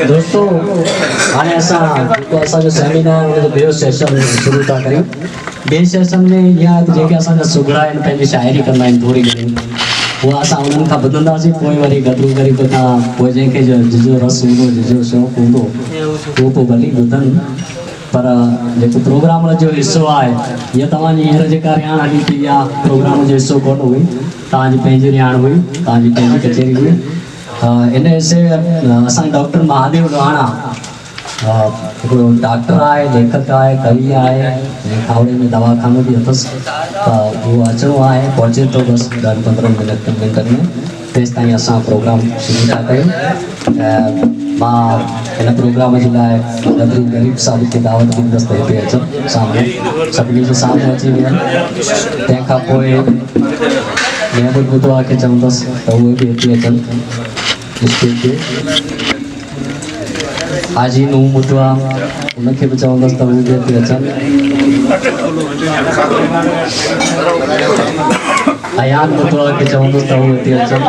दोस्तों हाणे असांजो सेमिनार जो ॿियो सेशन शुरू था करियूं। ॿिए सेशन में इहा आहे त जेके असांजा सुघड़ा आहिनि पंहिंजी शाइरी कंदा आहिनि थोरी घणी, उहा असां उन्हनि खां ॿुधंदासीं, पोइ वरी गॾु करे पोइ जंहिंखे जिजो रस हूंदो, जिजो शौक़ु हूंदो उहो पोइ भली ॿुधनि। पर जेको प्रोग्राम जो हिसो आहे, हीअ तव्हांजी हींअर जेका रियाण हली थी इहा प्रोग्राम जो हिसो कोन हुई, तव्हांजी पंहिंजी रियाण हुई, तव्हांजी पंहिंजी कचेरी हुई। इन हिसे असांखे डॉक्टर महादेव लोहाणा हिकिड़ो डॉक्टर आहे, लेखक आहे, कवि आहे, ऐं खावड़े में दवाखानो बि अथसि, त उहो अचिणो आहे, पहुचे थो बसि 10-15 मिंटनि में। तेसि ताईं असां प्रोग्राम शुरू था कयूं। मां हिन प्रोग्राम जे लाइ गदरू ग़रीब साहिब खे दावत ॾींदुसि त हिते अचनि साम्हूं, सभिनी जे साम्हूं अची वियनि। तंहिंखां पोइ महमूद बुधवा खे चवंदुसि त उहे बि हिते अचनि स्टेज ते। हाजी नूह बुधवा उनखे बि चवंदुसि त उहे बि हिते अचनि। अयान बुधवा खे चवंदुसि त उहे हिते अचनि।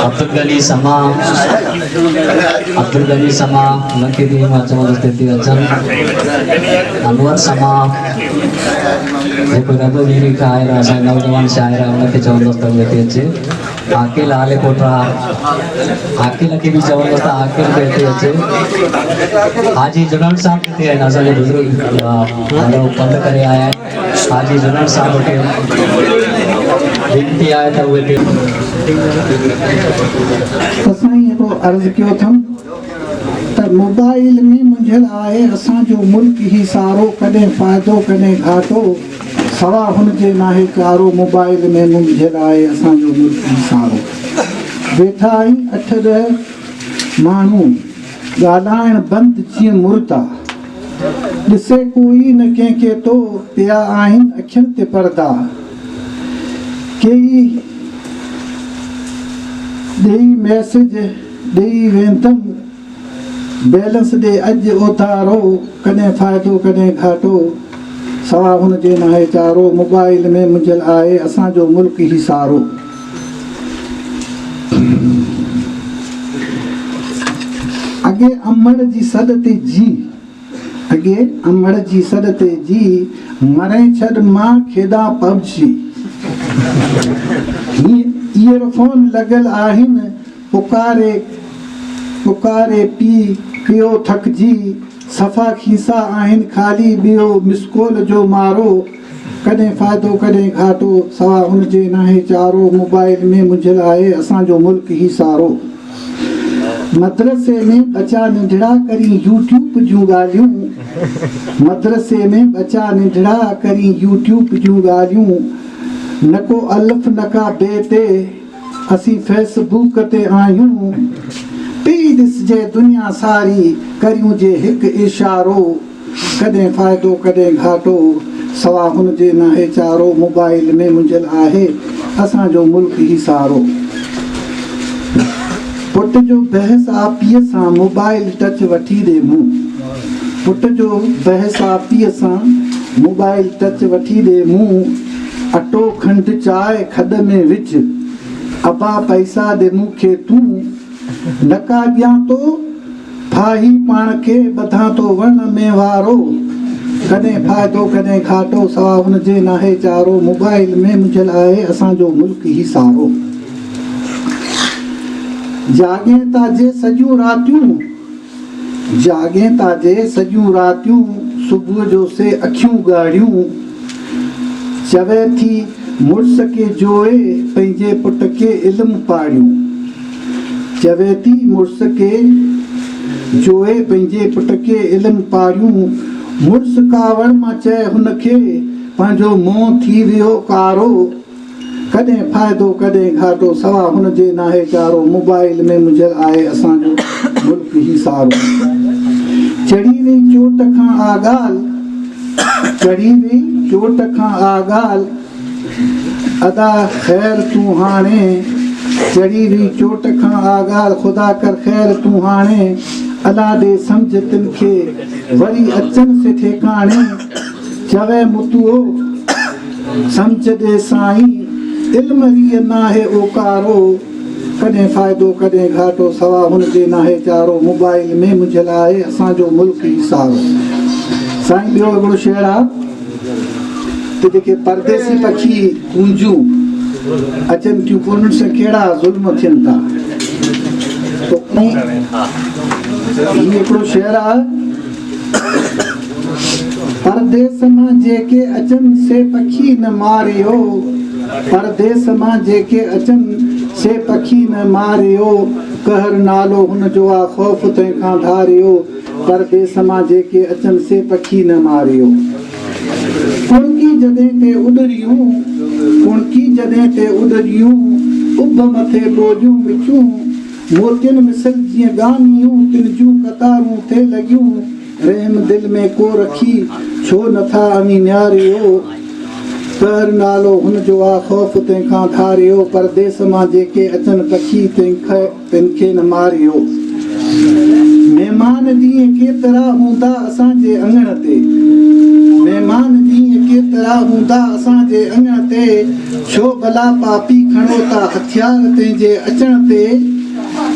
अब्दुल गनी समा उनखे बि मां चवंदुसि त हिते अचनि। अनवर समा जेको रबवीरी खां आहे, असांजो नौजवान शाइर आहे, उनखे चवंदुसि त उहे हिते अचे। आकिल आले कोटरा, आकिल खे बि चवंदुसि त आकिल बि हिते अचे। हाजी जुनैद साहब किथे आहिनि, असांजे बुज़ुर्ग ॾाढो पंधु करे आया आहिनि। हाजी जुनैद साहब खे विनती आहे त उहे असां हिकिड़ो अर्ज़ु कयो अथमि त मोबाइल में मुंझियल आहे असांजो मुल्क ई सारो, कॾहिं फ़ाइदो कॾहिं घाटो, सवा हुनजे नाहे चारो। मोबाइल में मुंझियल आहे असांजो मुल्क ई सारो। वेठा आहिनि 8-10 माण्हू ॻाल्हाइण बंदि जीअं मुर्दा, ॾिसे कोई न कंहिंखे तो, पिया आहिनि अखियुनि ते परदा। कई ॾेई मैसेज ॾेई वेंदमि, बैलेंस ॾे अॼु उधारो, कॾहिं फ़ाइदो कॾहिं घाटो, सवा हुनजे नाहे चारो। मोबाइल में मुंझियल आहे असांजो मुल्क ई सारो। अॻे अमड़ जी सॾ ते जी, अॻे अमड़ जी सॾ ते जी, मरे छॾ मां खेॾां पबजी। ईयरफोन लॻल आहिनि, पुकारे पुकारे पी पियो थकिजी, सफ़ा खीसा आहिनि ख़ाली ॿियो मिसकॉल जो मारो, कॾहिं फ़ाइदो कॾहिं घाटो, सवा हुनजे नाहे चारो। मोबाइल में मुंझियल आहे असांजो मुल्क ई सारो। मदरसे में बचा नंढड़ा करी यूट्यूब जूं ॻाल्हियूं, मदरसे में बचा नंढड़ा करी यूट्यूब जूं ॻाल्हियूं, न को अलिफ न का बे ते, असीं फेसबुक ते आहियूं। पी ॾिसजे दुनिया सारी, करियूं जे हिकु इशारो, कॾहिं फ़ाइदो कॾहिं घाटो, सवा हुनजे नाहे चारो। मोबाइल में मुंझियल आहे असांजो मुल्क ई सारो। पुट जो बहस आपीअ सां मोबाइल टच वठी ॾे मूं, पुट जो बहस आपीअ सां मोबाइल टच वठी ॾे मूं। अटो खंडु चांहि खॾ में विझ, अबा पैसा ॾे मूंखे तूं, नका ॾियां तो फाही पाण खे ॿधां तो वण में वारो, कॾहिं फ़ाइदो कॾहिं घाटो, सवा हुनजे नाहे चारो। मोबाइल में मुंझियल आहे असांजो मुल्क ई सारो। जाॻे ताजे सॼियूं रातियूं, जाॻे ताजे सॼियूं रातियूं, सुबुह जो से अखियूं ॻाढ़ियूं, चवे थी मुड़ुस खे जोए पंहिंजे पुट खे इल्मु पाढ़ियूं, चवे थी मुड़ुस खे जोए पंहिंजे पुट खे इल्मु पाढ़ियूं। मुड़ुस कावड़ मां चए हुनखे पंहिंजो मुंहुं थी वियो कारो, कॾहिं फ़ाइदो कॾहिं घाटो, सवा हुनजे नाहे चारो। मोबाइल में मुंझियल आहे असांजो मुल्क ई सारो। चढ़ी वई चोट खां आगाल, चढ़ी वई चोट खां आगाल, अदा ख़ैर तूं हाणे, चढ़ी वई चोट खां आगाल, ख़ुदा कर ख़ैर तूं हाणे, अला ॾे सम्झ तिन खे वरी अचनि से ठेकाणे, चवे मुतुओ सम्झ ॾे साईं, इल्म रीअ नाहे ओकारो, कॾहिं फ़ाइदो कॾहिं घाटो सवा हुनजे नाहे चारो मोबाइल में मुंहिंजे लाइ असांजो मुल्क ई सारो। साईं ॿियो हिकिड़ो शेर आहे त जेके परदेसी पखी कूंजूं अचनि थियूं पोइ उन्हनि सां कहिड़ा ज़ुल्म थियनि था। हीउ हिकिड़ो शेर आहे, परदेस मां जेके अचनि से पखी न मारियो, परदेस मां जेके अचनि से पखी न मारियो, कहर नालो हुनजो आहे ख़ौफ़ तंहिंखां धारियो, परदेस मां जेके अचनि से पखी न मारियो। कुणकी जॾहिं ते उॾरियूं, कुणकी जॾहिं ते उॾरियूं, उभ मथे ॿोलियूं मिठियूं, मोतियुनि मिसल जीअं गानियूं, तिन जूं कतारूं थे लॻियूं, रहम दिल में को रखी छो नथा अमी न्यारियो, कहर नालो हुनजो आहे ख़ौफ़ तंहिंखां धारियो, परदेस मां जेके अचनि पखी तिनखे न मारियो। महिमान ॾींहं केतिरा हूंदा असांजे अङण ते, महिमान ॾींहं केतिरा हूंदा असांजे अङण ते, छो भला पापी खणो था हथियार तंहिंजे अचण ते,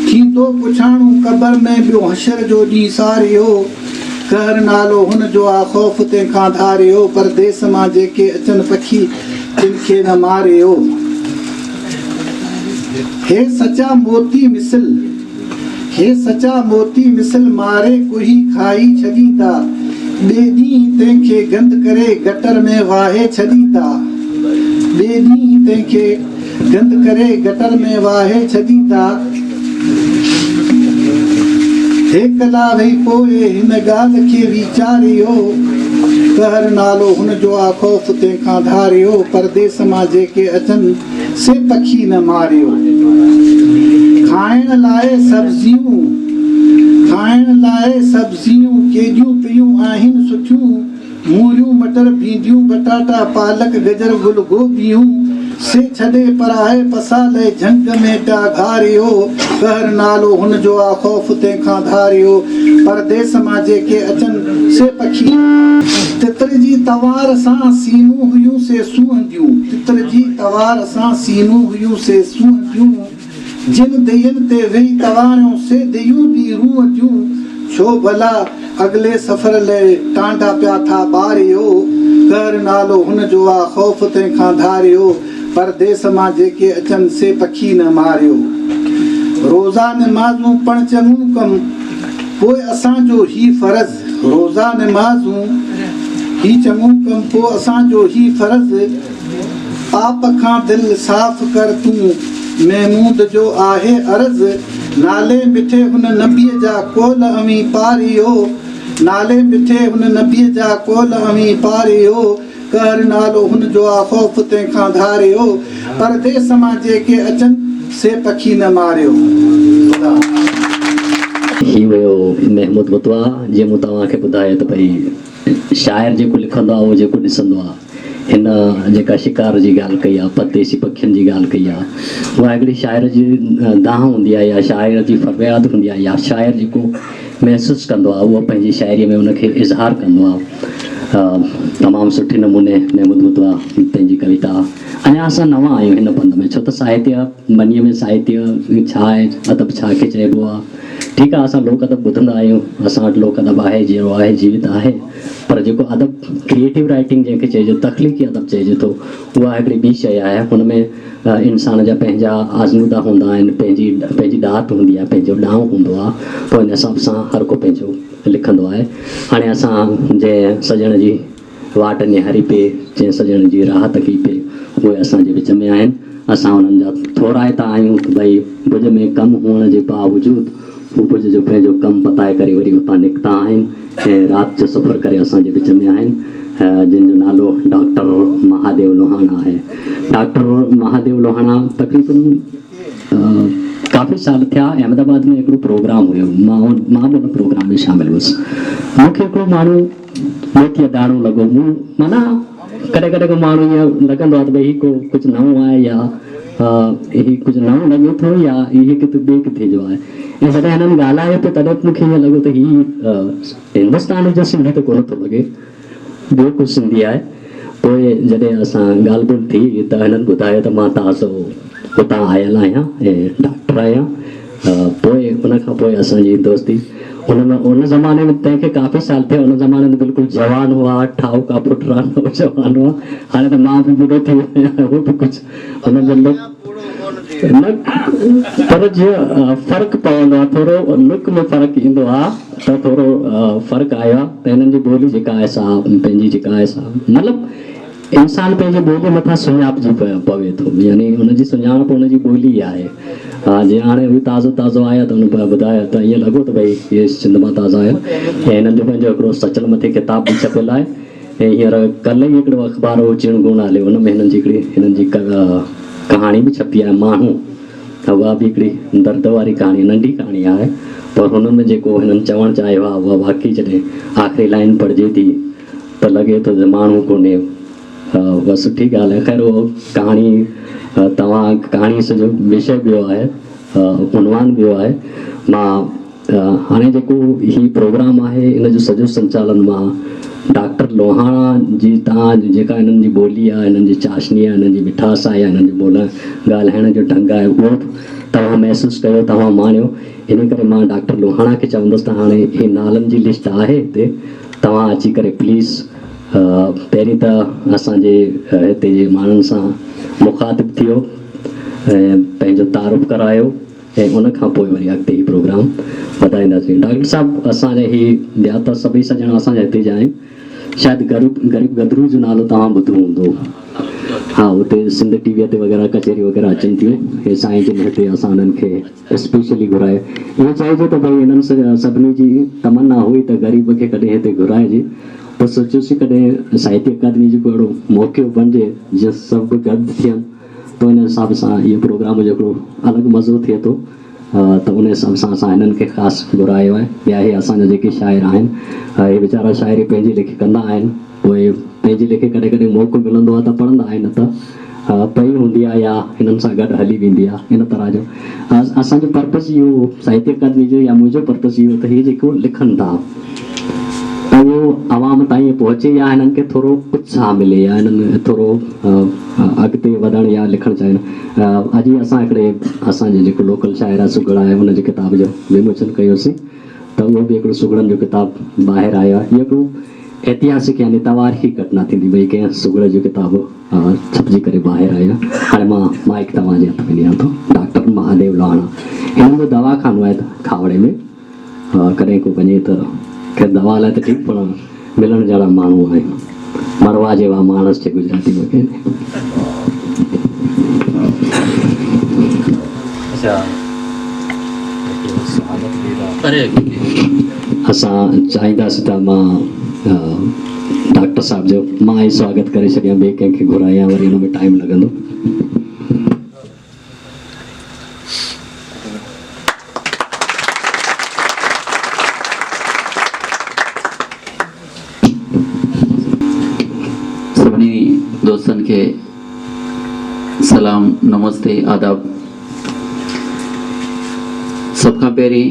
थींदो पुछाणू क़बर में ॿियो हशर जो ॾींहुं सारियो, कहर नालो हुनजो आहे ख़ौफ़ तंहिंखां धारियो, परदेस मां जेके अचनि पखी तिनखे न मारियो। हे सचा मोती मिसल, हे सचा मोती मिसल मारे कुही खाई छॾींदा, ॿिए ॾींहुं तंहिंखे गंद करे गटर में वाहे छॾींदा, ॿिए ॾींहुं तंहिंखे गंद करे गटर में वाहे छॾींदा, हे कला वेही पोइ हिन ॻाल्हि खे वीचारियो, कहर नालो हुनजो आहे ख़ौफ़ तंहिंखां धारियो, परदेस मां जेके अचनि से पखी न मारियो। खाइण लाइ सब्जियूं, खाइण लाइ सब्जियूं केॾियूं पियूं आहिनि सुठियूं, मूरियूं मटर भींडियूं पटाटा पालक गजर गुल गोभियूं, से छॾे पराए पसाले झंग में पिया घारियो, कहर नालो हुनजो आहे ख़ौफ़ तंहिंखां धारियो, परदेस मां जेके अचनि से पखी। तितर जी तवार सां सीनूं हुयूं से सूहंदियूं, तितर जी तवार सां सीनूं हुयूं से सूहंदियूं, जिन दियनि ते वेही तवारियूं से दियूं बि रूहंदियूं, छो भला अॻिले सफ़र लाइ टांडा पिया था ॿारियो, कहर नालो हुनजो आहे ख़ौफ़ तंहिंखां धारियो, परदेस मां जेके अचनि से पखी न मारियो। रोज़ा निमाज़ूं पण चङूं कम पोइ असांजो ही फ़र्ज़, रोज़ा निमाज़ूं ही चङूं कम पोइ असांजो ही फ़र्ज़, पाप खां दिलि साफ़ कर तूं महमूद जो आहे अर्ज़, नाले मिठे हुन नबीअ जा कोल अमी पारियो, नाले मिठे हुन नबीअ जा कोल अमी पारियो, कहर नालो हुनजो आहे ख़ौफ़ तंहिंखां धारियो, परदेस मां जेके अचनि से पखी न मारियो। ही वियो महमूद बुतवा, जीअं मूं तव्हांखे ॿुधायो त भई शाइर जेको लिखंदो आहे उहो जेको ॾिसंदो आहे, हिन जेका शिकार जी ॻाल्हि कई आहे, परदेसी पखियुनि जी ॻाल्हि कई आहे, उहा हिकिड़ी शाइर जी दाह हूंदी आहे या शाइर जी फ़रयाद हूंदी आहे, या शाइर जेको महसूसु कंदो आहे उहो पंहिंजी शाइरीअ में उनखे इज़हार कंदो आहे। तमामु सुठे नमूने महमूद बुतवा पंहिंजी कविता। अञा असां नवां आहियूं हिन पंध में, छो त साहित्य मनीअ में साहित्य छा आहे, अदब छा खे चइबो आहे। ठीकु आहे, असां लोक अदब ॿुधंदा आहियूं, असां वटि लोक अदब आहे, जहिड़ो आहे जीवित आहे, पर जेको अदब क्रिएटिव राइटिंग जंहिंखे चइजे, तख़लीक़ी अदब चइजे थो, उहा हिकिड़ी ॿी शइ आहे। हुन में इंसान जा पंहिंजा आज़मूदा हूंदा आहिनि, पंहिंजी ॾात हूंदी आहे, पंहिंजो ॾांहुं हूंदो आहे, पोइ हिन हिसाब सां हर को पंहिंजो लिखंदो आहे। हाणे असां जंहिं सॼण जी वाट निहारी पिए, जंहिं सॼण जी राह तकी पिए, उहे असांजे विच में आहिनि। असां उन्हनि जा थोराइता आहियूं भई भुज में कमु हुअण जे बावजूदु हू भुज जो पंहिंजो कमु पताए करे वरी उतां निकिता आहिनि ऐं राति जो सफ़र करे असांजे विच में आहिनि, जिन जो नालो डॉक्टर महादेव लोहाणा आहे। डॉक्टर महादेव लोहाणा तक़रीबन काफ़ी साल थिया अहमदाबाद में हिकिड़ो प्रोग्राम हुयो, मां बि हुन प्रोग्राम में शामिल हुउसि। मूंखे हिकिड़ो माण्हू मोतीअ दाणो लॻो, मूं माना कॾहिं कॾहिं को माण्हू ईअं लॻंदो आहे त भई को कुझु नओं आहे या ही कुझु नओं लॻे थो या इहे किथे ॿिए किथे जो आहे। ऐं जॾहिं हिननि ॻाल्हायो पियो तॾहिं मूंखे ईअं लॻो त हीउ हिंदुस्तान जो सिंधी त कोन थो लॻे, ॿियो कुझु सिंधी आहे। पोइ जॾहिं असां ॻाल्हि ॿोल थी त हिननि ॿुधायो त मां ताज़ो उतां आयल आहियां ऐं डॉक्टर आहियां। पोइ उन खां पोइ असांजी दोस्ती उन ज़माने में तंहिंखे काफ़ी साल थिया, उन ज़माने में बिल्कुलु जवान हुआ, ठाउका पुटरान जवान हुआ। हाणे त मां बि ॿुधो थी वियो आहियां, उहो बि कुझु हुन जो न, पर जीअं फ़र्क़ु पवंदो आहे, थोरो लुक में फ़र्क़ु ईंदो आहे, त थोरो फ़र्क़ु आयो आहे। त हिननि जी ॿोली जेका आहे सा पंहिंजी जेका आहे सा मतिलबु इंसान पंहिंजे ॿोली मथां सुञाणिजी पवे थो, यानी हुनजी सुञाणप हुनजी ॿोली आहे। जीअं हाणे बि ताज़ो आया त हुन ॿुधायो त ईअं लॻो त भई इहे सिंध मां ताज़ा आया। ऐं हिननि जो पंहिंजो हिकिड़ो सचल मथे किताब बि छपियल आहे। ऐं हींअर कल्ह ई हिकिड़ो अख़बार हो चिणगुण नाले, हुन में हिननि जी कहाणी बि छपी आहे, माण्हू। त उहा बि हिकिड़ी दर्द वारी कहाणी, नंढी कहाणी आहे, पर हुन में जेको हिननि चवणु चाहियो आहे उहा वाक़ई जॾहिं आख़िरी लाइन पढ़िजे थी त लॻे थो त माण्हू कोन्हे। उहा सुठी ॻाल्हि आहे। ख़ैर उहो कहाणी तव्हां कहाणी सॼो विषय ॿियो आहे, उनवान ॿियो आहे। मां हाणे जेको ही प्रोग्राम आहे इन जो सॼो संचालन मां डॉक्टर लोहाणा जी, तव्हां जेका हिननि जी ॿोली आहे, हिननि जी चाशनी आहे, हिननि जी मिठास आहे, हिननि जो ॻाल्हाइण जो ढंग आहे, उहो तव्हां महसूसु कयो, तव्हां माणियो। इन करे मां डॉक्टर लोहाणा खे चवंदुसि त हाणे ही नालनि जी लिस्ट आहे हिते, तव्हां अची करे प्लीज़ पहिरीं त असांजे हिते जे माण्हुनि सां मुखातिबु थियो ऐं पंहिंजो तारुफ़ करायो, ऐं उन खां पोइ वरी अॻिते ही प्रोग्राम वधाईंदासीं। डॉक्टर साहिबु असांजा ही ॿिया त सभई सॼणा असांजा हिते जा आहिनि। शायदि ग़रीब गदरू जो नालो तव्हां ॿुधो हूंदो, हा, उते सिंध टीवीअ ते वग़ैरह कचहरी वग़ैरह अचनि थियूं। हे साईं जिन हिते असां हुननि खे स्पेशली घुराए, इहो चइजे त भई हिननि सभिनी जी तमन्ना हुई त ग़रीब खे कॾहिं हिते घुराइजे, त सोचियोसीं कॾहिं साहित्य अकादमी जो अहिड़ो मौक़ो बणिजे जीअं सभु गॾु थियनि, त उन हिसाब सां इहो प्रोग्राम जो हिकिड़ो अलॻि मज़ो थिए थो। त उन हिसाब सां असां हिननि खे ख़ासि घुरायो आहे। ॿिया इहे असांजा जेके शाइर आहिनि, इहे वीचारा शाइरी पंहिंजे लेखे कंदा आहिनि, उहे पंहिंजे लेखे कॾहिं कॾहिं मौक़ो मिलंदो आहे त पढ़ंदा आहिनि, न त पई हूंदी आहे या हिननि सां गॾु हली वेंदी आहे। इन तरह जो असांजो पर्पज़ इहो साहित्य अकादमी जो या मुंहिंजो पर्पज़ इहो त हीअ जेको लिखनि था उहो आवाम ताईं पहुचे, या हिननि खे थोरो उत्साह मिले, या हिननि थोरो अॻिते वधणु या लिखणु चाहिनि। अॼु असां हिकिड़े असांजे जेको लोकल शाइर आहे सुगड़ा आहे, हुनजे किताब जो विमोचन कयोसीं, त उहो बि हिकिड़ो सुगड़नि जो किताबु ॿाहिरि आयो आहे। इहो हिकिड़ो ऐतिहासिक यानी तवारीख़ी घटना थींदी, भई कंहिं सुगड़ जो किताबु छपिजी करे ॿाहिरि आयो। हाणे मां माइक तव्हांजे हथ में ॾियां थो। डॉक्टर महादेव लोहाणा, हिननि जो दवाख़ानो आहे खावड़े में, कॾहिं को वञे त ख़ैर दवा लाइ त ठीकु, पर मिलण जहिड़ा माण्हू आहिनि, मरवा जेवा माणस जे गुजराती में कहंदे। असां चाहींदासीं त मां डॉक्टर साहिब जो मां ई स्वागत करे छॾियां, ॿिए कंहिंखे घुरायां वरी हुन में टाइम लॻंदो। दोस्तन के सलाम, नमस्ते, आदाब। सब खां पहिरीं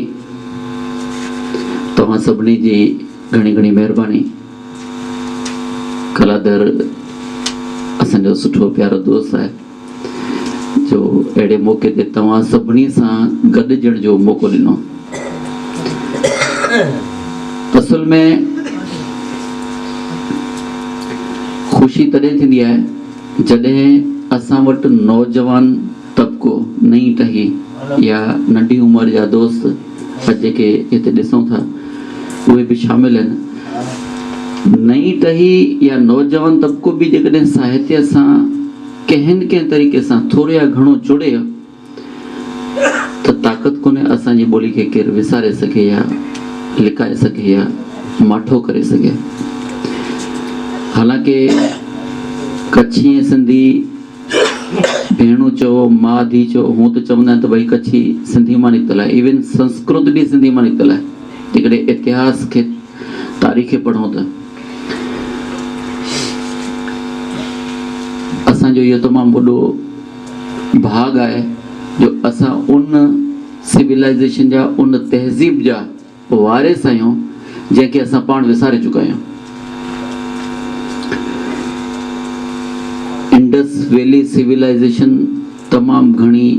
तव्हां सभिनी जी घणी घणी महिरबानी। कलादर असांजो सुठो प्यारो दोस्त आहे जो अहिड़े मौक़े ते तव्हां सभिनी सां गॾिजण जो मौक़ो ॾिनो। असल में ख़ुशी तॾहिं थींदी आहे जॾहिं असां वटि नौजवान तबिको नई टही या नंढी उमिरि जा दोस्त जेके हिते ॾिसूं था उहे बि शामिल आहिनि। नई टही या नौजवान तबिको बि जेकॾहिं साहित्य सां कंहिं न कंहिं तरीक़े सां थोरो या घणो जुड़े त ताक़त कोन्हे असांजी ॿोली खे केरु विसारे सघे या लिकाए सघे या माठो करे सघे। हालांकि कच्छी ऐं सिंधी भेणूं चओ माउ धी चओ हूअं त चवंदा आहिनि त भई कच्छी सिंधी मां निकितल आहे, इवन संस्कृत बि सिंधी मां निकितल आहे। जेकॾहिं इतिहास खे तारीख़ खे पढ़ूं त असांजो इहो तमामु वॾो भाग आहे जो असां उन सिविलाइज़ेशन जा उन तहज़ीब जा वारिस आहियूं जंहिंखे असां पाण विसारे चुका आहियूं। इंडस वैली सिविलाइज़ेशन तमामु घणी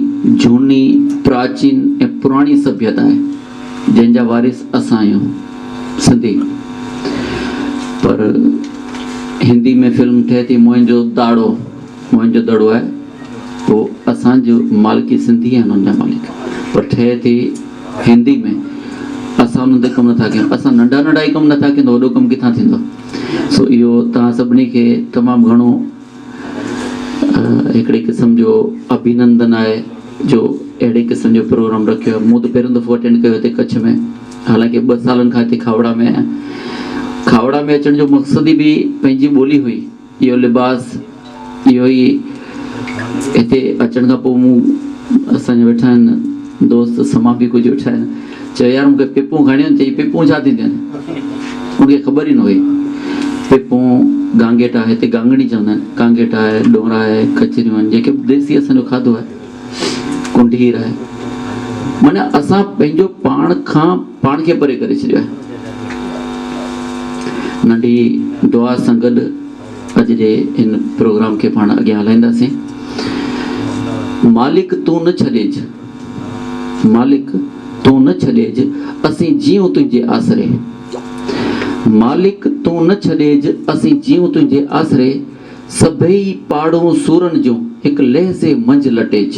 झूनी प्राचीन ऐं पुराणी सभ्यता आहे जंहिंजा वारिस असां आहियूं सिंधी। पर हिंदी में फिल्म ठहे थी मुंहिंजो दड़ो आहे, पोइ असांजो मालिकी सिंधी आहिनि हुन जा मालिक, पर ठहे थी हिंदी में। असां हुननि ते कमु नथा कयूं, असां नंढा ई कमु नथा कयूं त वॾो कमु किथां थींदो। सो इहो तव्हां सभिनी खे तमामु घणो हिकिड़े क़िस्म जो अभिनंदन आहे जो अहिड़े क़िस्म जो प्रोग्राम रखियो आहे। मूं त पहिरियों दफ़ो अटेंड कयो हिते कच्छ में, हालांकि 2 सालनि खां हिते खावड़ा में आहियां। खावड़ा में अचण जो मक़सद ई बि पंहिंजी ॿोली हुई, इहो लिबास, इहो ई हिते अचण खां पोइ मूं असांजा वेठा आहिनि दोस्त समा बि कुझु वेठा आहिनि, चयो यार मूंखे पिपूं खणियूं, चई पिपूं छा थींदियूं आहिनि, मूंखे ख़बर ई न हुई। पिपूं गांगेटा, हिते गांगड़ी चवंदा आहिनि, गांगेटा आहे, डोरा आहे, कचरियूं आहिनि जेके देसी असांजो खाधो आहे, कुंडीर आहे। माना असां पंहिंजो पाण खे परे करे छॾियो आहे। नंढी दुआ सां गॾु अॼु जे हिन प्रोग्राम खे पाण अॻियां हलाईंदासीं। मालिक तूं न छॾेज, मालिक तूं न छॾेज, असीं जीऊं तुंहिंजे आसरे। मालिक तूं न छॾेज, असीं जीऊं तुंहिंजे आसरे। सभई पाड़ूं सूरन जूं हिकु लहज़े मंझि लटेज,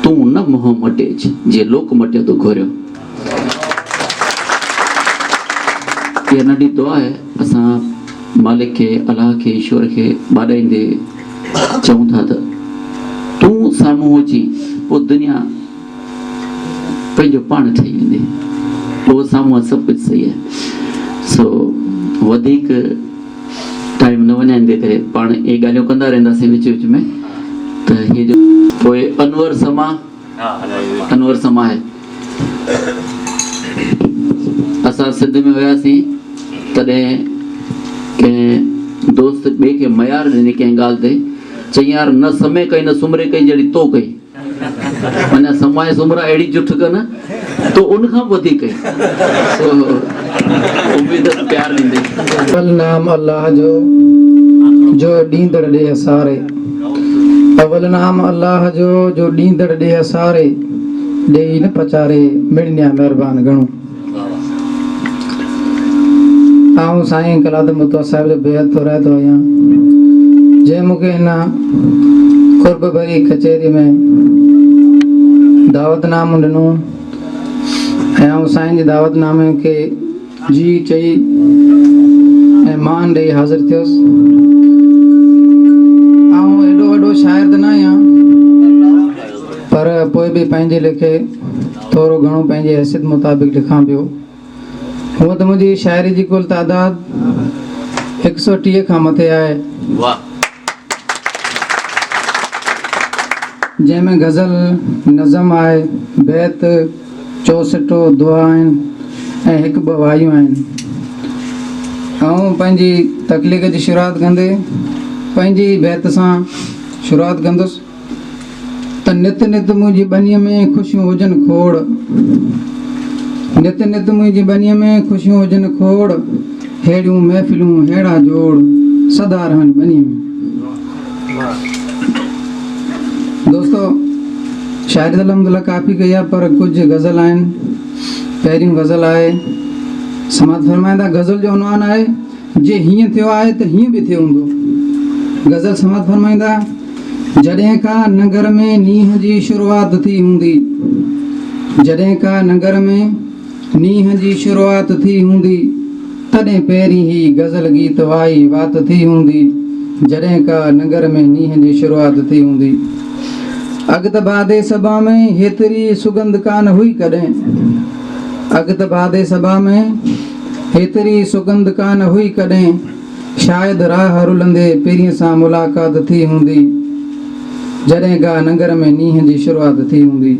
तूं न मोह मटेज जे लोक मटियो तो घोरियो। इहा नंढी दुआ आहे, असां मालिक खे, अलाह खे, ईश्वर खे ॿाॾाईंदे चऊं था त तूं साम्हूं हुजी, पोइ दुनिया पंहिंजो पाण ठही वेंदी, पोइ साम्हूं सभु कुझु सही आहे। सो वधीक टाइम न वञाईंदे करे पाण इहे ॻाल्हियूं कंदा रहंदासीं विच विच में। त इहे जो पोइ अनवर समा आहे। असां सिंध में वियासीं तॾहिं कंहिं दोस्त ॿिए खे मयार ॾिनी कंहिं ॻाल्हि ते, चई यार न समय कई न सुम्हरे कई जहिड़ी तो कई, माना समाए सुम्हरा अहिड़ी जुठ कनि तो उनखां वधीक कई। सो उम्मीद प्यार ॾींदे नाम अल्लाह जो ॾींदड़ ॾे असारे। अवल नाम अल्लाह जो ॾींदड़ ॾे असारे, ॾेई न पचारे मिड़निया महिरबान घणो। आऊं साईं कलाद मुतवा साहिब जो बेहद थो रहंदो आहियां, जंहिं मूंखे हिन क़ुर्ब भरी कचहरी में दावतनामो ॾिनो ऐं आऊं साईं जे दावतनामे खे जी चई ऐं मान ॾेई हाज़िर थियुसि। आऊं एॾो वॾो शाइर त न आहियां, पर पोइ बि पंहिंजे लेखे थोरो घणो पंहिंजे हैसियत मुताबिक़ लिखां पियो। हूअं त मुंहिंजी शाइरी जी कुल तादाद 130 खां मथे आहे, जंहिंमें गज़ल, नज़म आहे, बैत, चौसठो, दुआ आहिनि ऐं 1-2 वायूं आहिनि। ऐं पंहिंजी तकलीफ़ जी शुरूआत कंदे पंहिंजी बैत सां शुरूआत कंदुसि त नित नित मुंहिंजी बनीअ में ख़ुशियूं हुजनि खोड़, नित नित मुंहिंजी बनीअ में ख़ुशियूं हुजनि खोड़, हेड़ियूं महफ़िलूं हेड़ा जोड़ सदा रहनि बनीअ में। दोस्तों शायदि त अलहमदुलिल्लाह काफ़ी कई आहे, पर कुझु गज़ल आहिनि। पहिरियों गज़ल आहे, समाज फरमाईंदा गज़ल जो उनवान आहे जे हीअं थियो आहे त हीअं बि थियो हूंदो। गज़ल समाज फरमाईंदा जॾहिं का नगर में नींहं जी शुरूआत थी हूंदी, जॾहिं का नगर में नींहं जी शुरूआत थी हूंदी, तॾहिं पहिरीं ही गज़ल गीत वाई वात थी हूंदी, जॾहिं का नगर में नींहं जी शुरूआत थी हूंदी। अॻु त बादे सभा में हेतिरी सुगंध कान हुई कॾहिं, अॻु त बादे सभा में हेतिरी सुगंध कान हुई कॾहिं, शायदि राह रुलंदे पहिरीं सां मुलाक़ात थी हूंदी, जॾहिं का नगर में नींहं जी शुरूआत थी हूंदी।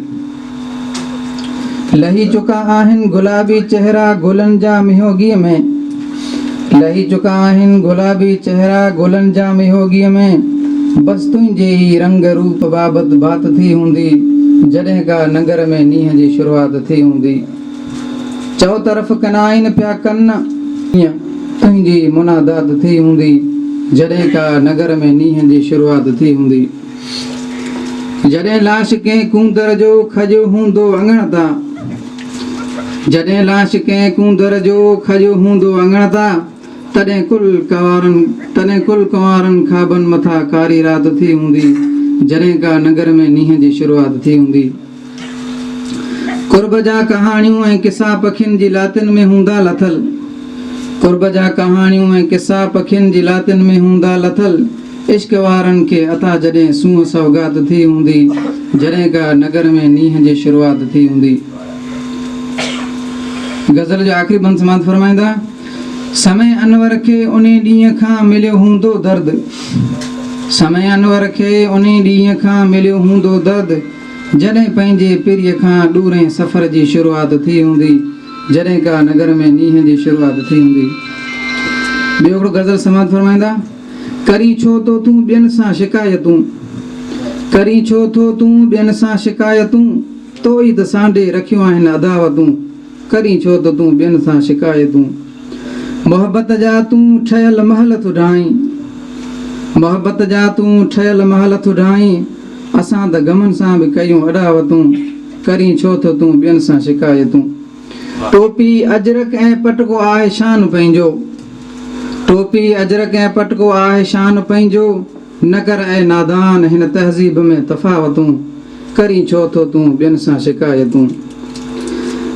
लही चुका आहिनि गुलाबी चेहरा गुलनि जा मिहोगीअ में, लही चुका आहिनि गुलाबी चेहरा गुलनि जा मिहोगीअ में, बसि तुंहिंजे ई रंग रूप बाबति बात थी हूंदी, जॾहिं का नगर में नींहं जी शुरूआत थी हूंदी। चओ तरफ़ कनाइन पिया कन हीअं तुंहिंजी मुनादात थी हूंदी, जॾहिं का नगर में नींहं जी शुरूआत थी हूंदी। जॾहिं लाश कंहिं कूंदर जो खॼो हूंदो अङण तां, जॾहिं लाश कंहिं कूंदर जो खॼो हूंदो अङण तां, तॾहिं कुल कुंवारनि खाबनि मथां कारी राति थी हूंदी, जॾहिं का नगर में नींहं जी शुरूआति थी हूंदी। कुर्ब जा कहाणियूं ऐं किसा पखियुनि जी लातिन में हूंदा लथल, कुर्ब जा कहाणियूं ऐं किसा पखियुनि जी लातिन में हूंदा लथल, इश्क वारनि खे अता जॾहिं सूंहं सौगात थी हूंदी, जॾहिं का नगर में नींहं जी शुरूआति थी हूंदी। गज़ल जो आख़िरी बंद समाप्त फरमाईंदा, समय अनवर खे उन ॾींहं खां मिलियो हूंदो दर्द, समय अनवर खे उन ॾींहं खां मिलियो हूंदो दर्द, जॾहिं पंहिंजे पिरीअ खां ॾूरे सफ़र जी शुरूआति थी हूंदी, जॾहिं का नगर में नींहं जी शुरूआति थी हूंदी। ॿियो हिकिड़ो गज़ल समाप्त फरमाईंदा, करी छो थो तूं ॿियनि सां शिकायतूं, करी छो थो तूं ॿियनि सां शिकायतूं, तो ई त सांडे रखियूं आहिनि अदावतूं, करी छो थो तूं ॿियनि सां शिकायतूं। मोहबत जा तूं ठहियल महल थो ढाहीं, मोहबत जा तूं ठहियल महल थो ढाहीं, असां त गमन सां बि कयूं अॾावतूं, करी छो थो तूं ॿियनि सां शिकायतूं। टोपी अजरक ऐं पटको आहे शान पंहिंजो, टोपी अजरक ऐं पटको आहे शान पंहिंजो, न कर ऐं नादान हिन तहज़ीब में तफ़ावतूं, करी छो थो तूं ॿियनि सां शिकायतूं।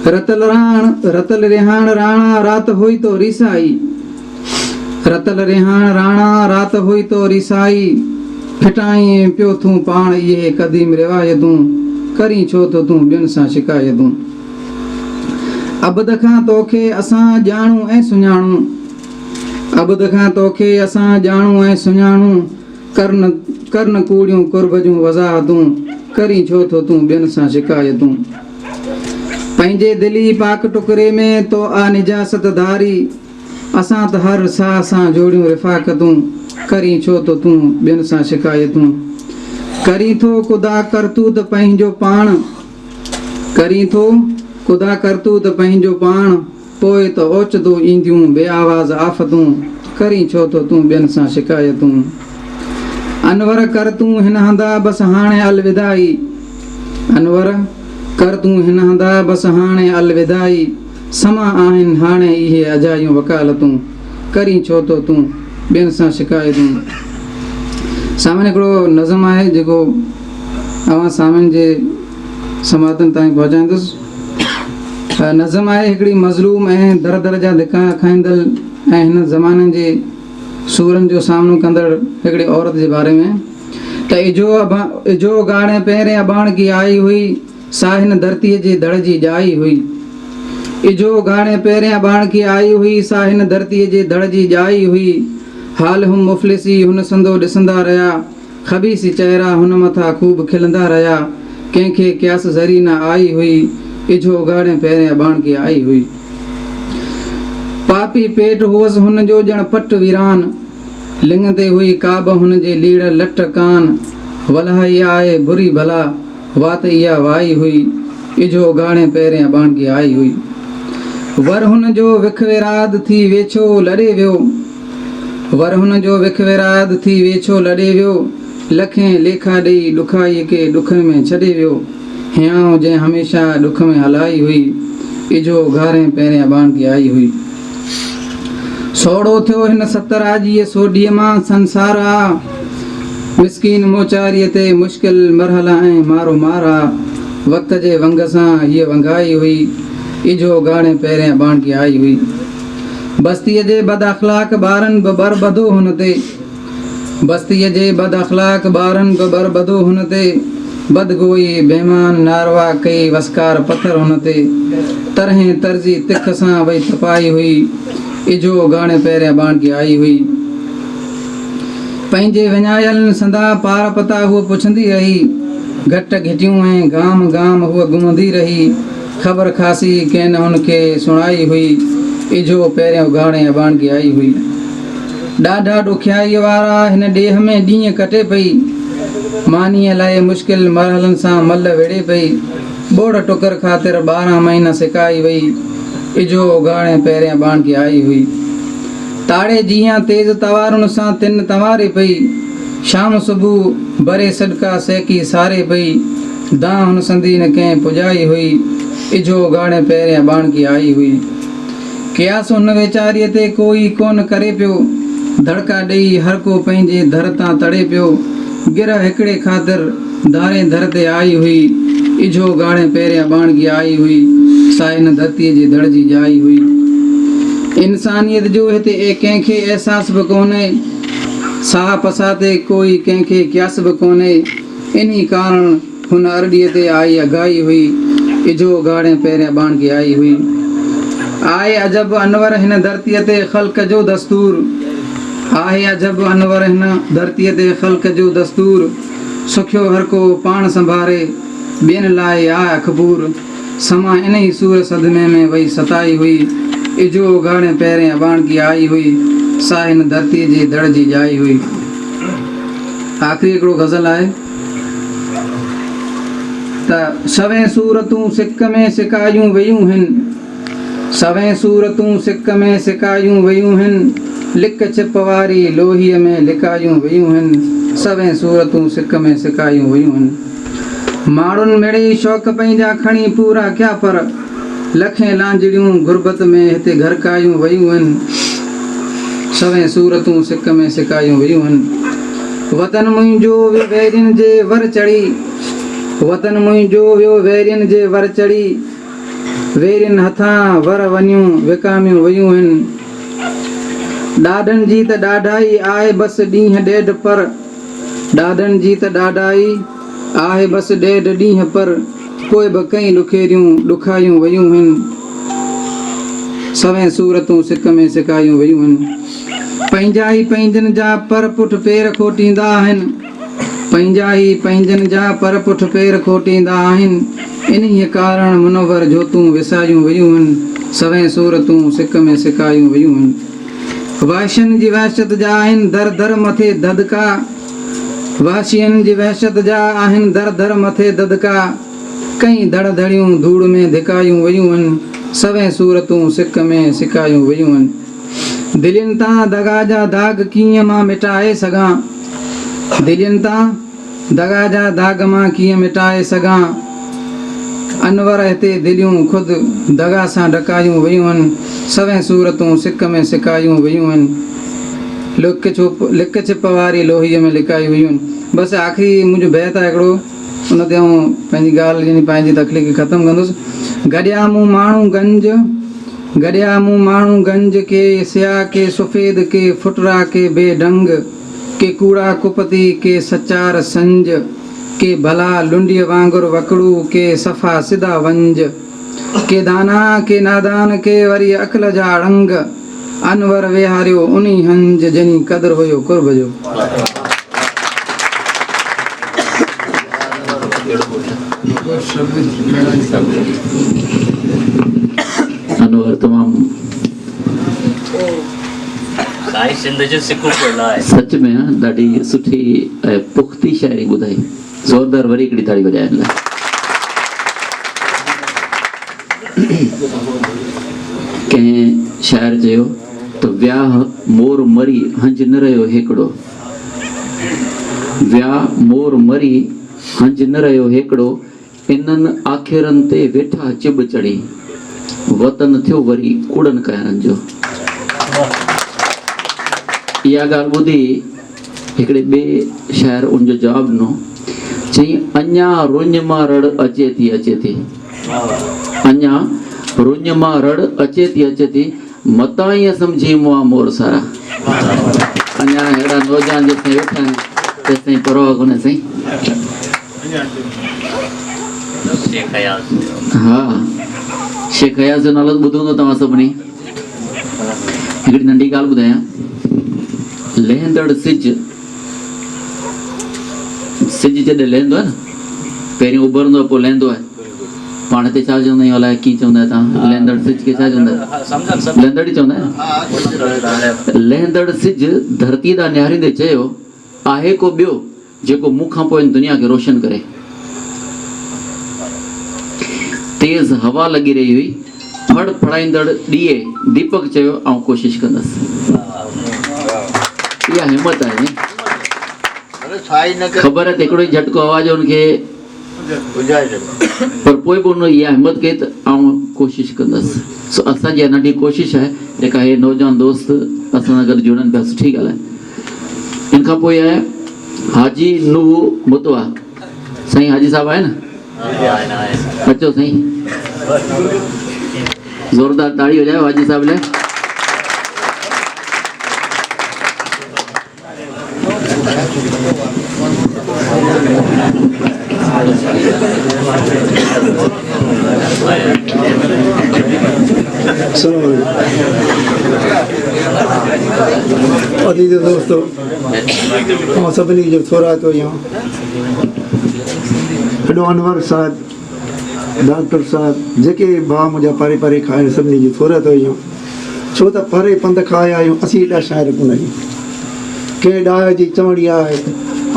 रतल रिहाण राणा रात हुई तो रिसाई, रतल रिहाण राणा रात हुई तो रिसाई, फिटाई पियो तूं पाण इहे क़दीम रिवायतूं, करी छो थो तूं ॿियनि सां शिकायतूं। अबद खां तोखे असां ॼाणूं ऐं सुञाणूं, अबद खां तोखे असां ॼाणूं ऐं सुञाणूं, करन कूड़ियूं कुर्ब जूं वज़ाहतूं, करी छो थो तूं ॿियनि सां शिकायतूं। पंहिंजे दिली पाक टुकरे में तो आ निजासत धारी, असां त हर साह सां जोड़ियूं रिफ़ाक़तूं, करी छो थो तूं ॿियनि सां शिकायतूं। करी थो ख़ुदा करतूत पंहिंजो पाण, करी थो ख़ुदा करतूत पंहिंजो पाण, पोइ त ओचितो ईंदियूं बे आवाज़ आफ़तूं, करी छो थो तूं ॿियनि सां शिकायतूं। अनवर कर तूं हिन हंधा बसि हाणे अलविदाई, अनवर कर तूं हिन हंधा बसि हाणे अलविदाई, समा आहिनि हाणे इहे अजायूं वकालतूं, करी छो थो तूं ॿियनि सां शिकायतूं। सामान्य हिकिड़ो नज़म आहे जेको अवां सामिन जे समातनि ताईं पहुचाईंदुसि। नज़म आहे हिकिड़ी मज़लूम ऐं दर दर जा धिका खाईंदड़ ऐं हिन ज़माने जे सूरनि जो सामनो कंदड़ हिकिड़ी औरत जे बारे में, त इजो गाणे पहिरें अबाण की आई हुई, सा हिन धरतीअ जे दड़ जी ॼाई हुई, इजो गाणे पहिरें अबाण की आई हुई, सा हिन धरतीअ जे दड़ जी ॼाई हुई, हाल हुम मुफ़लिसी हुन संदो ॾिसंदा रहिया, ख़बीसी चहिरा हुन मथां ख़ूब खिलंदा रहिया, कंहिंखे क्यास ज़री न आई हुई, इजो गाणे पहिरें अबाण की आई हुई। पापी पेट हुअसि हुन जो ॼण पट वीरान, लिंग ते हुई काब हुन जे लीड़ लट कान, वलहाई आहे बुरी भला वात इहा वाई हुई, इजो गाणे पहिरें अबाण की आई हुई। वर हुन जो विख विराद थी वेछो लड़े वियो, वर हुन जो विख विराद थी वेछो लड़े वियो, लखें लेखा ॾेई ॾुखाईअ खे ॾुख में छॾे वियो, हियांव जंहिं हमेशह ॾुख में हलाई हुई, इजो गाणे पहिरें अबाण की आई हुई। सोड़ो थियो हिन सतराजीअ सोडीअ मां संसारा, मिसकीन मोचारीअ ते मुश्किल मरहला ऐं मारो मारा, वक़्त जे वंग सां हीअ वंगाई हुई, इजो गाणे पहिरें अबाण की आई हुई। बस्तीअ जे बद अख़लाक ॿारनि बि बरबधो हुन ते, बस्तीअ जे बद अख़लाक ॿारनि बि बरबधो हुन ते, बदगोई बेमान नारवा कई वसकार पथर हुन ते, तरह तर्ज़ी तिख सां वई तपाई हुई, इजो गाणे पहिरें अबाण की आई हुई। पंहिंजे विञायलनि संदा पार पता हूअ पुछंदी रही, घट घिटियूं ऐं गाम गाम हूअ घुमंदी रही, ख़बर ख़ासी कंहिं न हुनखे सुणाई हुई, इजो पहिरियों गाणे अबाण की आई हुई। ॾाढा ॾुखियाईअ वारा हिन ॾेह में ॾींहं कटे पई, मानीअ लाइ मुश्किल मरहलनि सां मल विड़े पई, ॿोड़ टुकर ख़ातिर 12 महीना सिकाई वई, इजो गाणे पहिरें अबाण की आई हुई। ताड़े जीअं तेज़ तवारुनि सां तिन तंवारे पई, शाम सुबह बरे सदका सेकी सारे पई दां हुन संदी न कंहिं पुॼाई हुई इजो गाणे पहिरियां बाण की आई हुई कयास हुन वेचारीअ ते कोई कोन करे पियो धड़का ॾेई हर को पंहिंजे दर तां तड़े पियो गिर हिकिड़े ख़ातिर धारे दर ते आई हुई इजो गाणे पहिरियां बाण की आई हुई सा इन धरतीअ जे दड़ जी जाइ हुई इंसानियत जो हिते कंहिंखे अहसास बि कोन्हे साह पसाते कोई कंहिंखे क्यास बि कोन्हे इन्ही कारण हुन अरड़ीअ ते आई अघाई हुई इजो गाणे पहिरियां बाण की आई हुई आए अजब अनवर हिन धरतीअ ते ख़ल्क़ जो दस्तूर आहे अजब अनवर हिन धरतीअ ते ख़ल्क़ जो दस्तूर सुखियो हर को पाण संभारे ॿियनि लाइ आहे अखबूर समा इन ई सूर सदमे में वई सताई हुई इजो गाणे पहिरियां बाण की आई हुई सा हिन धरतीअ जी दड़ जी जाइ हुई आख़िरी हिकिड़ो गज़ल आहे त सवें सूरतूं सिक में सिकायूं वयूं आहिनि सवें सूरतूं सिक में सिकायूं वयूं आहिनि लिक छिप वारी लोहीअ में लिकायूं वयूं आहिनि सवें सूरतूं सिक में सिकायूं वयूं आहिनि माण्हुनि मिड़ई शौक़ पंहिंजा खणी पूरा कया पर लखें लांजड़ियूं गुरबत में हिते घर कायूं वयूं आहिनि सवें सूरतूं सिक में सिकायूं वयूं आहिनि वतन मुंहिंजो वियो वैरियुनि जे वर चढ़ी वतन मुंहिंजो वियो वैरियुनि जे वर चढ़ी वैरियुनि हथां वर वञूं विकामियूं वयूं आहिनि ॾाढनि जी त ॾाढाई आहे बसि ॾींहं ॾेढ पर ॾाढनि जी त ॾाढाई आहे बसि ॾेढ ॾींहं पर कोई बि कई ॾुखेरियूं ॾुखायूं वयूं आहिनि सवें सूरतूं सिक में सिकायूं वयूं आहिनि पंहिंजा ई पंहिंजनि जा पर पुठ पेर खोटींदा आहिनि पंहिंजा ई पंहिंजनि जा पर पुठ पेर खोटींदा आहिनि इन्हीअ कारण मुनवर जोतूं विसायूं वयूं आहिनि सवें सूरतूं सिक में सिकायूं वयूं आहिनि वाशियुनि जी वहशत जा आहिनि दर दर मथे ददका वाशियुनि जी वहशत जा आहिनि दर दर मथे ददका कई धड़ धड़ियूं धूड़ में धिकायूं वयूं आहिनि सवें सूरतूं सिक में सिकायूं वयूं आहिनि दिलियुनि तां दगा जा दाग कीअं मां मिटाए सघां दिलियुनि तां दगा जा दाग मां कीअं मिटाए सघां अनवर हिते दिलियूं ख़ुदि दगा सां ढकायूं वयूं आहिनि सवें सूरतूं सिक में सिकायूं वयूं आहिनि लिक छिप वारी लोहीअ में लिकायूं वयूं आहिनि बसि आख़िरी मुंहिंजो बैत आहे हिकिड़ो उन ते आउं पंहिंजी ॻाल्हि यानी पंहिंजी तकलीफ़ खे ख़तमु कंदुसि गॾिया मूं माण्हू गंज के सिया के सफ़ेद के फुटरा के बेढंग के कूड़ा कुपती के सचार संज के भला लुंडीअ वांगुरु वकड़ू के सफ़ा सिधा वंज के दाना के नादान के वरी अकल जा अड़ंग अनवर विहारियो उन्ही हंज जनी क़दुर हुयो कुर्ब जो अनवर तमामु सच में ॾाढी सुठी ऐं पुख़्ती शाइरी ॿुधाई ज़ोरदार वरी हिकिड़ी ताड़ी वॼाइण लाइ कंहिं शाइर चयो त व्याह मोर मरी हंज न रहियो हिकिड़ो व्याह मोर मरी हंज न रहियो हिकिड़ो इन्हनि आख़िरनि ते वेठा चिब चढ़ी वतन थियो वरी कूड़नि कहरनि जो इहा ॻाल्हि ॿुधी हिकिड़े ॿिए शाइर उनजो जवाबु ॾिनो चई अञा रुञ मां रड़ अचे थी अञा रुञ मां रड़ अचे थी मतां ईअं सम्झी मुआ मोर सारा अञा अहिड़ा नौजवान जेसिताईं वेठा आहिनि तेसिताईं परवाह कोन्हे साईं हा शेख हयास जो नालो ॿुधो हूंदो तव्हां सभिनी हिकिड़ी नंढी ॻाल्हि ॿुधायां लहंदड़ सिज जॾहिं लहंदो आहे न पहिरियों उभरंदो आहे पोइ लहंदो आहे पाण ते छा चवंदा आहियूं अलाए कीअं चवंदा तव्हां लहंदड़ सिज खे छा चवंदा लहंदड़ ई चवंदा आहिनि लहंदड़ सिज धरती ॾांहुं निहारींदे चयो आहे को ॿियो जेको मूं खां पोइ दुनिया खे रोशन करे तेज़ हवा लॻी रही हुई फड़ फड़ाईंदड़ ॾीए दीपक चयो ऐं कोशिशि कंदसि इहा हिमत आहे ख़बर आहे त हिकिड़ो ई झटको आवाज़ हुनखे पर पोइ बि हुन इहा हिमत कई त आउं कोशिशि कंदसि। सो असांजी इहा नंढी कोशिशि आहे जेका हे नौजवान दोस्त असां सां गॾु जुड़नि पिया, सुठी ॻाल्हि आहे। इन खां पोइ आहे हाजी नूह मुतवा। साईं हाजी साहब आहे न? अचो साईं, ज़ोरदार ताड़ी हो जाए हाजी साहब लाइ। अजीज दोस्तों, ऐं सभिनी जो थोरा तो यहाँ हेॾो अनवर साहब, डॉक्टर साहब, जेके भाउ मुंहिंजा परे परे खां आहिनि, सभिनी जी थोरा तो यहाँ। छो त परे पंध खां आया आहियूं, असीं एॾा शाइर कोन आहियूं। कंहिं ॾाह जी चवणी आहे,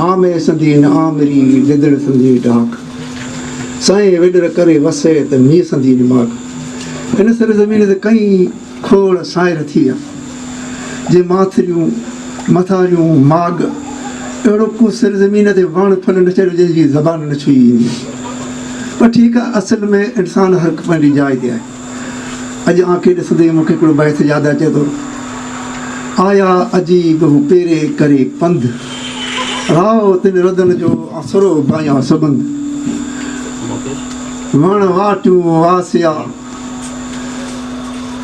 आमे संधी न आमरी दिदड़ संधी डाक, साईं विॾर करे वसे त मींहुं संधी दिमाग़। हिन सर ज़मीन ते कई खोड़ साइर थी विया, जे माथरियूं मथारियूं माग, अहिड़ो को सिर ज़मीन ते वण फल न चढ़ियो जंहिंजी ज़बान न छुई ईंदी। पर ठीकु आहे, असल में इंसानु हर पंहिंजी जाइ ते आहे। अॼु आंखे ॾिसंदे मूंखे हिकिड़ो बैत यादि अचे थो, आया अजीब हू पेरे करे पंध, राव तिन रदन जो असरो बाया सबंद, वण वाटियूं वासिया,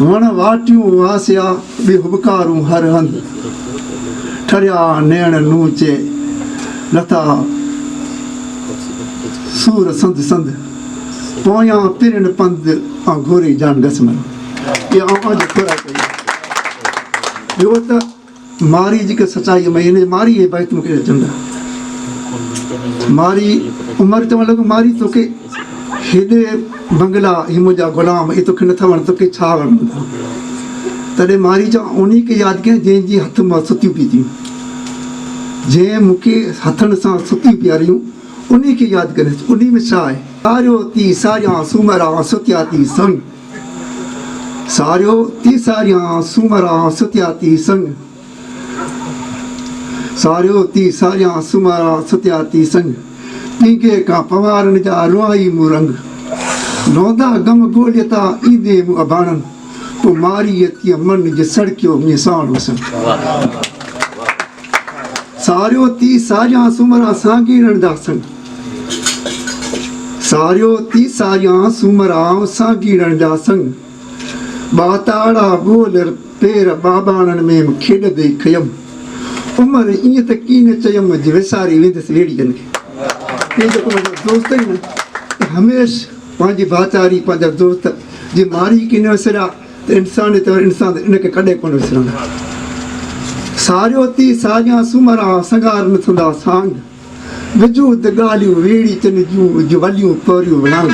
वण वाटियूं वासिया बि हुबकारूं हर हंधि, ठरिया नेण नूचे लता सूर संद संद, पोयां पिरन पंध ऐं घोरी जान गसमन। इहा आवाज़ थोरा कई। ॿियो त मारी जेका सचाई में हिन मारी इहे बैत मूंखे अचनि था। मारी उमिरि चवणु लॻो, मारी तोखे हेॾे बंगला ही मुंहिंजा ग़ुलाम, इहे तोखे नथा वण, तोखे छा वणंदा? तॾहिं मारी चवां उन खे यादि कयां जंहिंजी हथ मां सुतियूं पीतियूं, जंहिं मूंखे हथनि सां सुतियूं पियारियूं, उन खे यादि करे। उन में छा आहे? सारियो ती सारियां सूमरा सुतिया थी संग, सारियो ती सारियां सूमरा सुतिया थी संग, सारियो ती सारियां सूमरा सुतिया थी संग, पींगे का पवारन जा रुआई मूं रंग, नौंदा गम गोलियता ईंदे मूं अबाणन, पोइ मारी अतीअ मन जे सड़कियो में साण वसन। सारियो ती सारियां सूमरा सांगीड़न जा संग, सारियो ती सारियां सूमरा सांगीड़न जा संग, बाताड़ा बोल पेर बाबाणन में खेॾंदे खयमि, उमिरि ईअं त कीन चयमि जे विसारे वेंदसि वेड़ीअनि खे। हे जेको मुंहिंजो दोस्त आहिनि न, हमेशह पंहिंजी भाचारी पंहिंजा दोस्त जे मारी खे न विसरिया त इंसान त इंसान इनखे कॾहिं कोन विसरंदा। सारियो ती सारियां सूमरा संगार न थींदा सांग, विजूद ॻाल्हियूं वेड़ी चन जूं वलियूं पौरियूं विणांग,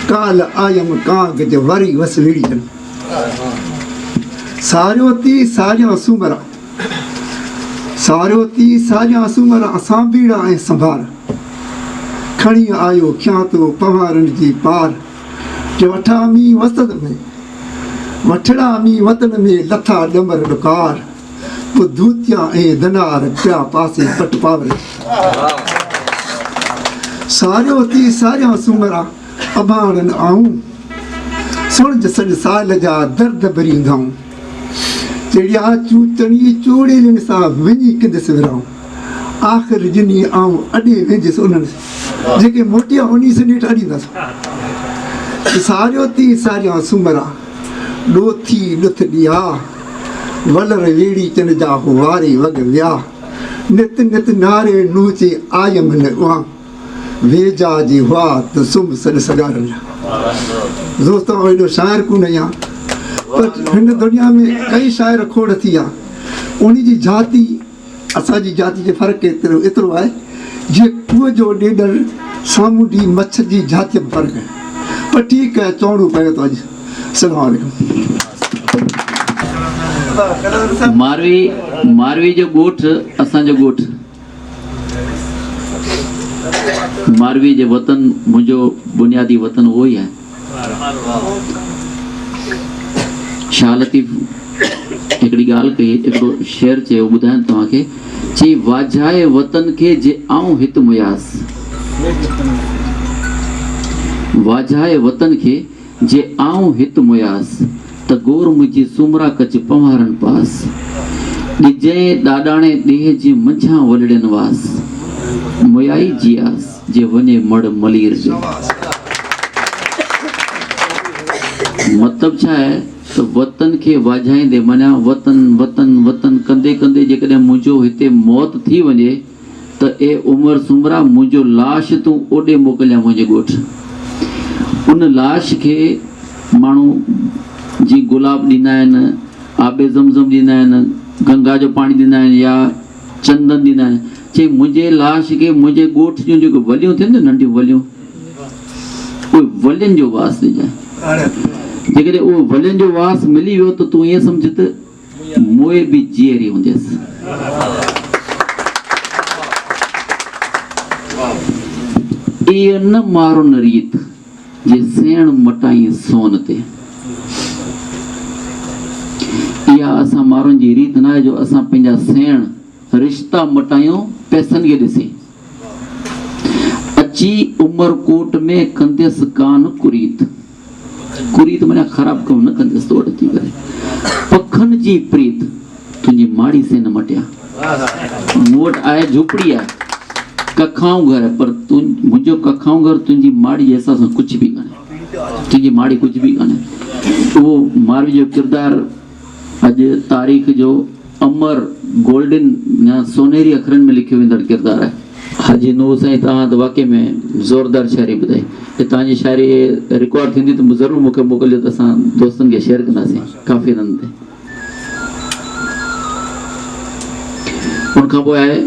काल आयमि कांग जे वरी वस वेड़ीअनि। सारियो ती सारियां सूमरा, सारियो ती सारियां सूमरा सांभीड़ा ऐं संभार, खणी आयो खियां तो पवारनि जी पार, जे वठा मींहुं वतन में, वठड़ा मींहुं वतन में लथा ॾमर ॾुकार, पोइ धूतिया ऐं दनार पिया पासे पट पावर। सारियो ती सारियां सूमरा अबाणनि आऊं, सुण सॼ साल जा दर्द भरींदाऊं, चिड़िया चूचणी चूड़ियुनि सां विञी किंदसि विराऊं, आख़िर जिनी आऊं अॾे वेंदसि उन्हनि जेके मोटिया उन से नेठि अॾींदसि। सारियो ती सारियां सूमरा ॾोथी ॾुथ ॾिया, वलर वेड़ी चन जा वारे वॻ विया, नित नित नारे नूचे आयम न उहा, वेजा जी हुआ त सुम्ह सॾ सॻारनि। दोस्तो एॾो शाइर कोन आहियां, पर हिन दुनिया में कई शाइर खोड़ थी विया। उन जी जाति असांजी जाति जे फ़र्क़ु एतिरो आहे, जीअं कुएं जो ॾेॾर सामूंडी मच्छ जी जातीअ में फ़र्क़ु आहे। पर ठीकु आहे, चवणो पियो थो अॼु। अस्सलामु अलैकुम। मारवी जो ॻोठ असांजो ॻोठ, मारवी जो वतन मुंहिंजो बुनियादी वतन उहो ई आहे। शाह लतीफ़ हिकिड़ी ॻाल्हि कई, हिकिड़ो शेर चयो, ॿुधायां तव्हांखे, चई वाझाए वतन खे जे आऊं हित मुयास, वाझाए वतन खे जे आऊं हित मुयास, त गोर मुंहिंजी सुमरा कच पवारनि पास, ॾिजै ॾाॾाणे ॾेह जी मंझां वलड़नि वास, मुयाई जियास जे वञे मड़ मलीर जो। मतिलबु छा आहे त वतन खे वाझाईंदे माना वतन वतन वतन कंदे कंदे जेकॾहिं मुंहिंजो हिते मौत थी वञे त ए उमिरि सुमरा मुंहिंजो लाश तूं ओॾे मोकिलिया मुंहिंजे ॻोठु। उन लाश खे माण्हू जीअं गुलाब ॾींदा आहिनि, आबे ज़मज़म ॾींदा आहिनि, गंगा जो पाणी ॾींदा आहिनि या चंदन ॾींदा आहिनि, चई मुंहिंजे लाश खे मुंहिंजे ॻोठ जूं जेको वलियूं थियनि न नंढियूं वलियूं, उहे वलियुनि जो वास ॾिजांइ। जेकॾहिं उहो वलियुनि जो वास मिली वियो त तूं ईअं सम्झ त मोए बि जीअरी हूंदसि। इहा न मारुन रीत जे सेण मटाई सोन ते, इहा असां माण्हुनि जी रीत न आहे जो असां पंहिंजा सेण रिश्ता मटायूं पैसनि खे ॾिसी। अची उमरकोट में कंदसि कान कुरीत, कुरीत माना ख़राब कमु न कंदसि तोड़ थी करे, पखनि जी प्रीत तुंहिंजी माड़ी से न मटिया। मूं वटि आहे झूपड़ी आहे, कखाऊं घर, पर तूं मुंहिंजो कखाऊं घर तुंहिंजी माड़ी जे हिसाब सां कुझु बि कान्हे, तुंहिंजी माड़ी कुझु बि कान्हे। उहो मारवी जो किरदारु अॼु तारीख़ जो अमर गोल्डन या सोनेरी अखरनि में लिखियो वेंदड़ किरदारु आहे। हाजी नूर साईं, तव्हां त वाक़ई में ज़ोरदार शाइरी ॿुधाई। तव्हांजी शाइरी रिकॉर्ड थींदी त ज़रूरु मूंखे मोकिलियो त असां दोस्तनि खे शेयर कंदासीं काफ़ी हंधि ते। उन खां पोइ आहे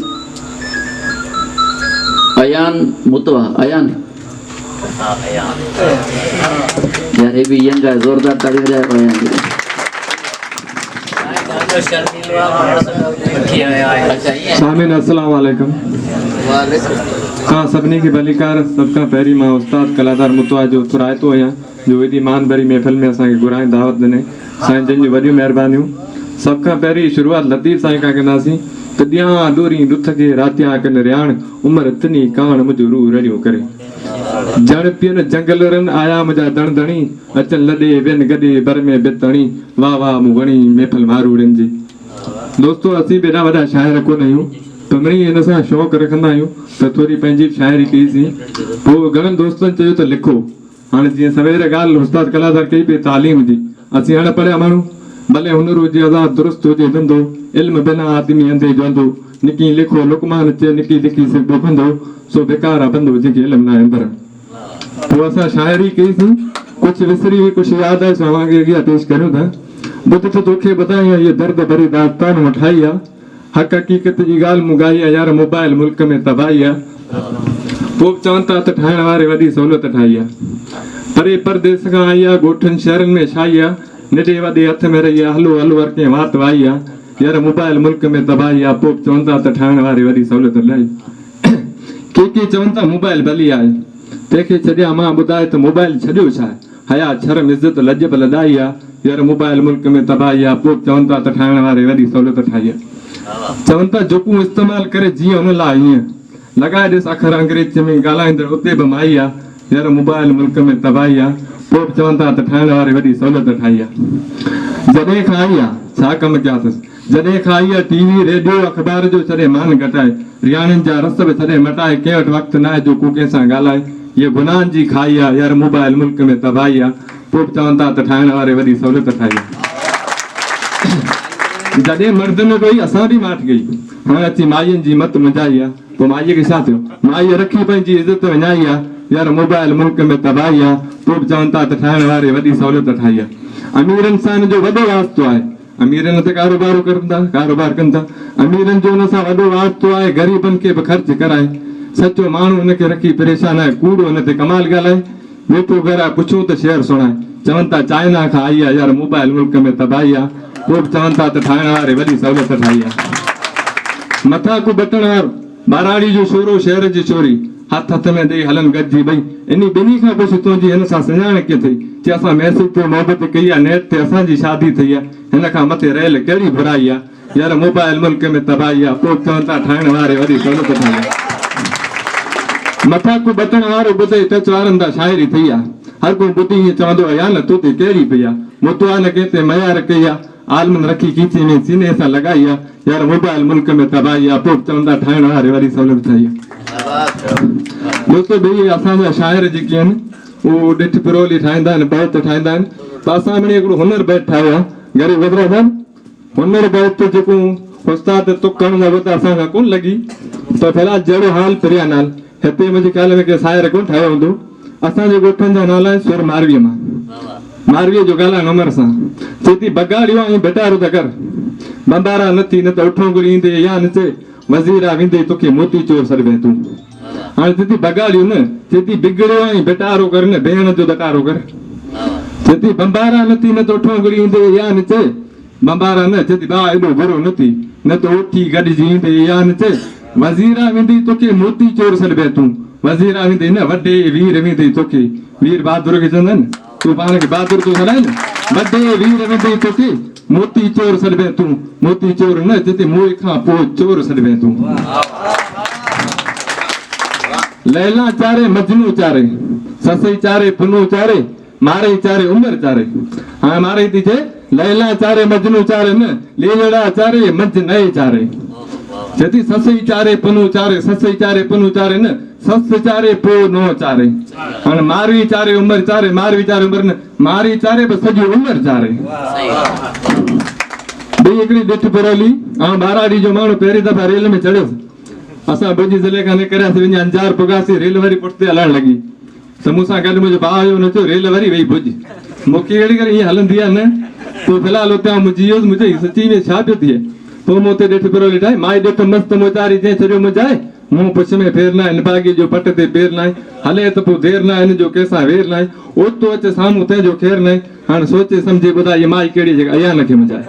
अयान मुतवा। अयान यार हे बि यंग आहे, ज़ोरदार ताड़ी वॼाए अयान जी। सामिन अस्सलाम वालेकुम। तव्हां सभिनी खे भलीकार। सभ खां पहिरीं मां उस्ताद कलाकार मुतवा जो थुराइतो आहियां जो एॾी मान भरी महफ़िल में असांखे घुराए दावत ॾिने। साईं जन जूं वॾियूं महिरबानियूं। सभ खां पहिरीं शुरूआत लतीफ़ साईं खां कंदासीं त ॾियां डोरी ॾुथ खे रातियां कनि रियाण, उमिरि इतनी कान मुंहिंजो रूह रड़ियो करे। जण पियनि जंगल रन आया मुंहिंजा दण दणी, अचनि लॾे वेन गॾे बर में बितणी, वाह वाह मूं वणी महफ़िल मारूड़नि जी। दोस्तो असीं बि एॾा वॾा शाइर कोन आहियूं, पर मिड़ई हिन सां शौक़ु रखंदा आहियूं त थोरी पंहिंजी शाइरी कईसीं। पोइ घणनि दोस्तनि चयो त लिखो। हाणे जीअं सवेर ॻाल्हि उस्ताद कलाकार कई पई तालीम जी, असीं हाणे पढ़िया माण्हू, भले हुनर हुजे आज़ाद दुरुस्त हुजे धंधो, इल्म बिना आदमी अंधे जोंदो, निकी लिखो लुकमान चए निकी लिखी सिर्फ़ु बंदो, सो बेकार आहे बंदो जंहिंखे इल्म न आहे अंदरि। पोइ असां शाइरी कईसीं, कुझु विसरी कुझु यादि आहे, सो अव्हांखे अॻियां पेश करियूं था। ॿुध त तोखे ॿुधायां इहा दर्द भरी दास्तान मूं ठाही आहे, हक़ हक़ीक़त जी ॻाल्हि मूं ॻाई आहे, यार मोबाइल मुल्क में तबाही आहे। पोइ चवनि था त ठाहिण वारे वॾी सहूलियत ठाही आहे, परे परदेस खां आई आहे, ॻोठनि शहरनि में छाई आहे, निॾे वॾे हथ में रही आहे, हलो हलो हर कंहिं वात वाई आहे, यार मोबाइल मुल्क में तबाही आहे। पोइ चवनि था त ठाहिण वारे वॾी सहूलियत लाई। के चवनि था मोबाइल भली आहे, तंहिंखे छॾिया मां ॿुधाए त मोबाइल छॾियो छा आहे, हया शर्म इज़त लॼ बि लॾाई आहे, यार मोबाइल मुल्क में तबाही आहे। पोइ चवनि था त ठाहिण वारे वॾी सहूलियत ठाही आहे। चवनि था जेको इस्तेमालु करे जीअं हुन लाइ हीअं लॻाए ॾिस अखर अंग्रेज में ॻाल्हाईंदड़ उते बि माई आहे, यार मोबाइल मुल्क में तबाही आहे। पोइ चवनि था त ठाहिण वारे वॾी सहूलियत ठाही आहे। जॾहिं खां आई आहे छा कमु कया अथसि, जॾहिं खां आई आहे टीवी रेडियो अख़बार जो छॾे मान घटाए, रियाणियुनि जा रस बि छॾे मटाए, कंहिं वटि वक़्तु न आहे जो को कंहिंसां ॻाल्हाए, इहे गुनाहनि जी खाई आहे, यार मोबाइल मुल्क में तबाही आहे। पोइ चवनि था त ठाहिण वारे वॾी सहूलियत ठाही आहे। जॾहिं मर्द में कोई असां बि माठ गई, हाणे अची माईअनि जी मत मुंझाई आहे। पोइ माईअ खे छा थियो, माईअ रखी पंहिंजी इज़त विञाई आहे, यार मोबाइल मुल्क में तबाही आहे। पोइ बि चवनि था त ठाहिण वारे वॾी सहूलियत ठाही आहे। अमीरनि सां हिन जो वॾो वास्तो आहे, अमीरनि ते कारोबार कनि था, कारोबार कनि था, अमीरनि जो हुन सां वॾो वास्तो आहे, ग़रीबनि खे बि ख़र्च कराए। सचो माण्हू हुनखे रखी परेशान आहे, कूड़ो हुन ते कमाल ॻाल्हाए, वेठो घर आहे पुछो त शहर सुणाए। चवनि था चाइना खां आई आहे, यार मोबाइल मुल्क में तबाही आहे। पोइ बि चवनि था त ठाहिण वारे वॾी सहूलियत ठाही आहे। मथां को बटण वारो, बाराड़ी जो शोरो शहर जी चोरी, हथ हथ में ॾेई हलन गॾिजी ॿई इन ॿिन्ही खां पुछ तुंहिंजी हिन सां सुञाण कीअं थी चई असां मैसेज ते मोहबत कई आहे नेट ते असांजी शादी थी आहे हिन खां मथे रहियल कहिड़ी बुराई आहे यार मोबाइल मुल्क में तबाही आहे पोइ चवनि था ठाहिण वारे वरी सहूलियत ठाहे मथां को बटण वारो ॿुधे टच वारनि तां शाइरी थी आहे हर कोई ॿुधी ईअं चवंदो आहे या न तूं ते कहिड़ी पई आहे मुतवा न कंहिं ते मयार कई आहे आलमन रखी खीची में सीने सां लॻाई आहे यार मोबाइल मुल्क में तबाही आहे पोइ चवनि था ठाहिण वारे वरी सहूलियत ठही आहे दोस्तो ॿई असांजा शाइर जेके आहिनि उहो ॾिठ पिरोली ठाहींदा आहिनि बैत ठाहींदा आहिनि त असां मिणी हिकिड़ो हुनर बैत ठाहियो आहे ग़रीब हज़रत हुनर बैत जेको उस्ताद तुकण जा बि असांखां कोन लॻी त फ़िलहाल जहिड़ो हाल प्रिया नाल हिते मुंहिंजे ख़्याल में के शाइर कोन ठाहियो हूंदो असांजे ॻोठनि जा नाला आहिनि सुर मारवीअ मां मारवीअ जो ॻाल्हाइण उमिरि सां चए थी बगाड़ियो ऐं बेटारो त कर बंबारा न थी न त उठो घुरी ईंदे या न चए वज़ीरा वेंदे तोखे मोती चोर सॾिबे तूं हाणे चए थी बगाड़ियो न चए थी बिगड़ियो ऐं बेटारो कर न भेण जो दकारो कर चए थी बंबारा न थी न त उठो घुरी ईंदे या न चए बंबारा न चए थी भाउ एॾो बुरो न थी न त उथी गॾिजी ईंदे या न चए वज़ीरा वेंदी तोखे मोती चोर सॾिबे तूं वज़ीरा वेंदे न वॾे वीर वेंदे तोखे वीर बहादुर खे चवंदा आहिनि तूं पाण खे बहादुर थो सॾाए न वॾे वीर वेंदे तोखे मोती चोर सॾिबे तूं मोती चोर न चए थी मुंहुं खां पोइ चोर सॾिबे तूं लैला चारे मजनू चारे ससई चारे पुनू चारे मारे चारे उमर चारे हाँ मारे थी चे लैला चारे मजनू चारे न लीलड़ा चारे मज नए चारे जदी ससई चारे पुनू चारे ससई चारे पुनू चारे न सस चारे पो नो चारे हाणे मारवी चारे उमर चारे मारवी चारे उमर न मारी चारे बस सॼी उमर चारे ॿी हिकिड़ी ॾिठ पिरोली ऐं बाराड़ी जो माण्हू पहिरीं दफ़ा रेल में चढ़ियोसि असां भुज ज़िले खां निकिरियासीं वञी अंजार पुगासीं रेल वरी पुठिते हलण लॻी त मूंसां गॾु मुंहिंजो भाउ आयो न चयो रेल वरी वई भुज मूंखे अहिड़ी करे ईअं हलंदी आहे न पोइ फ़िलहाल हुते मुंहिंजी वियुसि मुंहिंजे सची में छा पियो थिए पोइ मूं हुते ॾिठ पिरोली ठाही माई ॾिठ मस्तु मोचारी जंहिं छॾियो मुंहिंजाए मूं पुछ में फेर न आहे निभागी जो पट ते पेर न आहे हले त पोइ देर न आहे हिन जो कंहिंसां वेर न आहे ओतो अचे साम्हूं तंहिंजो ख़ैर न आहे हाणे सोचे सम्झे ॿुधाए हीअ माई कहिड़ी जॻह अया न खे मुंहिंजाए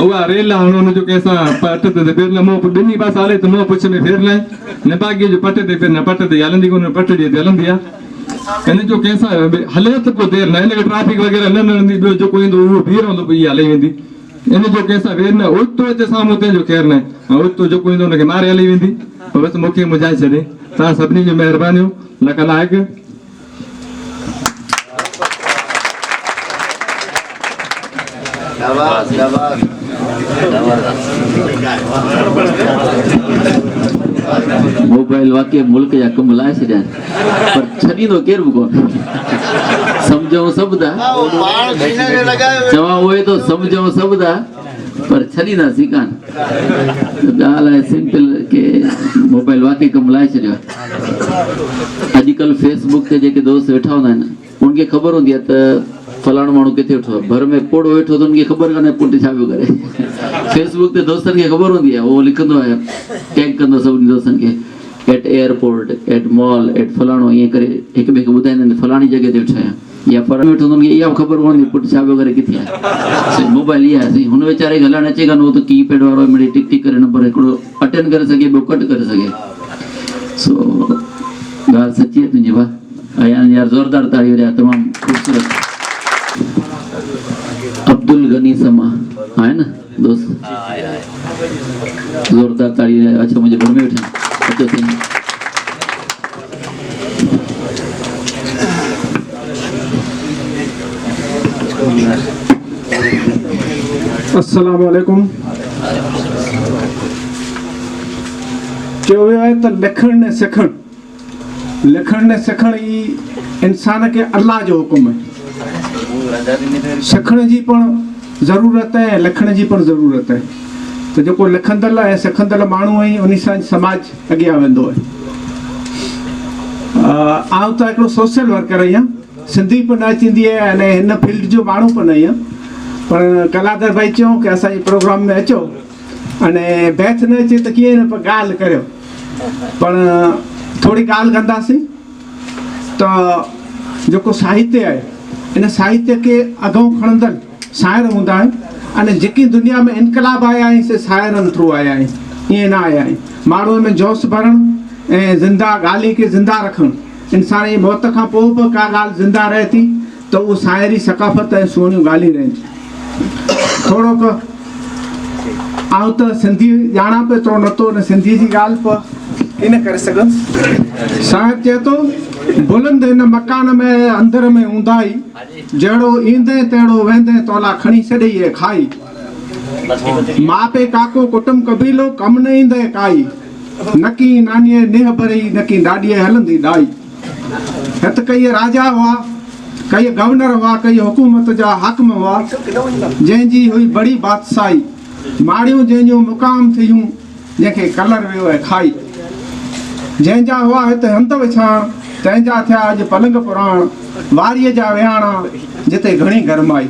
उहा रेल हाणे हुनजो कंहिंसां पट ते पेर न मूं ॿिन्ही पासा हले त मूं पुछ में फेर न आहे निभागी जो पट ते पेर न पट ते हलंदी कोन पटड़ीअ ते हलंदी आहे हिन जो कंहिंसां हले त पोइ देर न आहे हिनखे ट्रैफिक वग़ैरह न हलंदी ॿियो जेको ईंदो उहो बीह रहंदो पोइ इहा हली वेंदी इन जो कंहिंसां वेर न ओतो अचे साम्हूं तंहिंजो ख़ैर न आहे ऐं ओतो जेको ईंदो हुनखे मारे हली वेंदी पोइ बसि मूंखे मुझाए छॾे तव्हां सभिनी जूं महिरबानियूं लख लाइक़ मोबाइल वाक़ई मुल्क जा कम लाए छॾिया पर छॾींदो केरु बि कोन सम्झूं सभु था चवां उहे तो सम्झूं सभु था पर छॾींदासीं कान ॻाल्हि आहे सिंपल के मोबाइल वाक़ई कम लाए छॾियो अॼुकल्ह फेसबुक ते जेके दोस्त वेठा हूंदा आहिनि उनखे ख़बर हूंदी आहे त फलाणो माण्हू किथे वेठो आहे भर में पोड़ो वेठो त उनखे ख़बर कान्हे पुटु छा पियो करे फेसबुक ते दोस्तनि खे ख़बर हूंदी आहे उहो लिखंदो आहे टैग कंदो सभिनी दोस्तनि खे at airport at mall at फलाणो ईअं करे हिकु ॿिए खे ॿुधाईंदा आहिनि फलाणी जॻह ते वेठा आहियां या पर वेठो त उनखे इहा ख़बर पवंदी पुटु छा पियो करे किथे आहे मोबाइल इहा आहे हुन वीचारे खे हलाइणु अचे कान उहो त की पैड वारो मिड़ई टिक टिक करे नंबर हिकिड़ो अटेंड करे सघे ॿियो कट करे सघे सो ॻाल्हि सची आहे तुंहिंजी भाउ यार ज़ोरदार ताड़ी वरिया तमामु ख़ूबसूरत अब्दुल गनी समा आहे न दोस्त ज़ोरदार ताड़ी अच्छा मुंहिंजे घर में वेठा अचो साईं अस्सलाम वालेकुम चयो वियो आहे त लिखण ने सिखण ई इंसान खे अल्लाह जो हुकुम आहे सिखण जी पण ज़रूरत आहे ऐं लिखण जी पण ज़रूरत आहे त जेको लिखंदड़ ऐं सिखंदड़ माण्हू आहीं उन सां समाज अॻियां वेंदो आहे आउं त हिकिड़ो सोशल वर्कर आहियां सिंधी पण अचींदी आहे अने हिन फील्ड जो माण्हू पण आहियां पर कलाकार भाई चयो की असांजे प्रोग्राम में अचो अने बैथ न अचे त कीअं न पर ॻाल्हि करियो पण थोरी ॻाल्हि कंदासीं त जेको साहित्य आहे इन साहित्य खे अॻूं खणंदड़ शाइर हूंदा आहिनि अने जेकी दुनिया में इनकलाब आया आहिनि से शाइरनि थ्रू आया आहिनि ईअं न आया आहिनि। माण्हूअ में जोश भरणु ऐं ज़िंदा ॻाल्हि खे ज़िंदा रखणु। इंसान जी मौत खां पोइ बि का ॻाल्हि ज़िंदा रहे थी त उहो साइरी सकाफ़त ऐं सुहिणियूं ॻाल्हियूं रहनि थियूं। थोरो क आउं त सिंधी ॼाणा पियो थो नथो न सिंधी जी ॻाल्हि पियो इन करे सघनि। शायदि चए थो बुलंद हिन मकान में अंदर में हूंदाई, जहिड़ो ईंदे तहिड़ो वेंदे तोला खणी छॾई ऐं खाई। माँ पे काको कुटुंब कबीलो कम न ईंदे काई, नकी नानीअ नेह भरी नकी ॾाॾीअ हलंदी ॾाई। हित कई राजा हुआ, कई गवर्नर हुआ, कई हुकूमत जा हाकिम हुआ, जंहिंजी हुई बड़ी बादशाही। माड़ियूं जंहिंजूं मुक़ाम थियूं, जंहिंखे कलर वियो ऐं खाई। जंहिंजा हुआ हिते हंध विछाण, तंहिंजा थिया अॼु पलंग पुराण। वारीअ जा विहाणा जिते घणी गरमाई।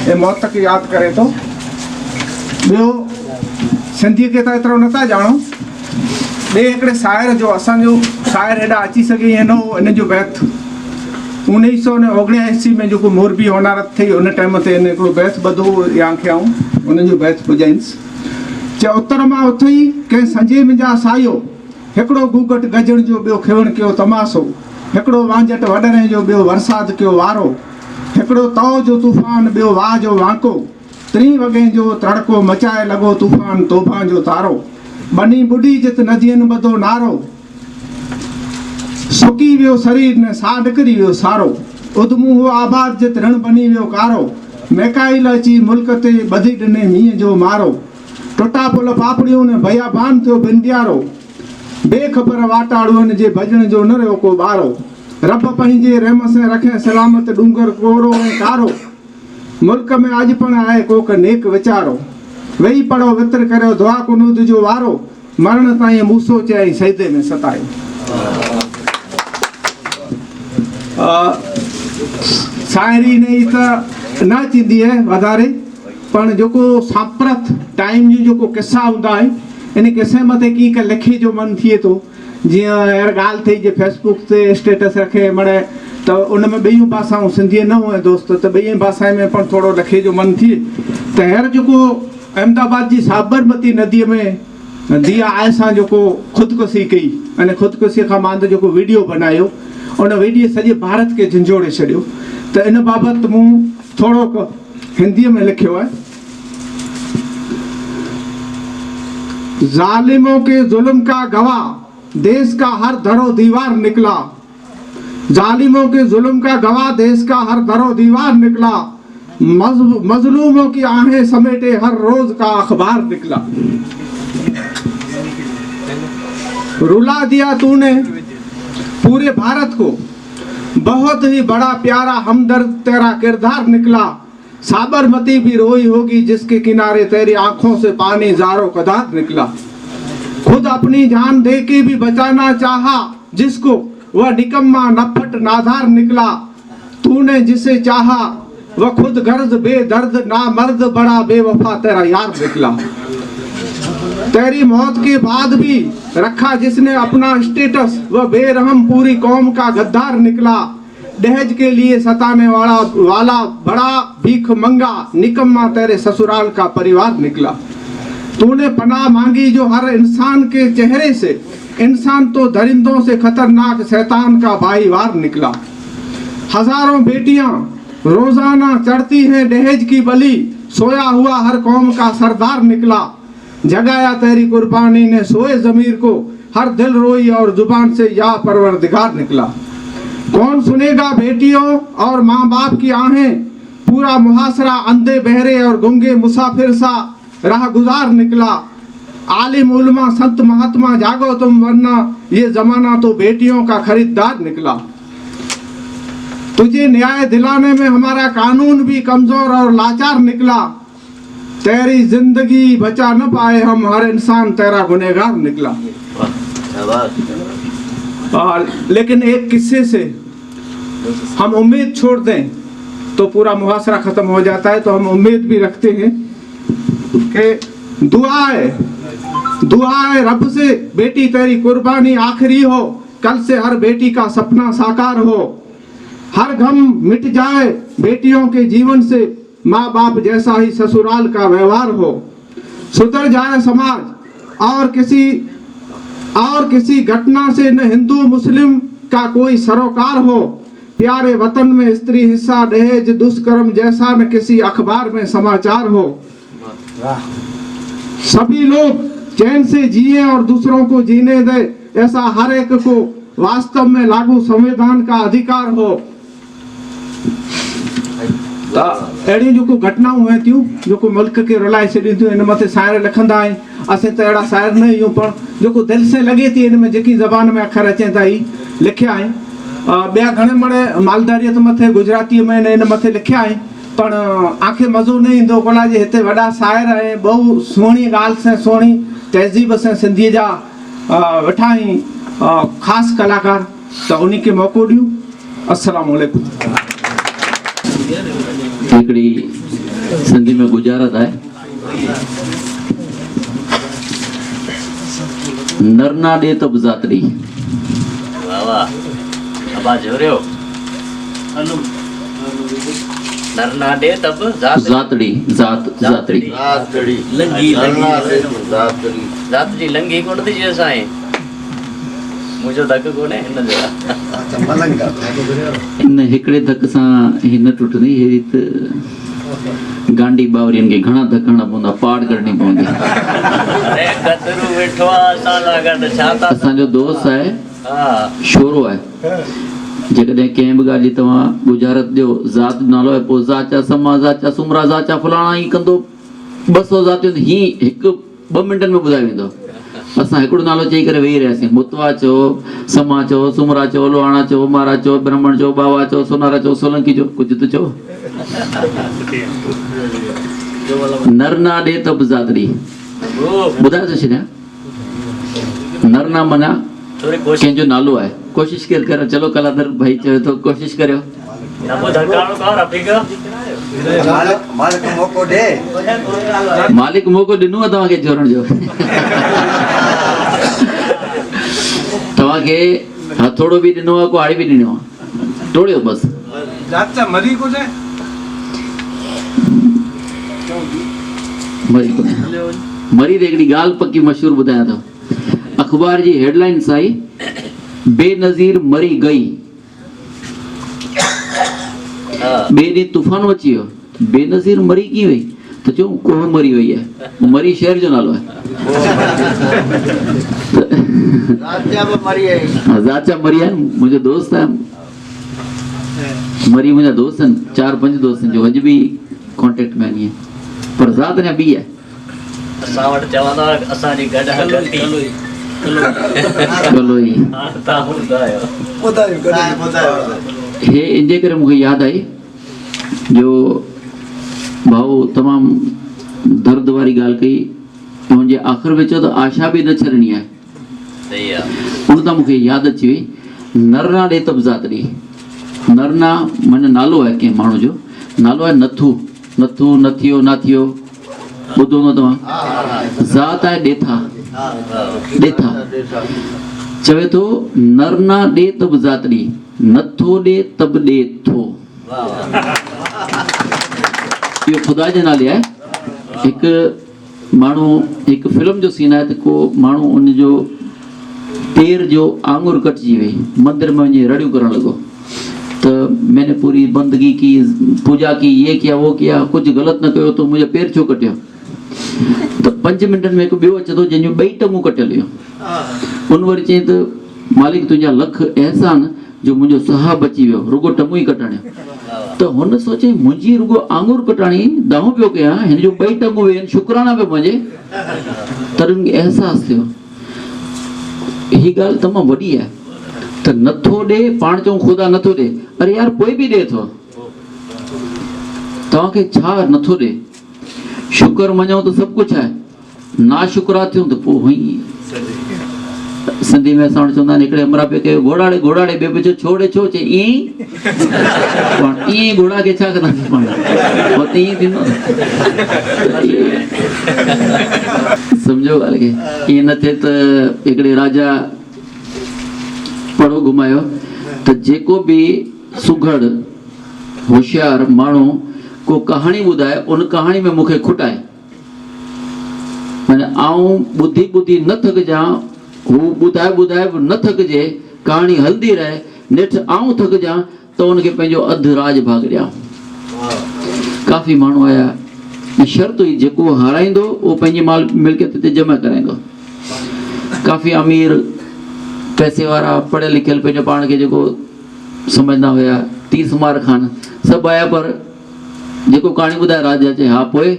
ऐं मौत खे यादि करे थो। ॿियो सिंधीअ खे त एतिरो नथा ॼाणो। ॿिए हिकिड़े शाइर जो, असांजो शाइर हेॾा अची सघे ईअं न हो, इन जो बैत 1979 में जेको मोरबी होनारत थी उन टाइम ते इन हिकिड़ो बैत ॿधो या खे आऊं उन जो बैत ॿुधाईंसि। चए उतर मां उथई कंहिं संजे मुंहिंजा सायो, हिकिड़ो गूगट गजण जो, ॿियो खिवण कयो तमाशो, हिकिड़ो वांझट वॾड़े जो, ॿियो वरसाद कयो वारो, हिकिड़ो तओ जो तूफ़ान, ॿियो वाह जो वांको, 3 वॻे जो तड़को मचाए लॻो तूफ़ान तोबा जो तारो, बनी बुढ़ी जित नदियनि ॿधो नारो, सुकी वियो शरीर ने साह निकिरी वियो सारो, उधमू हो आबाद जित रण बनी वियो कारो, मैकाइल अची मुल्क ते ॿधी ॾिने मींहं जो मारो, टुटा पुल पापड़ियूं ने भयाबान थियो बिंडियारो, बेख़बर वाटाड़ुअनि जे भॼण जो न रहियो को ॿारो, रब पंहिंजे रहम से रखे सलामत डूंगर कोरो ऐं कारो, मुल्क में अॼु पण आहे कोक नेक वीचारो, वेही पढ़ो वित्र करियो दुआ कुनूद जो वारो, मरण ताईं मूसो चई सजदे में सतायो। शाइरी ने त न थींदी आहे वधारे, पण जेको सांप्रत टाइम जी जेको किसा हूंदा आहिनि इन किसे मथे की का लिखे जो मन थिए थो। जीअं अहिड़ ॻाल्हि थी जे फेसबुक ते स्टेटस रखे मणे त उन में ॿियूं भाषाऊं सिंधी न हुए दोस्त, त ॿिए भाषा में पण थोरो लिखे जो मन थिए त हींअर जेको अहमदाबाद जी साबरमती नदीअ में दिया आहे सां जेको ख़ुदकुशी कई, अने ख़ुदकुशीअ खां मांद जेको वीडियो बनायो, उन वीडियो सॼे भारत खे झंझोड़े छॾियो। त इन बाबति मूं थोरो हिंदीअ में लिखियो आहे। जालिमों के जुल्म का गवाह देश का हर दरो दीवार निकला, जालिमों के जुल्म का गवाह देश का हर दरो दीवार निकला, मजलूमों की आहें समेटे हर रोज का अखबार निकला। रुला दिया तूने पूरे भारत को, बहुत ही बड़ा प्यारा हमदर्द तेरा किरदार निकला, साबरमती भी रोई होगी जिसके किनारे तेरी आंखों से पानी जारो कदार निकला, खुद अपनी जान दे के भी बचाना चाहा जिसको, वह निकम्मा नफट नाधार निकला, तूने जिसे चाहा वह खुद गर्ज बेदर्द ना मर्द बड़ा बेवफा तेरा यार निकला, तेरी मौत के बाद भी रखा जिसने अपना स्टेटस वह बेरहम पूरी कौम का गद्दार निकला, दहेज के लिए सताने वाला बड़ा भीख मंगा निकम्मा तेरे ससुराल का परिवार निकला, तूने पनाह मांगी जो हर इंसान के चेहरे से, इंसान तो दरिंदों से खतरनाक शैतान का भाईवार निकला, हजारों बेटियां रोजाना चढ़ती हैं दहेज की बलि, सोया हुआ हर कौम का सरदार निकला, जगाया तेरी कुर्बानी ने सोए जमीर को, हर दिल रोई और जुबान से या परवरदिगार निकला, कौन सुनेगा बेटियों और माँ बाप की आहें, पूरा मुहासरा अंधे बहरे और गुंगे मुसाफिर सा राह गुजार निकला, आलिम उलमा संत महात्मा जागो तुम वरना ये जमाना तो बेटियों का खरीदार निकला, तुझे न्याय दिलाने में हमारा कानून भी कमजोर और लाचार निकला, तेरी जिंदगी बचा न पाए हम, हर इंसान तेरा गुनहगार निकला। लेकिन एक किस्से से हम उम्मीद छोड़ दें तो पूरा मुहासरा खत्म हो जाता है। तो हम उम्मीद भी रखते हैं कि दुआ है रब से बेटी तेरी कुर्बानी आखिरी हो, कल से हर बेटी का सपना साकार हो, हर गम मिट जाए बेटियों के जीवन से, माँ बाप जैसा ही ससुराल का व्यवहार हो, सुधर जाए समाज और किसी घटना से न हिंदू मुस्लिम का कोई सरोकार हो। प्यारे वतन में स्त्री हिस्सा दहेज दुष्कर्म जैसा न किसी अखबार में समाचार हो। सभी लोग चैन से जिए और दूसरों को जीने दे, ऐसा हर एक को वास्तव में लागू संविधान का अधिकार हो। अड़ी जो घटनाऊं हैं थियूं जो मुल्क के रुलाए छॾियूं थियूं, इन मथे शाइर लिखंदा आहिनि। असें त अहिड़ा शाइर न आहियूं, पर जेको दिलि से लॻे थी इन में जेकी ज़बान में अखर अचनि था ही लिखिया आहिनि। ॿिया घणे मणे मालदारियत मथे गुजरातीअ में इन मथे लिखिया आहिनि, पर आंखे मज़ो न ईंदो कोला जे हिते वॾा शाइर ऐं बहु सुहिणी ॻाल्हि सां सुहिणी तहज़ीब सां सिंधीअ जा वेठा आहिनि ख़ासि कलाकार, त उन्ही खे मौक़ो ॾियूं। अस्सलाम वालेकुम। हिकिड़ी सिंधी में गुजारत आहे, नरना ॾे त बि ज़ातरी। नरना दे तब ज़ातरी ज़ातरी ज़ातरी लंगी कोन थी जे साईं, मुंहिंजो धक कोन्हे हिन जो। इन हिकिड़े धक सां ही न टुटंदी, हेड़ी त गांडी बावरियुनि खे घणा धक हणणा पवंदा, पाड़ करणी पवंदी। अरे गदरू वेठो आहे असां सां गॾु, छा था असांजो दोस्त आहे, शोरो आहे। जेकॾहिं कंहिं बि ॻाल्हि जी तव्हां गुजारत ॾियो, ज़ात नालो आहे, पोइ ज़ाचा समा ज़ाचा सुमरा ज़ाचा फलाणा ई कंदो 200 ज़ातियूं ही हिकु 2 मिंटनि में ॿुधाए वेंदो। असां हिकिड़ो नालो चई करे वेही रहियासीं, मुतवा चओ, समा चओ, सुमरा चओ, लोहाणा चओ, मारा चओ, ब्राह्मण चओ, बावा चओ, सोनारा चओ, सोलंकी चओ, कुझु त चओ। नरना ॾे त बि ज़ातरी ॿुधाए थो छॾियां। नरना माना कंहिंजो नालो आहे, कोशिश केरु करे। चलो कलाधर भाई चवे थो कोशिश करियो। मालिक मौक़ो ॾिनो आहे तव्हांखे जोड़ण जो। तव्हांखे हथोड़ो बि ॾिनो आहे, कुहाड़ी बि ॾिनो आहे, टोड़ियो बसि। मरी त हिकिड़ी ॻाल्हि पकी मशहूरु ॿुधायां थो। अख़बार जी हेडलाइंस आई, बेनज़ीर मरी गई। ॿिए ॾींहुं तूफ़ान अची वियो, बेनज़ीर मरी कीअं वई? त चऊं कोह मरी वई आहे। मरी शहर जो नालो आहे। ज़ाचा मरी आहे। मुंहिंजो दोस्त आहे, मरी मुंहिंजा दोस्त आहिनि, 4-5 दोस्त आहिनि जो अॼु बि कॉन्टेक्ट में आहिनि, पर ज़ात अञा ॿी आहे। असां वटि चवंदा असांजी गॾ हलंदी हे इनजे करे मूंखे यादि आई जो भाऊ तमामु दर्द वारी ॻाल्हि कई, हुनजे आख़िर में चयो त आशा बि न छॾणी आहे। उन तां मूंखे यादि अची वई, नरना ॾे त बि ज़ातरी। नरना माना नालो आहे कंहिं माण्हू जो, नालो आहे नथू। नथू न थियो न थियो ॿुधो न तव्हां। ज़ात आहे ॾेथा, ॾेथा चवे थो नरना ॾे त बि ज़ातरी, नथो ॾे त बि ॾे थो। इहो ख़ुदा जे नाले आहे। हिकु माण्हू, हिकु फिल्म जो सीन आहे त को माण्हू उनजो पेर जो आंगुर कटिजी वई, मंदिर में वञी रड़ियूं करणु लॻो, तो मैंने पूरी बंदगी की, पूजा की, ये किया वो किया, कुछ गलत न कयो तो मुझे पैर छो कटियो? तो 5 मिनटनि में हिकु ॿियो अचे थो जंहिंजूं 2 टंगूं कटियल हुयूं। उन वरी चई त मालिक तुंहिंजा लख एहसान जो मुंहिंजो साहु बची वियो, रुगो टंगूं ई कटाणियो। त हुन सोचे मुंहिंजी रुगो आंगुर कटाणी दाऊं पियो कयां, हिन जो 2 टंगूं वेहनि, शुक्राना पियो मुंहिंजे, तॾहिं अहसासु थियो ही ॻाल्हि तमामु वॾी आहे। त नथो ॾे, पाण चऊं ख़ुदा नथो ॾे, अरे यार कोई बि ॾे थो, तव्हांखे छा नथो ॾे? शुक्र मञो त सभु कुझु आहे, ना शुक्रा थियूं त पोइ हुई। सिंधी में असां वटि चवंदा आहिनि, हिकिड़े अमरा पियो कयो घोड़ाड़े घोड़ाड़े, ॿियो पियो छोड़े छो, चई ईअं ई पाण ईअं घोड़ा खे छा कंदासीं पाण, पोइ ईअं थींदो। सम्झो ॻाल्हि खे। ईअं न थिए त हिकिड़े राजा पढ़ो घुमायो त जेको बि सुघड़ होशियार माण्हू को कहाणी ॿुधाए, उन कहाणी में मूंखे खुटाए, माना आऊं ॿुधी ॿुधी न थकिजां, हू ॿुधाए ॿुधाए बि न थकिजे, कहाणी हलंदी रहे, नेठि आऊं थकिजां त उनखे पंहिंजो अधु राज भाग ॾियां। काफ़ी माण्हू आया, शर्त हुई जेको हाराईंदो उहो पंहिंजी माल मिल्कियत ते जमा कराईंदो। काफ़ी अमीर पैसे वारा पढ़ियल लिखियल पंहिंजो पाण खे जेको सम्झंदा हुया, 30 मार खान सभु आया, पर जेको कहाणी ॿुधाए राजा चए हा पोइ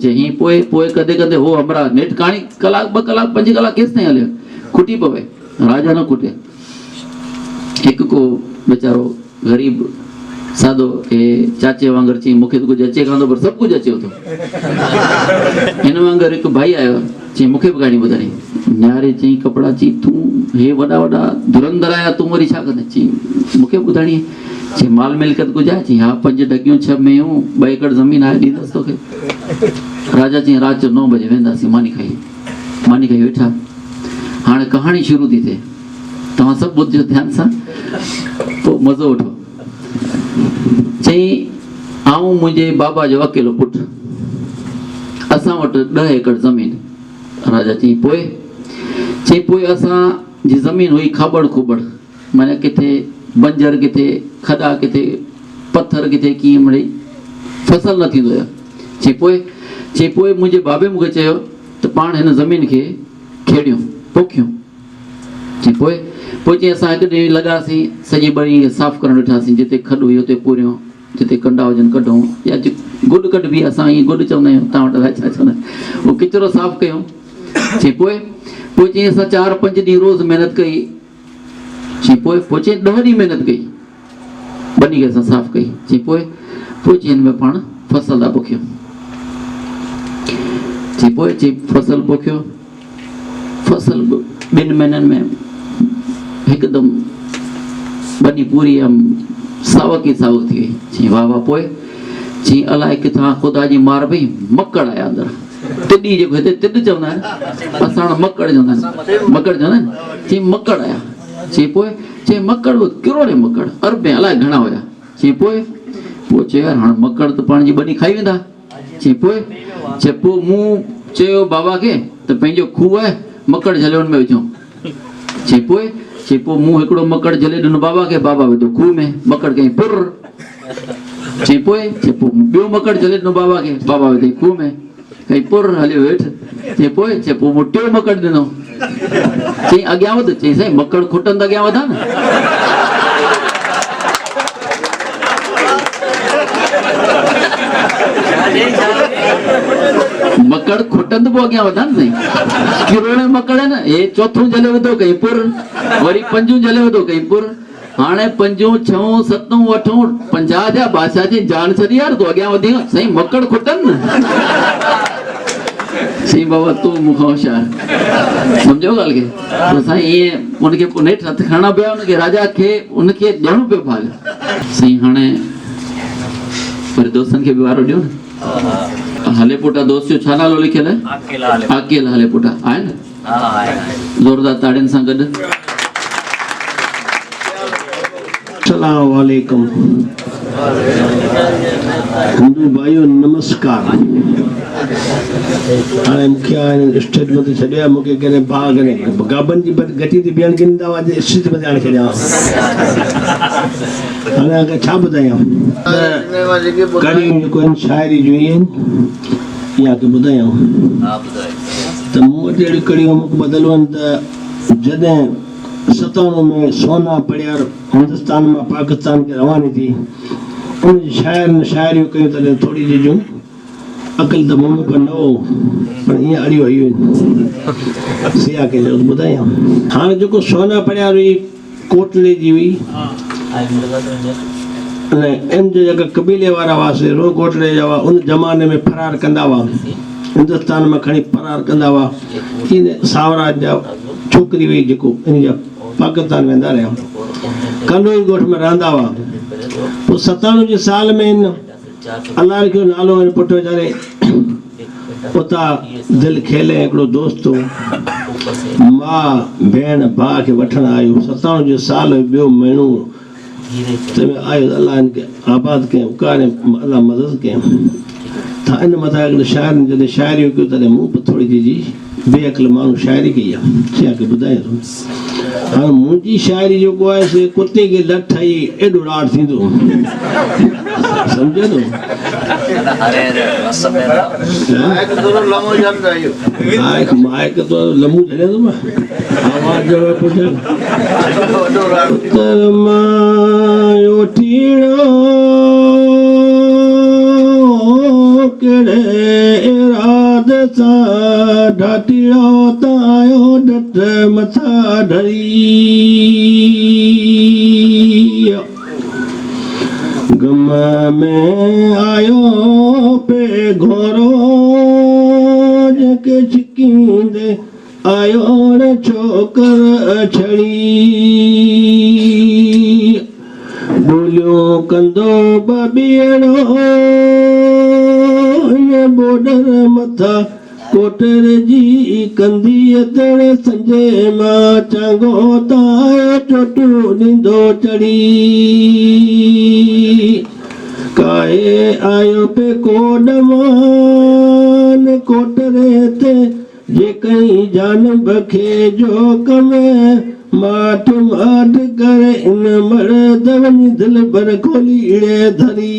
चए हीअं पोइ कदे कदे हो हमरा नेठि कहाणी कलाक 2 कलाक 5 कलाक केसि ताईं हलियो, खुटी पवे, राजा न खुटे। हिकु को वीचारो ग़रीब सादो चाचे वांगुरु चई मूंखे त कुझु अचे कान थो, पर सभु कुझु अचे थो। हिन वांगुरु हिकु भाई आयो, चई मूंखे बि कहाणी ॿुधाई। न्यारे चई कपिड़ा, चई तूं हे वॾा वॾा धुरंधर आया, तूं वरी छा कंदे? चई मूंखे ॿुधाइणी। चई माल मिल्कियत कुझु आहे? चई हा 5 ढकियूं 6 मेयूं 2 एकड़ ज़मीन आहे, ॾींदसि तोखे। राजा चई राति जो 9 बजे वेंदासीं, मानी खाई वेठा। हाणे कहाणी शुरू थी थिए, तव्हां सभु ॿुधिजो ध्यान सां, पोइ मज़ो वठो। चई आऊं मुंहिंजे बाबा जो अकेलो पुटु, असां वटि 10 एकड़ ज़मीन। राजा चई पोइ? चई पोइ असांजी ज़मीन हुई खाबड़ खुबड़, माना किथे बंजर, किथे खॾा, किथे पथर, किथे कीअं मिड़ई फसल न थींदो हुयो। चई पोइ मुंहिंजे बाबे मूंखे चयो त पाण हिन ज़मीन खे खेड़ियूं पोखियूं। चई पोइ चई असां हिकु ॾींहुं लॻासीं, सॼी बड़ी साफ़ु करणु ॾिठासीं, जिते खॾ हुई उते पूरियूं, जिते कंडा हुजनि कढूं, या गुॾ कढबी, असां ईअं गुॾ चवंदा आहियूं, तव्हां वटि अलाए छा चवंदा आहियूं, उहो किचिरो साफ़ु कयूं। चई पोइ चई असां 4-5 ॾींहं रोज़ महिनत कई। चई पोइ चई 10 ॾींहं महिनत कई, बनी खे असां साफ़ु कई। चई पोइ चई हिन में पाण फसल था पोखियूं। चई फसल पोखियो, फसल 2 महीननि में हिकदमि बनी पूरी सावक ई सावक थी वई। चई वाह वाह। पोइ चई अलाए किथां ख़ुदा जी मार पई, मकड़ आया अंदरि, तिॾी जेको हिते तिॾ चवंदा आहिनि, असां वटि मकड़ चवंदा आहिनि। चई मकड़ आया। चई मकड़ किरोड़े मकड़, अरबे अलाए घणा हुया। चई पोइ चयो यार हाणे मकड़ त पाण जी बनी खाई वेंदा। चई पोइ मूं चयो बाबा खे त पंहिंजो खूह आहे, मकड़ झले हुन में विझूं। चई पोइ मूं हिकिड़ो मकड़ झले ॾिनो बाबा खे, बाबा विधो खूह में, मकड़ कई पुर। चई पोइ ॿियो मकड़ झले ॾिनो बाबा खे, बाबा विधई खूह में, कई पुर, हलियो हेठि। चई पोइ मूं टियों मकड़ ॾिनो। चई अॻियां वध। चई साईं मकड़ खुटनि त अॻियां वधा न। मकड़ खुटनि त पोइ अॻियां वधा न साईं, किरोड़े मकड़ आहिनि। हे 4 झले विधो कई पुर, वरी 5 झले विधो कई पुर। हाणे 5 6 7 8 50 थिया। बादशाह जी जान छॾी यार, तूं अॻियां वधी साईं, मकड़ खुटनि न। साईं बाबा तूं मूंखां होशियार, सम्झो ॻाल्हि खे। त साईं ईअं उनखे पोइ नेठि हथु खणणा पिया, उनखे राजा खे उनखे ॾियणो पियो भाग। साईं हाणे वरी दोस्तनि खे बि वारो ॾियो न। हले पुटा दोस्त जो छा नालो लिखियल आहे? आकेल हले पुटा, आहे न? ज़ोरदार ताड़ियुनि सां गॾु। अस्सलाम वालेकुम। हिंदू भाइयों नमस्कार। हाणे मूंखे हाणे स्टेज में छॾिया, मूंखे कॾहिं भाउ कॾहिं गाबन जी गति ते ॿियनि खे ॾींदा हुआ, स्टेज में हाणे छॾिया। हाणे अगरि छा ॿुधायां, कड़ियूं जेको आहिनि शाइरी जूं आहिनि, या की ॿुधायां त मूं वटि अहिड़ियूं कड़ियूं मूंखे बदिलियूं आहिनि त जॾहिं 97 में सोना पड़ियार हिंदुस्तान मां पाकिस्तान खे रवानी थी, उनजी शाइरियूं कयूं तॾहिं थोरी जूं अकल त मूं में न हो, पर ईअं अड़ियूं आयूं आहिनि। सिया खे ॿुधायां, हाणे जेको सोना पड़ियार हुई कोटले जी हुई, अने इन जो जेका कबीले वारा हुआसीं रो कोटले जा हुआ, उन ज़माने में फरार कंदा हुआ, हिंदुस्तान में खणी फरार कंदा हुआ। इन सावराज जा छोकिरी हुई जेको इन जा पाकिस्तान वेंदा रहिया, कनोई ॻोठ में रहंदा हुआ। पोइ 97 साल में इन अलाह जो नालो इन पुटु वीचारे उतां दिलि खेले हिकिड़ो दोस्त हो, मां भेण भाउ खे वठणु आयो। 97 साल ॿियो महीनो तंहिंमें आयो, अलाह हिनखे आबाद कयईं, उकारे अलाह मदद कयईं। था इन मथां हिकिड़े शाइर जॾहिं शाइरी कयो तॾहिं मूं पे थोरी जी बेअक़ल माण्हू शाइरी कई आहे छा की ॿुधायां थो हाणे मुंहिंजी शाइरी जेको आहे से कुते खे लठ आई एॾो ॾाढ थींदो सम्झे थो माइक तो लम्बू झले थो आवाज़ जो पुठियां कहिड़े इराद सां ढाटियो तायो डट मथा ढरी गम में आयो पे घोरो जंहिंखे छिकींदे आयो न छोकर छड़ी बोलियो कंदो बबीअड़ो बॉर्डर मथा कोटर जी कंदी तण संजे मां चांगो तायो चोटू ॾींदो चढ़ी काए आयो पे कोडमान कोटरे ते जे कई जानब खे जो कम माठ माठ करे इन मर्द वञी दिल भर खोली इड़े धरी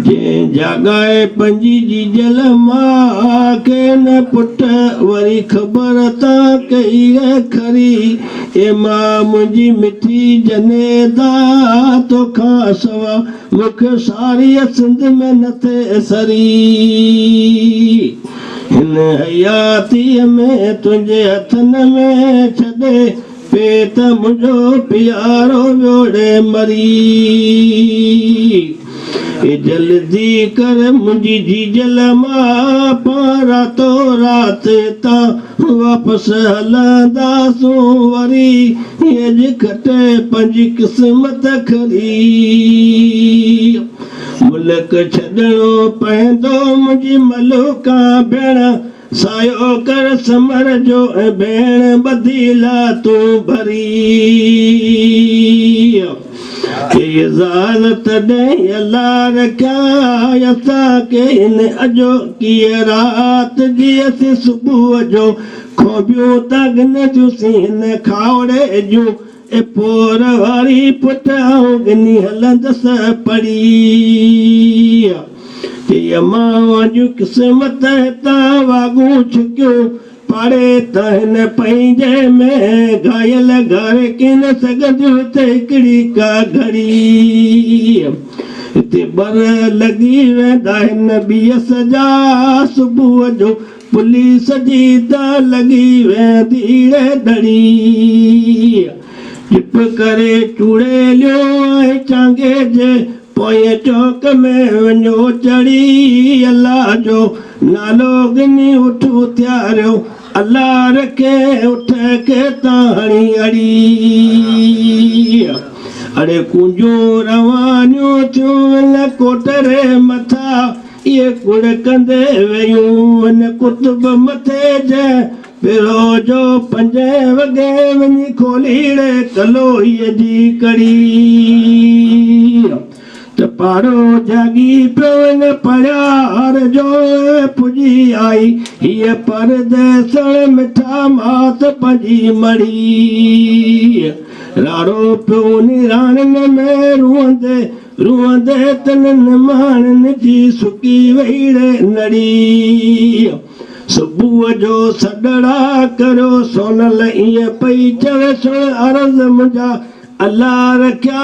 जे जागाए पंजी जी जल मां के न पुट वरी ख़बर ता कई खरी ए मां मुंहिंजी मिठी जनेदा तोखां सवा मूंखे सारी सिंध में नथे सरी हिन हयातीअ में तुंहिंजे हथनि में छॾे पेट मुंहिंजो प्यारो वियोड़े मरी जल्दी कर मुंहिंजी जी जल मां रातो राति ता वापसि हलंदासूं वरी अॼु खटे पंहिंजी क़िस्मत खरी मुल्क छॾणो पवंदो मुंहिंजी मलूका भेण सायो कर समर जो भेण ॿधीला तूं भरी इजाज़त ॾे अल्लाह रखिया असांखे हिन अॼो कीअं राति जी असीं सुबुह जो खोबियूं तगन जूं हिन खावड़े जूं ए पोर वारी पुट गिनी हलंदसि पड़ी मां जूं क़िस्मत हितां वागूं छुकियूं पाड़े त हिन पंहिंजे में घायल घर किन सघंदियूं हिते हिकिड़ी का घड़ी हिते बर लॻी वेंदा हिन ॿीअ सजा सुबुह जो पुलिस जी त लॻी वेंदी धड़ी टिप करे चूड़ेलियो ऐं चांगे जे पोइ चौक में वञो चढ़ी अल्लाह जो नालो गिनी उठ उथियारियो अल्लाह रखे उठ के ताणी अड़ी अड़े कुंजूं रवानियूं थियूं न कोटरे मथा इहे कुड़ कंदे वयूं न कुतुब मथे जे पिरो जो 5 वॻे वञी खोलीड़े कलोईअ जी कड़ी त पारो जागी पियो पड़ियार जो पुॼी आई हीअ परदेसण मिठा मात पंहिंजी मड़ी राड़ो पियो निराणनि में रुअंदे रुअंदे तननि माण्हुनि जी सुकी वेड़े नड़ी सुबुह जो सॾड़ा करो सोनल ईअं पई चवे सुण अर्ज़ मुंहिंजा अल्लाह रखिया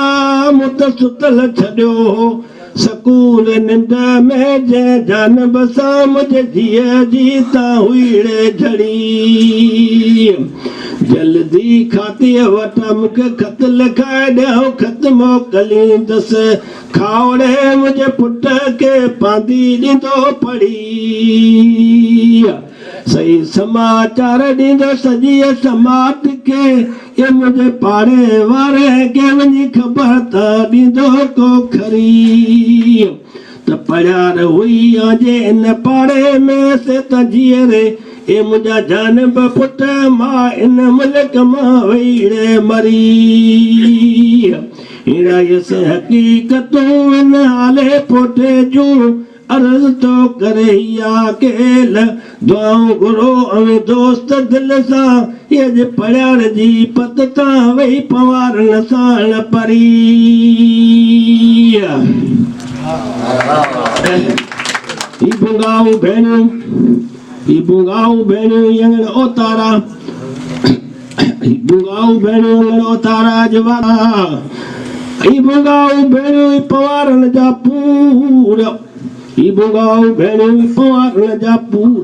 मूं त सुतल छॾियो सकूल निंड में जे जानब सां मुंहिंजे धीअ जी ता हुईड़े झड़ी जल्दी खातीअ वटि मूंखे खत लिखाए ॾियो खत मोकिलींदसि खावड़े मुंहिंजे पुट खे पांदी ॾींदो पढ़ी सही समाचार ॾींदो सॼी समाज खे ये मुंहिंजे पाड़े वारे खे वञी ख़बर त ॾींदो को खरी त पढ़ियार हुई आजे इन पाड़े में से त जीअरे ए मुंहिंजा जानब पुट मां इन मुल्क मां वेड़े मरी हिरायस हक़ीक़तूं इन हाले पोटे जूं अर्ज़ तो करे या केल दुआऊं घुरो ऐं दोस्त दिल सां ये जे पढ़ियार जी पत तां वेही पवारन साण परी ही बुंगाऊं भेणियूं यंगण ओतारा बुंगाऊं भेणियूं यंगण ओतारा जवारा ही बुंगाऊं भेणियूं पवारन जा पूर ही बुंगाऊं भेणियूं पवारन जा पूर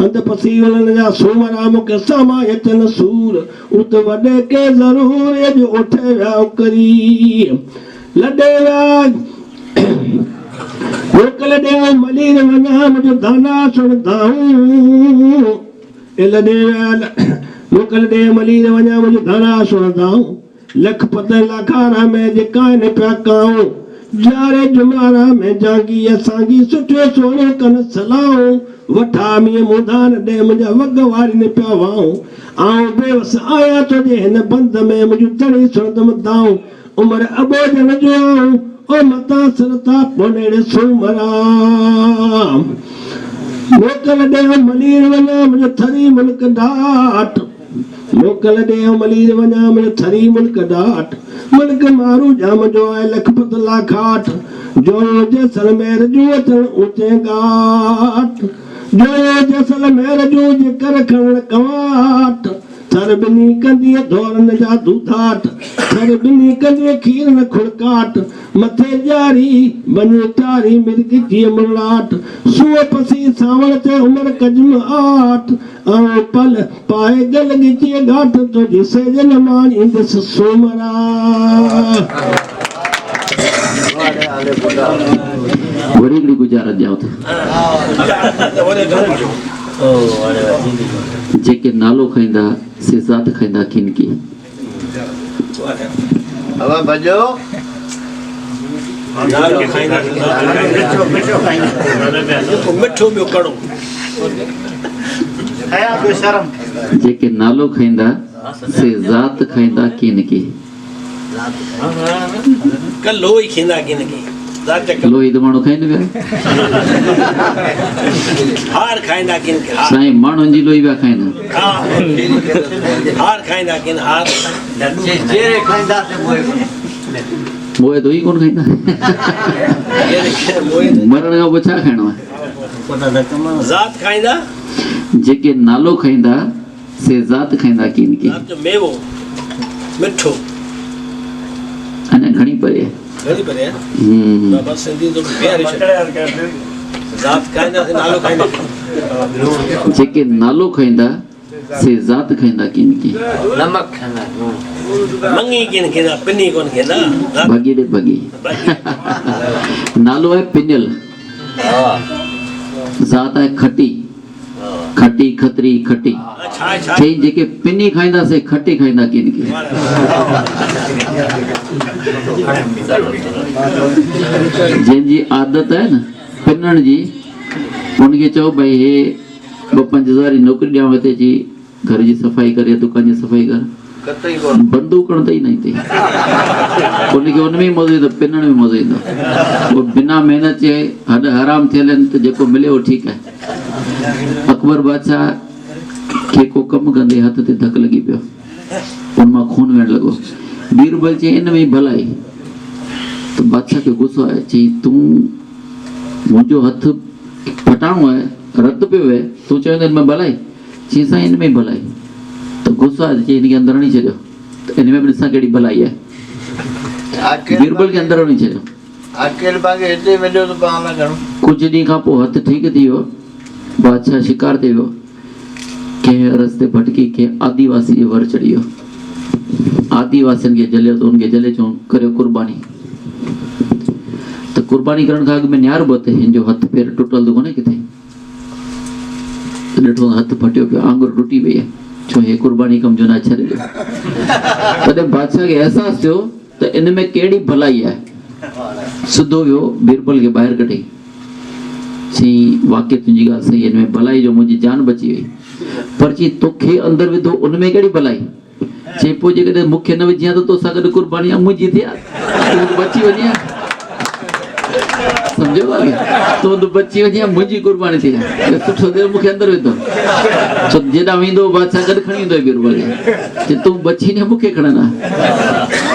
हंध पसी वञण जा सूमरा मूंखे सामा अचनि सूर उत वॾे के ज़रूर अॼु उठे विया करी लॾे विया मोकल ॾे मलीर वञा मुंहिंजो दाना सुणंदाऊं ए लॾे विया मोकल ॾे मलीर वञा मुंहिंजो दाना सुणंदाऊं लख पत लाखारा में जेका आहिनि पिया काऊं जारे जुमारा में जागी असांजी सुठे सोने कन सलाऊं वठा मीअं मुदान ॾे मुंहिंजा वग वारी ने पिया वाऊं आऊं बेवस आया तुंहिंजे हिन बंद में मुंहिंजो तड़ी सुणंदमि दाऊं उमिरि अबोजन जो आऊं ओ मता सरता पोनेड़े सूमरा मोकल ॾे मलीर वञा मुंहिंजो थरी मुल्क ॾाठ मोकल ॾे मलीर वञा मुंहिंजो थरी मुल्क ॾाठ मुल्क मारू जाम जो आहे लखपत लाखाठ जो जैसल मेर जूं अचण ऊचे घाट जो जैसल मेर जूं जे कर खणण कवाट सर बिनी कंदी धोरन जा दूधाट सर बिनी कंदी खीर न खुड़काट मथे जारी बनी तारी मिर्ग जी मुरलाट सुअ पसी सावण ते उमर कजम आठ आऊं पल पाए गल गिची घाट तो जिसे जन मानी दस सोमरा वरी हिकिड़ी गुजारत ॾियांव थो जेके नालो खाईंदा से ज़ात खाईंदा किन की जेके नालो खाईंदा से ज़ात खाईंदा किन की लोई खींदा किन की लोई तो माण्हू खाईंदा पिया हार खाईंदा किन की साईं माण्हुनि जी लोई पिया खाईंदा हार खाईंदा किन हार जेरे खाईंदा ते मोए तो ही कोन खाईंदा मरण खां पोइ छा खाइणो आहे ज़ात खाईंदा जेके नालो खाईंदा से ज़ात खाईंदा किन की मेवो मिठो अञा घणी परे घणी परे बाबा सिंधी तो प्यारी ज़ात खाईंदा से नालो खाईंदा जेके नालो खाईंदा से ज़ात खाईंदा किन की नमक खाईंदा मंगी किन खाईंदा पिनी कोन खाईंदा भगी ॾे भगी नालो आहे पिनियल ज़ात आहे खटी खटी खतरी खटी चई जेके पिनी खाईंदा से खटी खाईंदा किन की जंहिंजी आदत आहे न पिनण जी उनखे चओ भई हे 2-5 जी नौकरी ॾियांव हिते जी घर जी सफ़ाई कर या दुकान जी सफ़ाई कर बंदूक करण त ई न ईंदी उनखे उन में ई मज़ो ईंदो पिनण में मज़ो ईंदो उहो बिना महिनत जे हॾ हराम थियल आहिनि त जेको मिले उहो ठीकु आहे अकबर बादशाह खे को कमु कंदे हथ ते धक लॻी पियो उन मां खून वेहण लॻो बीरबल चई इन में ई भलाई त बादशाह खे गुस्सो आहे चई तूं मुंहिंजो हथ फटाणो आहे रद्द पियो आहे तूं चवंदे हिन में भलाई चई साईं हिन में ई भलाई त गुस्सो आहे चई हिनखे अंदरि हणी छॾियो त हिन में बि ॾिसां कहिड़ी भलाई आहे बीरबल खे अंदरि हणी छॾियो कुझु ॾींहं खां पोइ हथु ठीकु थी वियो बादशाह शिकार ते वियो कंहिं रस्ते भटकी कंहिं आदिवासी जे वर चढ़ी वियो आदिवासियुनि खे जलियो त उनखे जले चऊं करियो कुर्बानी त कुर्बानी करण खां अॻु में निहारबो त हिन जो हथु पेर टुटल त कोन्हे किथे ॾिठो हथु फटियो पियो आंगुर टुटी वई आहे छो हे कुर्बानी कम जो न छॾे ॾियो तॾहिं बादशाह खे अहसासु थियो त इन में कहिड़ी भलाई आहे सिधो वियो बीरबल खे ॿाहिरि कढी चई वाक़ई तुंहिंजी ॻाल्हि सही हिन में भलाई जो मुंहिंजी जान बची वई पर चई तोखे अंदरि विधो उन में कहिड़ी भलाई चई पोइ जेकॾहिं मूंखे न विझी त तोसां गॾु कुर्बानी मुंहिंजी थी आहे तूं बची वञे सम्झो तूं बची वञे मुंहिंजी कुर्बानी थी आहे सुठो देर मूंखे अंदरि विधो छो जेॾा वेंदो बादशाह गॾु खणी ईंदो बिरबल तूं बची न मूंखे खणंदा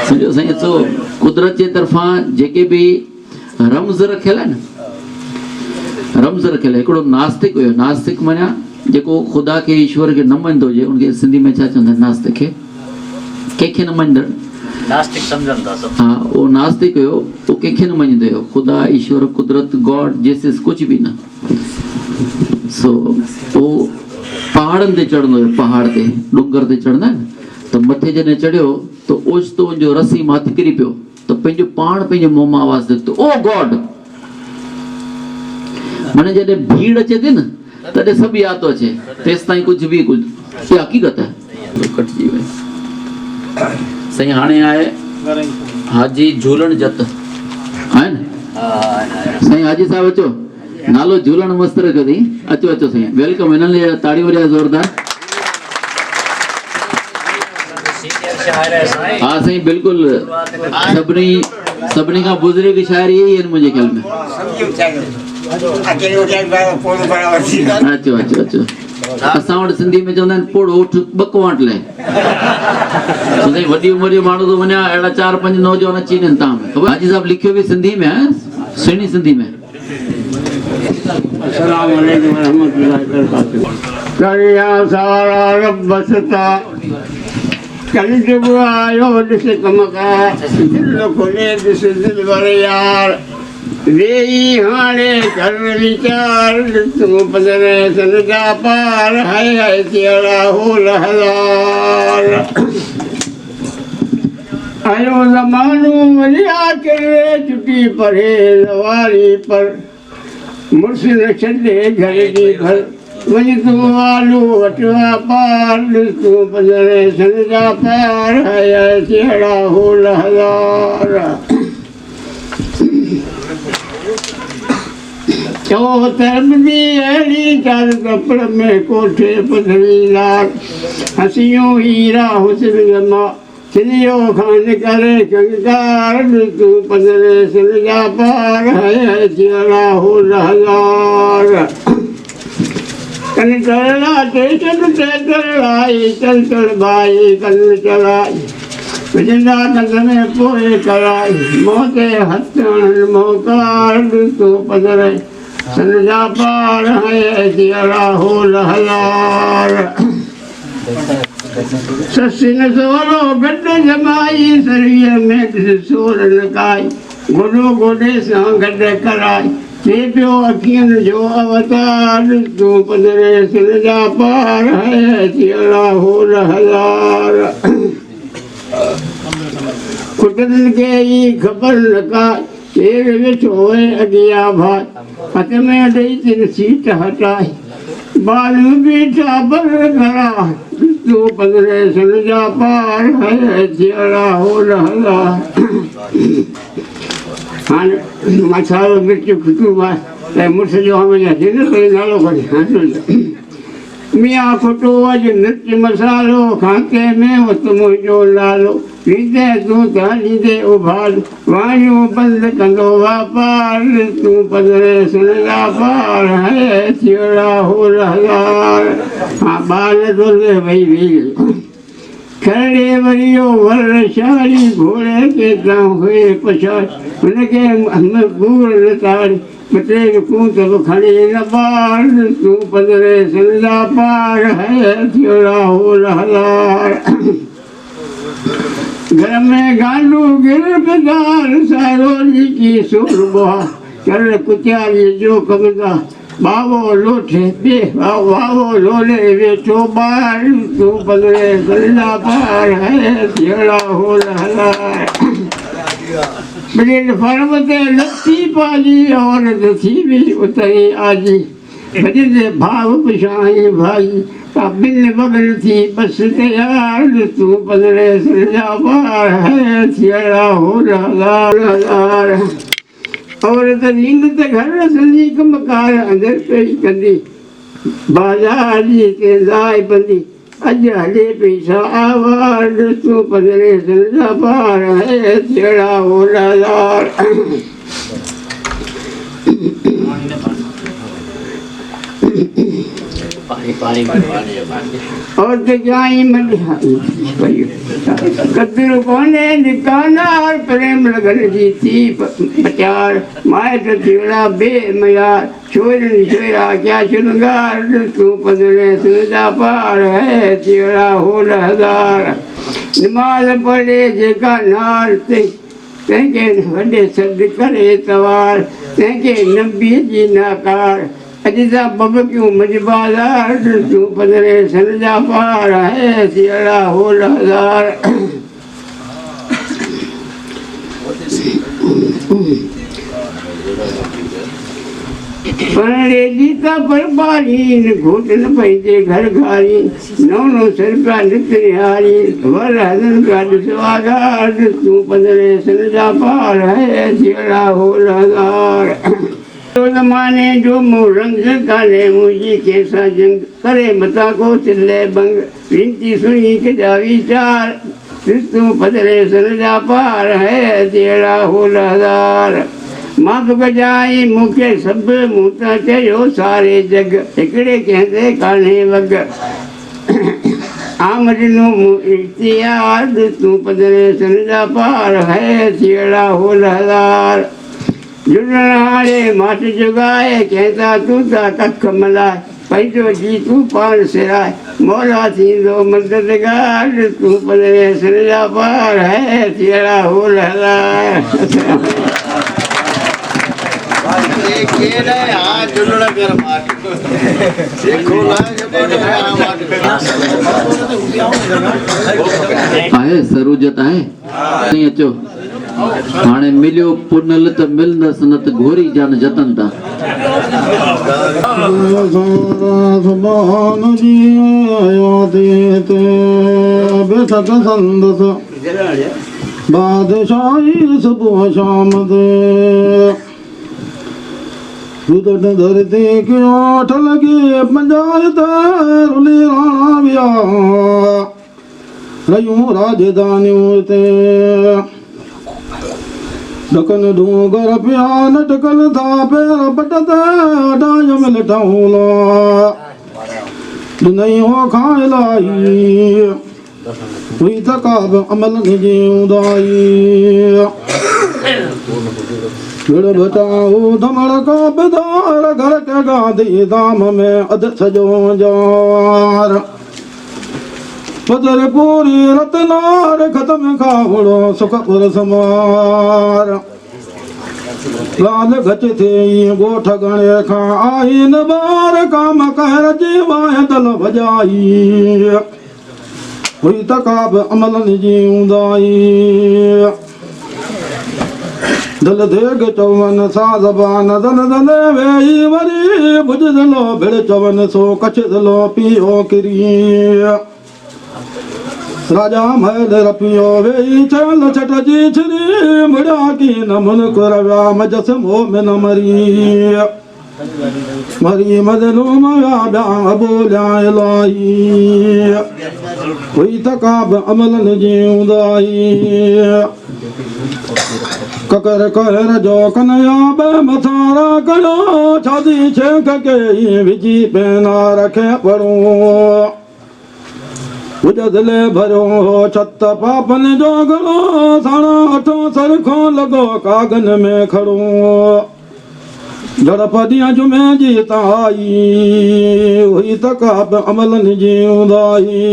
सम्झो साईं सो कुदरत जे तरफ़ां जेके बि रम्ज़ रखियल आहिनि रम्ज़ रखियल हिकिड़ो नास्तिक हुयो नास्तिक माना जेको ख़ुदा खे ईश्वर खे न मञंदो हुजे उनखे सिंधी में छा चवंदा आहिनि नास्तिक खे कंहिंखे न मञंदड़ नास्तिक सम्झनि था सभु हाँ उहो नास्तिक हुयो उहो कंहिंखे न मञंदो हुयो ख़ुदा ईश्वर कुदरत गॉड जेसिस कुझु बि न सो उहो पहाड़नि ते चढ़ंदो हुयो पहाड़ ते डूंगर ते चढ़ंदा आहिनि त मथे जॾहिं चढ़ियो त ओचितो जो रसी मथे किरी पियो त पंहिंजो पाण पंहिंजे मुंहं मां आवाज़ निकितो ओ गॉड माना जॾहिं भीड़ अचे थी न तॾहिं सभु यादि थो अचे तेसि ताईं कुझु बि कुझु इहा हक़ीक़त आहे कटिजी वई साईं हाणे आहे हाजी झूलण जत आहिनि साईं हाजी साहिबु अचो नालो झूलण मस्त रखियो अथई अचो अचो साईं वेलकम हिननि लाइ ताड़ियूं वॼायो ज़ोरदार हा साईं बिल्कुलु सभिनी खां बुज़ुर्ग शाइरी इहे ई आहिनि मुंहिंजे ख़्याल में अचो अचो अचो असां वटि सिंधी में चवंदा आहिनि पोड़ ओठ ॿ क्वांट लाइ साईं वॾी उमिरि जो माण्हू थो वञा अहिड़ा 4-5 नौजवान अची वञनि तव्हां में ख़बर हाजी साहिबु लिखियो बि सिंधी में आहे सुहिणी सिंधी में करिया सारा रब सता कल जब आयो ॾिस कमका दिल खोले ॾिस दिल भर यार वेई हाणे कर वीचार तूं पदरे सन जा पार हाय हाय तेरा होल हज़ार आयो ज़मानो वलिया करे छुटी पढ़े सवारी पर मुर्शिद छॾे घर जी घर वञ तूं आलू वठवा पार ॾिस तूं पदरे सन जा पार हाय हाय तेरा होल हज़ार चो तरबी अहिड़ी चार कपड़ में कोठे पधरी लाल हसियूं हीरा हुस्न जमा सिलियो खान करे कंगार तूं पधरे सिल जा पार है तेरा होल हज़ार कन चढ़ा टेशन ते चढ़ाई चल चल भाई कन चढ़ाई विजंदा कंद में पोए कराई मोते हथण मोकार तूं पधरे सन जा पार है तेरा होल हज़ार ससी न सोरो गॾु जमाई सरीअ में सोर लॻाई गोॾो गोॾे सां गॾु कराई थे पियो अखियुनि जो अवतार तूं पधरे सन जा पार है तेरा होल हज़ार कुटनि खे ई ख़बर लॻा केरु वेठो हुए अॻियां भाई हथ में ॾेई तिन सीट हटाई बाल बीठा बर घरा तूं पधरे सन जा पार है तेरा होल हज़ार हाणे मसालो मिर्च खुटूं आहे ऐं मुड़ुस जो हमेशह जिन करे नालो खणी मियां खुटो अॼु मिर्च मसालो खाते में वत मुंहिंजो नालो ॾींदे तूं त ॾींदे उभाल वाणियूं बंदि कंदो वापार तूं पधरे सन जा पार है तेरा होल हज़ार हा ॿार डोले वई वील खड़े वरियो वर शाड़ी घोड़े के गांव हुए पछाड़ हुनखे मजबूर लताड़ी ॿ-टे रुकूं त खणी न ॿार तूं पधरे सन जा पार है तेरा होल हज़ार घर में गांडू गिरफ़्तार सारो लीकी सुर बोहा कर कुतियारी जो कमदा बाबो लोठे पे बाबो लोले वेठो ॿार तूं पधरे सन जा पार है तेरा होल हज़ार प्लेटफार्म ते लथी पाली औरत थी वई उतरी आजी भॼंदे भाव पुछाई भाई बिन बगल थी बस तयार तूं पधरे सन जा पार है तेरा होल हज़ार औरत लिंग त घर सॼी कमकार अंदरि पेश कंदी बाज़ार जी केंदाई बंदी अॼु हले पई सा आवाज़ तूं पधरे सिर जा पार है जहिड़ा होलादार और जाई कदर कोने निकानार प्रेम लगन जी थी पचार माइट थिड़ा बेमयार छोरन छोरा क्या श्रृंगार तू पदरे सुजा पार है थिड़ा होल हजार नमाज पढ़े जेका नार तंहिंखे वॾे सॾु करे तवार तंहिंखे नबीअ जी नाकार अॼु जा बबकियूं मुंहिंजी बाज़ार तूं पधरे सन जा पार है थिड़ा होल हजार परेली त बरबारी घोटन पंहिंजे घर घारी 900 रुपया नित निहारी वर हज़न रुपया ॾिसवादार तूं पधरे सन जा पार है थिड़ा होल हजार ज़माने जो मूं रंग काने मुंहिंजी कंहिंसां जंग करे मथां को चिल्ले बंग विनती सुणी कजा वीचार तूं पधरे सन जा पार है थिड़ा होल हजार माफ़ कजाई मूंखे सभु मूं त चयो सारे जग हिकिड़े कंहिंजे कान्हे वग आमदनूं मूं इख़्तियार तूं पधरे सन जा पार है थिड़ा होल हजार जुड़ण हाणे माठ जुगाए कंहिंसां तूं त कख मलाए पंहिंजो जी तूं पाण सिराए मौला थींदो मददगार तूं पधरे सन जा पार है थिड़ा होल हजार आहे ज़रूरत आहे नहीं अचो हाणे मिलियो पुनल त मिलंदसि न त घोरी जान जतन था बादशाही सुबह शाम दे धरती की ओठ लगी पंजायत रुली राणा विया रयूं राजधानियों ते ढकन डूंगर पिया नटकल था पैर पटते डाय मिल टाऊला नहीं हो खाए लाई हुई तकाब अमल निजी उदाई फिर बचाओ धमड़ का बेदार घर के गांधी दाम में अध सजो जार पदर पूरी रतनार खत्म खावड़ो सुखपुर समार लाल गच थे गोठ गणे खा आई न बार काम कहर जीवाए दल भजाई हुई तकाब अमल निजी उदाई दल देग चवन सा ज़बान दल दले वेई वरी भुज दलो भिड़ चवन सो कछ दलो पियो किरी राजा महल रपियो वेई चल छट जी छिरी मुड़ा की न मुन करव्या मजस मोह में न मरी मरी मजलूम व्या बोल्या इलाही हुई तकाब अमल निजी उदाई ककर कहर जो कन्या बे मथारा करो छादी छेक के विजी पेना रखे पड़ो उजदले भरो छत पापन जो गलो साणा अठो सरखो लगो कागन में खड़ो जड़पदियां जुमे जीता आई हुई तकाब अमल निजी उदाई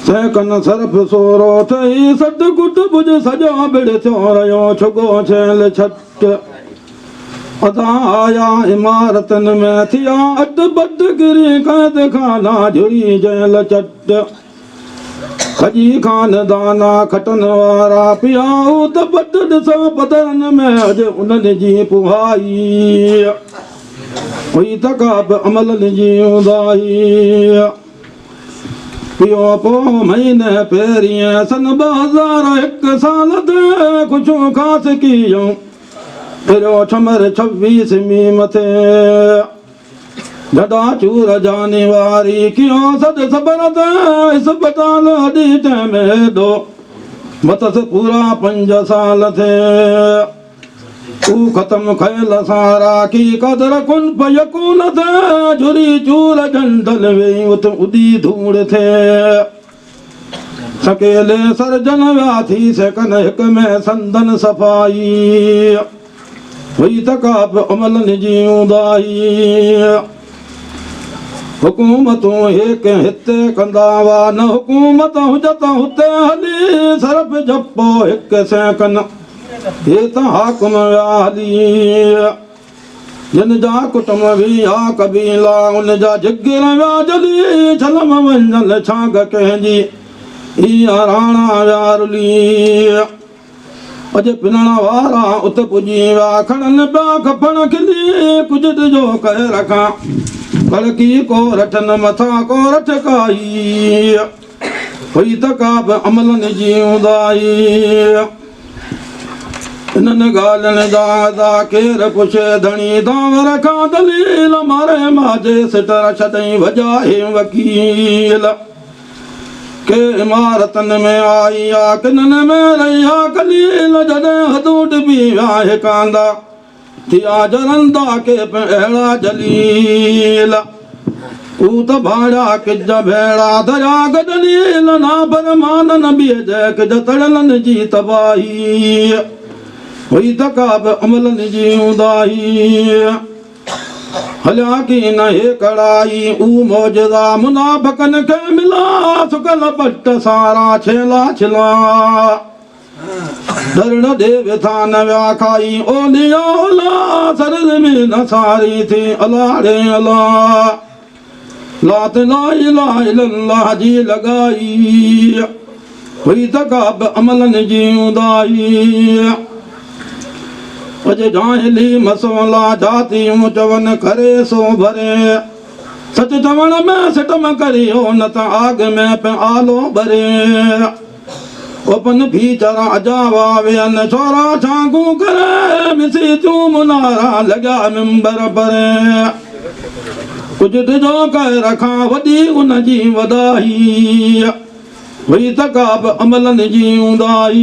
सैकन सरफ सोरो थई सट गुट बुझ सजा बिड़ थियो रहियो छुगो छेल छट अदा आया इमारतन में थिया अट बट गिरी कैद खाना झुरी जेल चट खजी खानदाना खटन वारा पियाऊ त बट ॾिसो पदरन में अॼु उन्हनि जी पुहाई हुई तकाब अमल जी उदाई पियो पो महीने पहिरीं सन 2001 साल ते कुझु ख़ासि कियो फिरो छमर 26 मी मथे जॾा चूर जाने वारी कियो सद सबर ते इस्पताल हॾी टाइम हेॾो मतस पूरा 5 साल थे तू ख़त्म खयल सारा की कदर कुन पयकून थे जुरी चूर जंडल वेई उत उदी धूड़ थे सकेले सरजन व्या थी सकन हिक में संदन सफ़ाई हुई तकाब अमलन जी उदाई हुकूमतूं हिक हिते कंदा वा न हुकूमत हुजत हुते हली सरफ जपो हिक सेकन ये त हाकुम वाली जिन जा कुटुंब भी आ कबीला उन जा जिगर व्या जली छलम वंजल छाग कंहिंजी इहा राणा व्यारुली अॼु पिनण वारा उत पुॼी विया खणनि पिया खपण खिली कुझु जो करे रखां कड़की को रठन मथा को रठ काई हुई त का बि अमलनि जी उदाई इन्हनि ॻाल्हियुनि जा केरु पुछे धणी दाव रखां दलील मारे माजे सिटर छॾई वॼाए वकील के इमारतनि में आई आ किननि में रही आ कलील जॾहिं हदूड बि विया कांदा थिया जरंदा के अहिड़ा जलील तू त भाड़ा किज भेड़ा दया गदलील ना बरमान बिय जैक जतड़लन जी तबाही हुई त का बि अमलनि जी उदाई हलिया की न हे कड़ाई ऊ मौजदा मुनाफकन के मिला सुकल पट सारा छेला छिला धरण देव थान व्या खाई ओलिया ओला सरद में न सारी थी अलाड़े अला लात ला इलाहा इल्लल्लाह जी लगाई हुई त का बि अमलनि जी उदाई अॼु जाहिली मसोला जातियूं चवनि करे सो भरे सच चवण में सिटम करियो न त आग में पे आलो भरे ओपन फीचरा अजावा वेन छोरा छांगू करे मिसी तूं मुनारा लॻा मिंबर भरे कुझु जो कह रखां वॾी उन जी वॾाई हुई त का बि अमलनि जी उदाई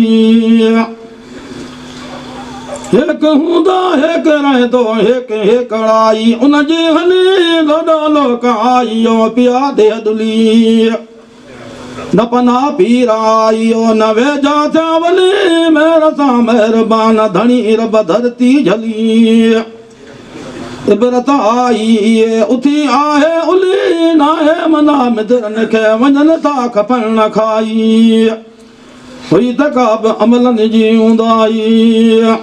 एक हूंदा एक रहे तो एक कड़ाई उन जी हली लोडो लोक आइयो पिया दे दुली न पना पीराइयो न वेजा थिया वली मेर सां महिरबान धणी रब धरती झली इबरत आई उथी आहे उली नाहे मना मिदरन खे वञनि था खपण न खाई हुई त का बि अमलनि जी उदाई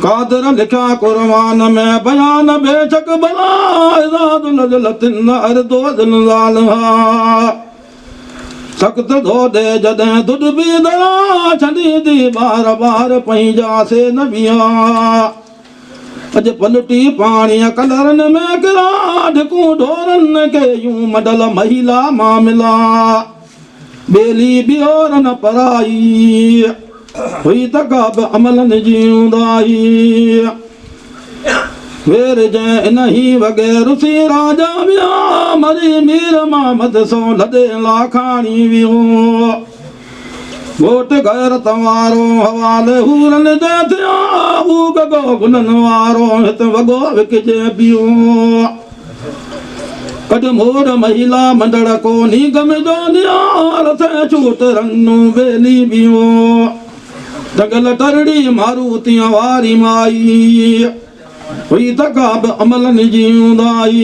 कादर लिखा कुरबान में बयान बेशक बला इज़ादुल लतिन अर्दो दिलहा सख्त धो दे जॾहिं दुध बि दरा छॾी दी बार बार पंहिंजा से नबिया अॼु पलटी पाणीअ कलरनि में किरा ढिकूं ढोरनि के यूं मडल महिला मामिला बेली बियोर न पराई हुई त का बि अमलनि जी उदाई वेर जंहिं इन ही वॻे रुसी राजा विया मरी मीर मामद सो लॾे लाखाणी वियो घोट गैरत वारो हवाले हूरनि दे थिया हू गगो गुननि वारो हिते वॻो विकिजे पियो कॾ मोर महिला मंडड़ कोनी गम जो नियार थे छूट रन्नू बेली बियो दगल टरड़ी मारुतिया वारी माई हुई त का बि अमलनि जी उदाई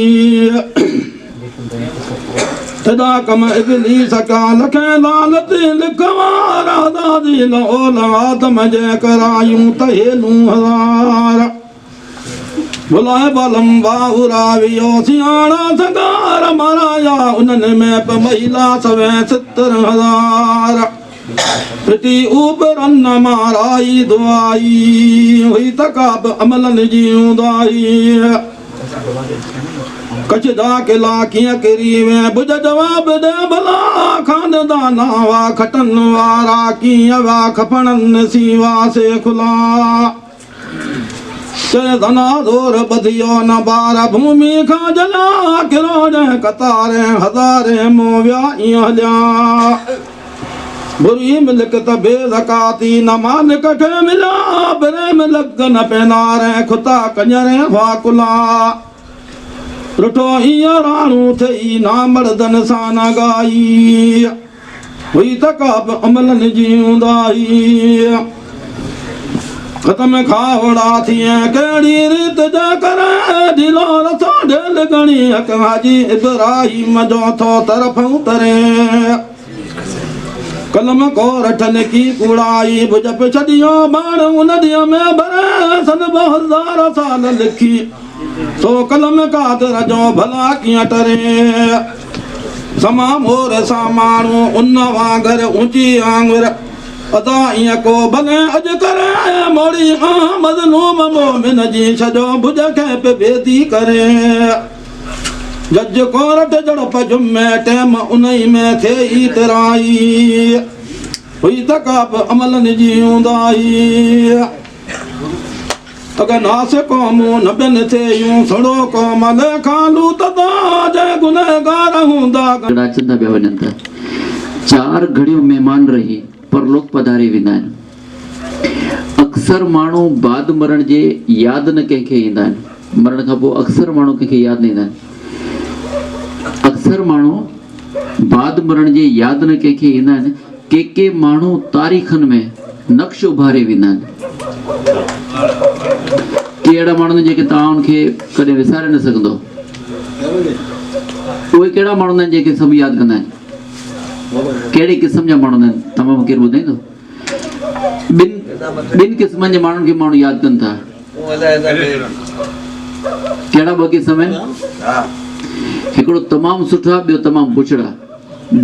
एॾा कम इब्लीस का लखे लालती लिखवारा दादी लोल आदम जे करायूं त हेलूं हज़ार बुलाए बलम बाहुरा वियो सियाणा सगार माराया उन्हनि में ब महिला सवे 70,000 पिटी ऊपरन माराई दुआई हुई त का बि अमलनि जी उदाई कच्छ जा किला कीअं किरी वे बुझ जवाब दे भला खानदाना वा खटन वारा कीअं वा खपणन सीवा से खुला चए धना जोर बधियो न बार भूमि खां जला किरो जंहिं कतारे हज़ारे मूं विया ईअं हलिया बुरी मिलकत बेज़काती न मालिक खे मिला प्रेम लगन पेनारे खुता कंजरे वाकुला रुठो ईअं राणू थई ना मर्दन सां न गाई हुई तकाब अमलन जी हूंदाई ख़त्म खावड़ा थिए कहिड़ी रीत जा करे ढिलो रसो ढेल गणी हक हाजी इब्राहिम जो थो तरफ़ तरे कलम को रठन की कुड़ाई भुज पे छड़ियो बाण नदियों में भरे सन 2000 साल लिखी तो कलम कादर जो भला किया टरे समा मोर सामाणू उन वांगर ऊंची आंगुर अदा इं को भले अज करे मोड़ी मज़लूम मोमिन जी छजो भुज के पे बेदी करे जज को रट जड़प जुम्मे टेम उनई में थे इतराई हुई तकाब अमलन जी हूंदाई अगर नास कौमू न बिन थे यूं सड़ो कौम ले खालू तदा जय गुनहगार हूंदा चंदा पिया वञनि था 4 घड़ियूं महिमान रही पर लोग पधारे वेंदा आहिनि अक्सर माण्हू बाद मरण जे यादि न कंहिंखे ईंदा आहिनि मरण खां पोइ अक्सर माण्हू कंहिंखे यादि न ईंदा आहिनि अक्सर माण्हू बाद मरण जे यादि न कंहिंखे ईंदा आहिनि के माण्हू तारीख़नि में नक्श उभारे वेंदा आहिनि के अहिड़ा माण्हू आहिनि जेके तव्हां उनखे कॾहिं विसारे न सघंदो उहे कहिड़ा माण्हू आहिनि जेके सभु यादि कंदा आहिनि कहिड़े क़िस्म जा माण्हू आहिनि तमामु केरु ॿुधाईंदो ॿिनि क़िस्मनि जे माण्हुनि खे माण्हू यादि कनि था कहिड़ा 2 क़िस्म आहिनि हिकिड़ो तमामु सुठा ॿियो तमामु बुछड़ा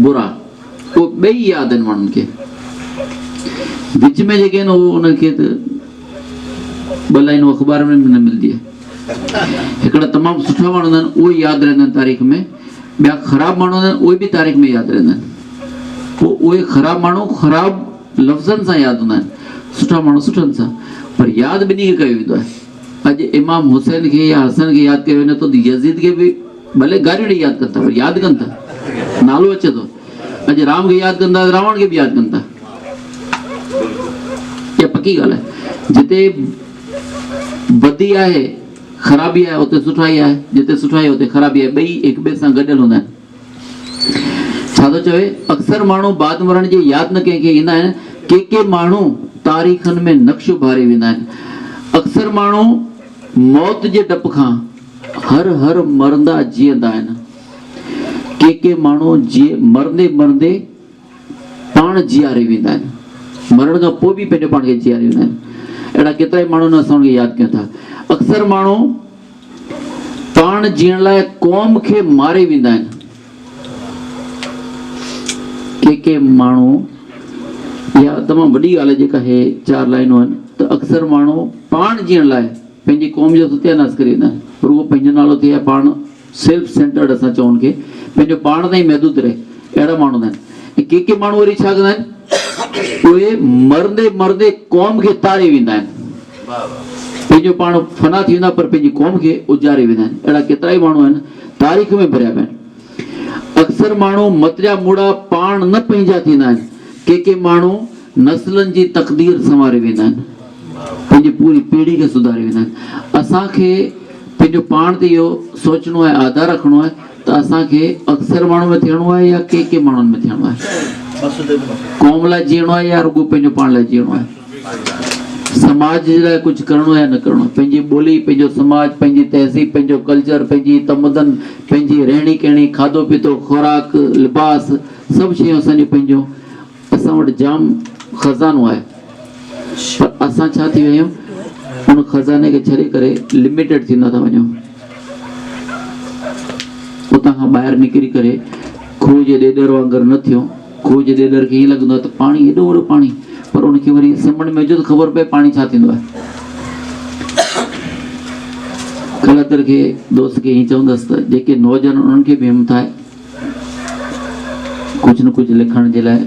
बुरा उहे ॿई यादि आहिनि माण्हुनि खे विच में जेके आहिनि उहो उनखे त 2 लाइनूं अख़बार में न मिलंदी आहे हिकिड़ा तमामु सुठा माण्हू हूंदा आहिनि उहे यादि रहंदा आहिनि तारीख़ में ॿिया ख़राबु माण्हू हूंदा आहिनि उहे बि तारीख़ में यादि रहंदा आहिनि पोइ उहे ख़राबु माण्हू ख़राबु लफ़्ज़नि सां यादि हूंदा आहिनि सुठा माण्हू सुठनि सां पर यादि ॿिन्ही खे कयो वेंदो आहे अॼु इमाम हुसैन खे या हसन खे यादि कयो वञे थो त यज़ीद खे बि भले गारियूं ॾेई यादि कनि था पर यादि कनि था नालो अचे थो अॼु राम खे यादि कंदा रावण खे बि यादि कनि था इहा पकी ॻाल्हि आहे जिते बदी आहे ख़राबी आहे उते सुठाई आहे जिते सुठाई आहे उते ख़राबी आहे ॿई हिक ॿिए सां गॾियल हूंदा आहिनि छा थो चवे अक्सर माण्हू बाद मरण जे यादि न कंहिंखे ईंदा आहिनि के माण्हू तारीख़नि में नक्श उभारे वेंदा आहिनि अक्सर माण्हू मौत जे डप खां हर मरंदा जीअंदा आहिनि के माण्हू मरंदे मरंदे पाण जीआरे वेंदा आहिनि मरण खां पोइ बि पंहिंजो पाण खे जीआरे वेंदा आहिनि अहिड़ा केतिरा ई माण्हू असां उनखे यादि कयूं था अक्सर माण्हू पाण जीअण लाइ क़ौम खे मारे वेंदा आहिनि के माण्हू इहा तमामु वॾी ॻाल्हि आहे जेका हे 4 लाइनूं आहिनि त अक्सर माण्हू पाण जीअण लाइ पंहिंजी क़ौम जो सत्यानाश करे वेंदा आहिनि पर उहो पंहिंजो नालो थिए पाण सेल्फ सेंटर्ड असां चऊं खे पंहिंजो पाण ताईं महदूद रहे अहिड़ा माण्हू हूंदा आहिनि ऐं के माण्हू वरी छा कंदा आहिनि उहे मरंदे मरंदे क़ौम खे तारे वेंदा आहिनि पंहिंजो पाण फना थी वेंदा पर पंहिंजी क़ौम खे उजारे वेंदा आहिनि अहिड़ा केतिरा ई माण्हू आहिनि तारीख़ में भरिया पिया आहिनि अक्सर माण्हू मत जा मुड़ा पाण न पंहिंजा थींदा आहिनि के माण्हू नस्लनि जी तक़दीर संवारे वेंदा आहिनि पंहिंजी पूरी पीढ़ी खे सुधारे वेंदा आहिनि असांखे पंहिंजो पाण ते इहो सोचणो आहे आधार रखणो आहे त असांखे अक्सर माण्हू में थियणो आहे या के माण्हुनि में थियणो आहे क़ौम लाइ जीअणो आहे या रुॻो पंहिंजो पाण लाइ जीअणो आहे समाज जे लाइ कुझु करिणो आहे या न करिणो आहे पंहिंजी ॿोली पंहिंजो समाज पंहिंजी तहज़ीब पंहिंजो कल्चर पंहिंजी तमदन पंहिंजी रहणी कहणी खाधो पीतो खुराक लिबास सभु शयूं असांजो पंहिंजो असां वटि जाम खज़ानो आहे पर असां छा थी विया आहियूं उन खज़ाने खे छॾे करे लिमिटेड थींदा था वञूं उतां खां ॿाहिरि निकिरी करे खूह जे ॾेॾर वांगुरु न थियो खूह जे ॾेॾर खे ईअं लॻंदो आहे त पाणी हेॾो वॾो पाणी पर उनखे वरी सम्झ में अचे त ख़बर पए पाणी छा थींदो आहे कलाकार के दोस्त के ही चवंदसि त जेके नौजवान उन्हनि खे बि हिमत आहे कुझु न कुझु लिखण जे लाइ,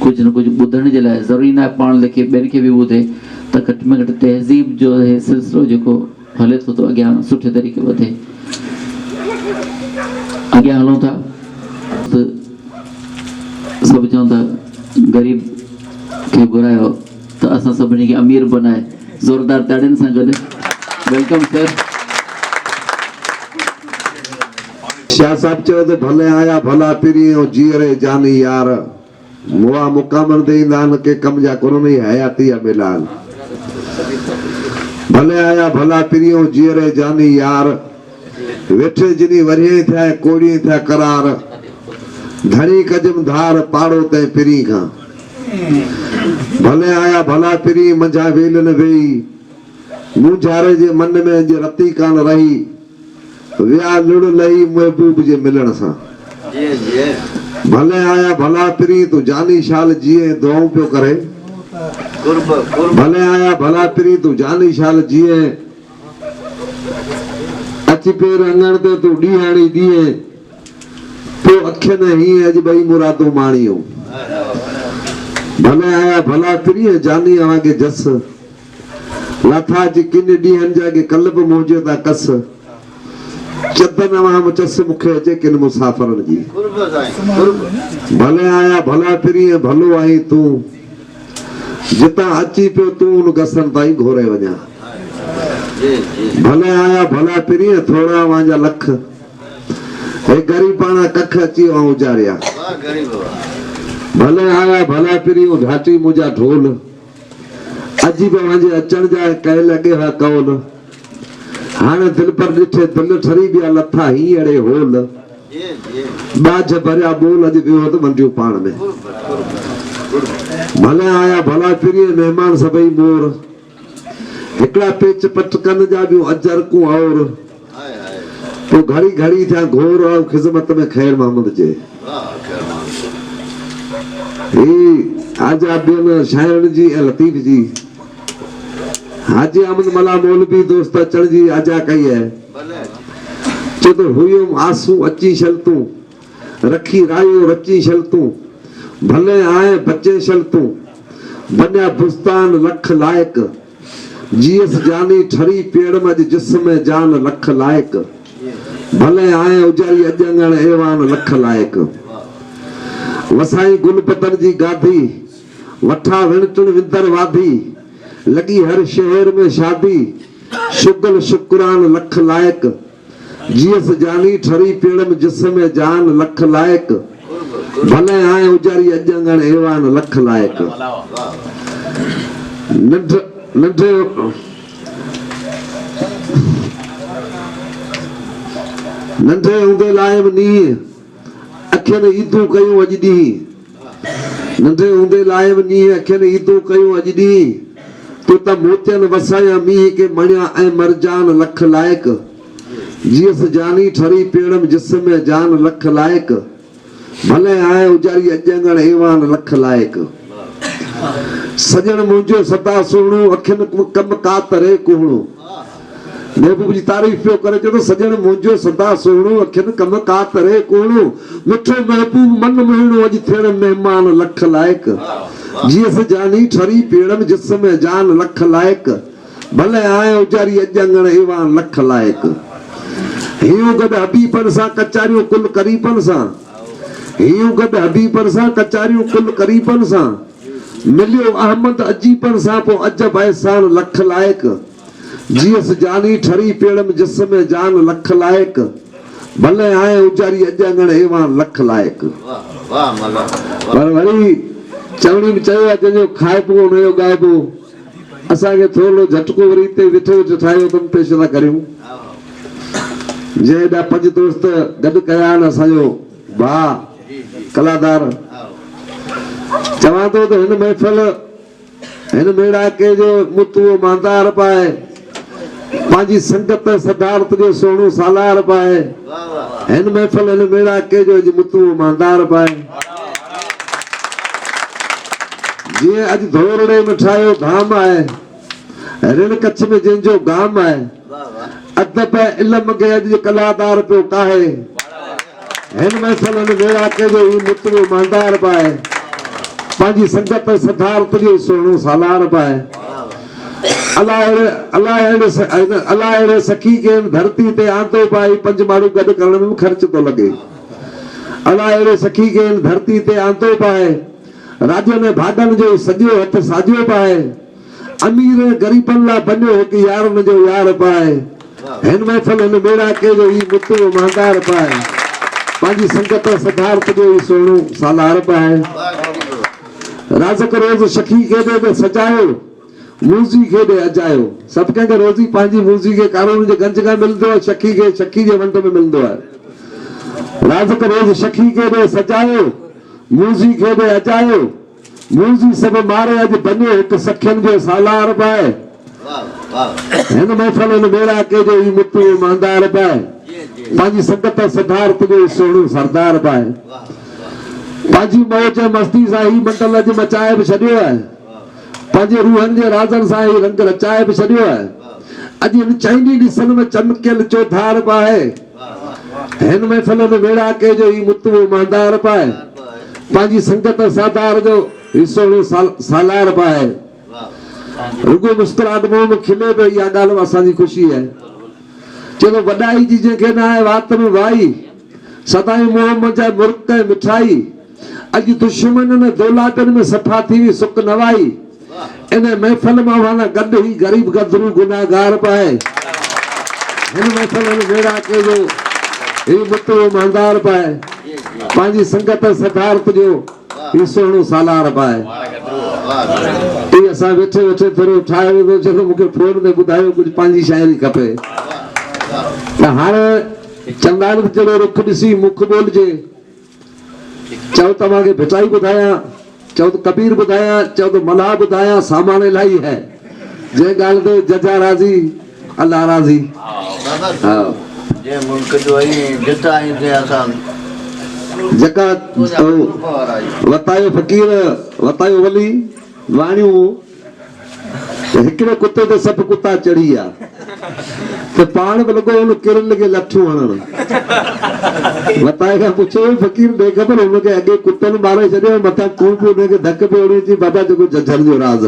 कुझु न कुझु ॿुधण जे लाइ। ज़रूरी न आहे पाण लिखे ॿियनि खे बि ॿुधे, त घटि में घटि तहज़ीब जो हे सिलसिलो जेको हले थो त अॻियां सुठे तरीक़े वधे। अॻियां हलूं था त सभु चवनि था ग़रीब खे घुरायो त असां सभिनी खे अमीर बनाए। ज़ोरदार ताड़ियुनि सां गॾु वेलकम सर। शाह साहब चयो त भले आया भला पिरी ऐं जीअरे जानी यार मुआ मुकामनि ते ईंदा आहिनि के कम जा कोन हयाती आहे मिलान। भले आया भला पिरी ऐं जीअरे जानी यार वेठे जिनी वरिये थिया कोड़ी थिया करार धणी कजम धार पाड़ो तै पिरी खां। भले आया भला पिरी मंझा वेलन वेई मुंझारे जे मन में जे रती कान रही विया लुड़ लही महबूब जे मिलण सां। भले आया भला पिरी तू जानी शाल जिए दुआऊं पियो करे। भले आया भला पिरी तू जानी शाल जिए अची पेर अंगण ते तू ॾीहाणी ॾीए तो अखियनि हीअं अॼु ॿई मुरादूं माणियूं। भले आया भला पिरी जानी आवांगे जस लथा जी किन ॾींहंनि जा के कल्ब मुंहिंजे था कस चदन वाम चस मूंखे अचे किन मुसाफ़िरनि जी। भले आया भला पिरी भलो आई तूं जितां अची पियो तूं उन गसन ताईं घोरे वञा। भले आया भला पिरी थोड़ा वांजा लख हे गरीबाना कख अची वां उजारिया। भले आया भला पिरी घाटी मुंहिंजा ढोल अजी पे वांजे अचण जा कह लगे हा कौल हाणे दिल पर ॾिठे दिल ठरी बिया लथा ही अड़े होल बाज भरिया बोल अॼु वियो त मंडियूं पाण में। भले आया भला पिरी मेहमान सभई मोर हिकड़ा पेच पट कन जा बियो अजर को और तो घड़ी घड़ी थिया घोर और खिदमत में खैर मोहम्मद जे। आजा बियन शाइर जी ऐं लतीफ जी हाजी अहमद मला मौलवी दोस्त अचण जी आजा कई है। चो तो हुयुम आंसू अची शलतू रखी रायो रची शलतू भले आए बचे शलतू बन्या बुस्तान लख लायक जीएस जानी ठरी पेड़ में जिस्म जान लख लायक भले आए उजारी अजंगण एवान लख लायक वसाई गुलपतन जी गाधी वठा विणचुन विंदर वाधी लगी हर शहर में शादी शुगल शुक्रान लख लायक जीएस जानी ठरी पेड़ में जिस्म जान लख लायक भले आए उजारी अजंगण एवान लख लायक। नंढे नंढे हूंदे लाइम नीह अखियनि ईदूं कयूं अॼु ॾींहुं नंढे हूंदे लाइम नीह अखियनि ईदूं कयूं अॼु ॾींहुं तो त मोतियनि वसाया मींह के मणिया ऐं मरजान लख लायक जीअस जानी ठरी पेड़ में जिस्म जान लख लायक भले आए उजारी अजंगण एवान लख लायक। सजण मुंहिंजो सदा सुहिणो अखियनि कम कातरे कुहणो महबूब जी तारीफ पियो करे चयो सजण मुंहिंजो सदा सुहिणो अखियनि कम कातरे कुहणो मिठो महबूब मन मोहिणो अॼु थियण महिमान लख लायक जीअस जानी ठरी पेड़ में जिस्म जान लख लायक भले आए उजारी अजंगण एवान लख लायक। हियूं गॾु हबीबन सां कचारियूं कुल करीबन सां हियूं गॾु हबीबन सां कचारियूं कुल करीबन सां मिलियो अहमद अजीबन सां पोइ अजब एहसान लख लायक जीअस जानी ठरी पेड़ में जिस्म जान लख लायक भले आए उजारी अजंगण एवान लख लायक। पर वरी चवणी में चयो आहे जंहिंजो खाइबो हुनजो ॻाइबो असांखे थोरो झटको वरी हिते विठो ठाहियो तम पेश था करियूं जे एॾा पंज दोस्त गॾु कया आहिनि असांजो भाउ कलाकार चवां थो त हिन महफ़िल हिन मेड़ाके जो मुतुओ मांदार पाए पंहिंजी संगत सदारत जो सोणो सालार पाए हिन महफ़िल हिन मेड़ाके जो मुतुओ मांदार पाए जीअं अॼु धोरड़े में ठाहियो धाम आहे ऋण कच्छ में जंहिंजो गाम आहे अदब इल्म खे अॼु कलादार पियो काहे हिन महफ़िल में मेरा के जो ही मुतरो मानदार पाए पंहिंजी संगत सदारत जो सोनो सालार पाए अलाह अहिड़े सखी खे धरती ते आंदो पाए 5 माण्हू गॾु करण में ख़र्च थो लॻे अलाह अहिड़े सखी खे धरती ते आंदो पाए राजन भागन जो सॼो हथ साॼो पाए अमीर ग़रीबनि लाइ बनियो हिकु यारनि जो यार पाए हिन महफ़िल में मेरा के जो ही मुतरो मानदार पाए पंहिंजी संगत सदारत जो ही सोनो सालार पाए राज़क रोज़ सखी खे ॾे सजायो मूज़ी खे ॾे अजायो सभु कंहिंखे रोज़ी पंहिंजी मूज़ी खे कानून जे गंज खां मिलंदो आहे सखी खे सखी जे वंड में मिलंदो आहे राज़क रोज़ सखी खे ॾे सजायो मूज़ी खे ॾे अजायो मूज़ी सभु मारे अॼु बनियो हिकु सखियुनि जो सालार पाए हिन महफ़िल में मेरा के जो ही मुतरो मानदार पाए पंहिंजी संगत सदारत जो सोनो सरदार पाए पंहिंजी मौज मस्ती सां ही मंडल अॼु मचाए बि छॾियो आहे पंहिंजे रूहनि जे राज़नि सां ही रंग रचाए बि छॾियो आहे अॼु हिन चाइनी ॾिसण में चमकियल चौधार पाए हिन महफ़िल में मेरा के जो ही मुतरो मानदार पाए पंहिंजी संगत सरदार जो ही सोनो सालार पाए रुगो मुस्कुराहट मुंह में खिले पियो इहा ॻाल्हि असांजी ख़ुशी आहे चलो वॾाई जी जंहिंखे न आहे वात में वाई सदाई मोहम्मद जा मुर्क मिठाई अॼु दुश्मन दौलातनि में सफ़ा थी हुई सुख नवाई इन महफ़िल मां वाला गॾु ही ग़रीब गदरू गुनाहगार पाए हिन महफ़िल में मेरा के जो ही मुतरो मानदार पाए पंहिंजी संगत सदारत जो ही सोनो सालार पाए ये असां वेठे वेठे थोरो ठाहे वेंदो चलो मूंखे फोन में ॿुधायो कुझु पंहिंजी शाइरी खपे त हाणे चंदान जहिड़ो रुख ॾिसी मुख बोलजे चओ तव्हांखे भिटाई ॿुधायां चओ त कबीर ॿुधायां चओ त मल्हा ॿुधायां सामान इलाही है जंहिं ॻाल्हि ते जजा राज़ी अल्लाह राज़ी हा जे मुल्क जो ई जिता ईंदे असां जेका वतायो फ़कीर वतायो वली वाणियूं हिकिड़े कुते ते सभु कुता चढ़ी विया त पाण बि लॻो हुन किरन लॻे लठियूं हणण वताए खां पुछो फ़कीर ॾे ख़बर हुनखे अॻे कुतनि मारे छॾियो मथां तूं बि हुनखे धक पियो हणी अची बाबा जेको जझर जो राज़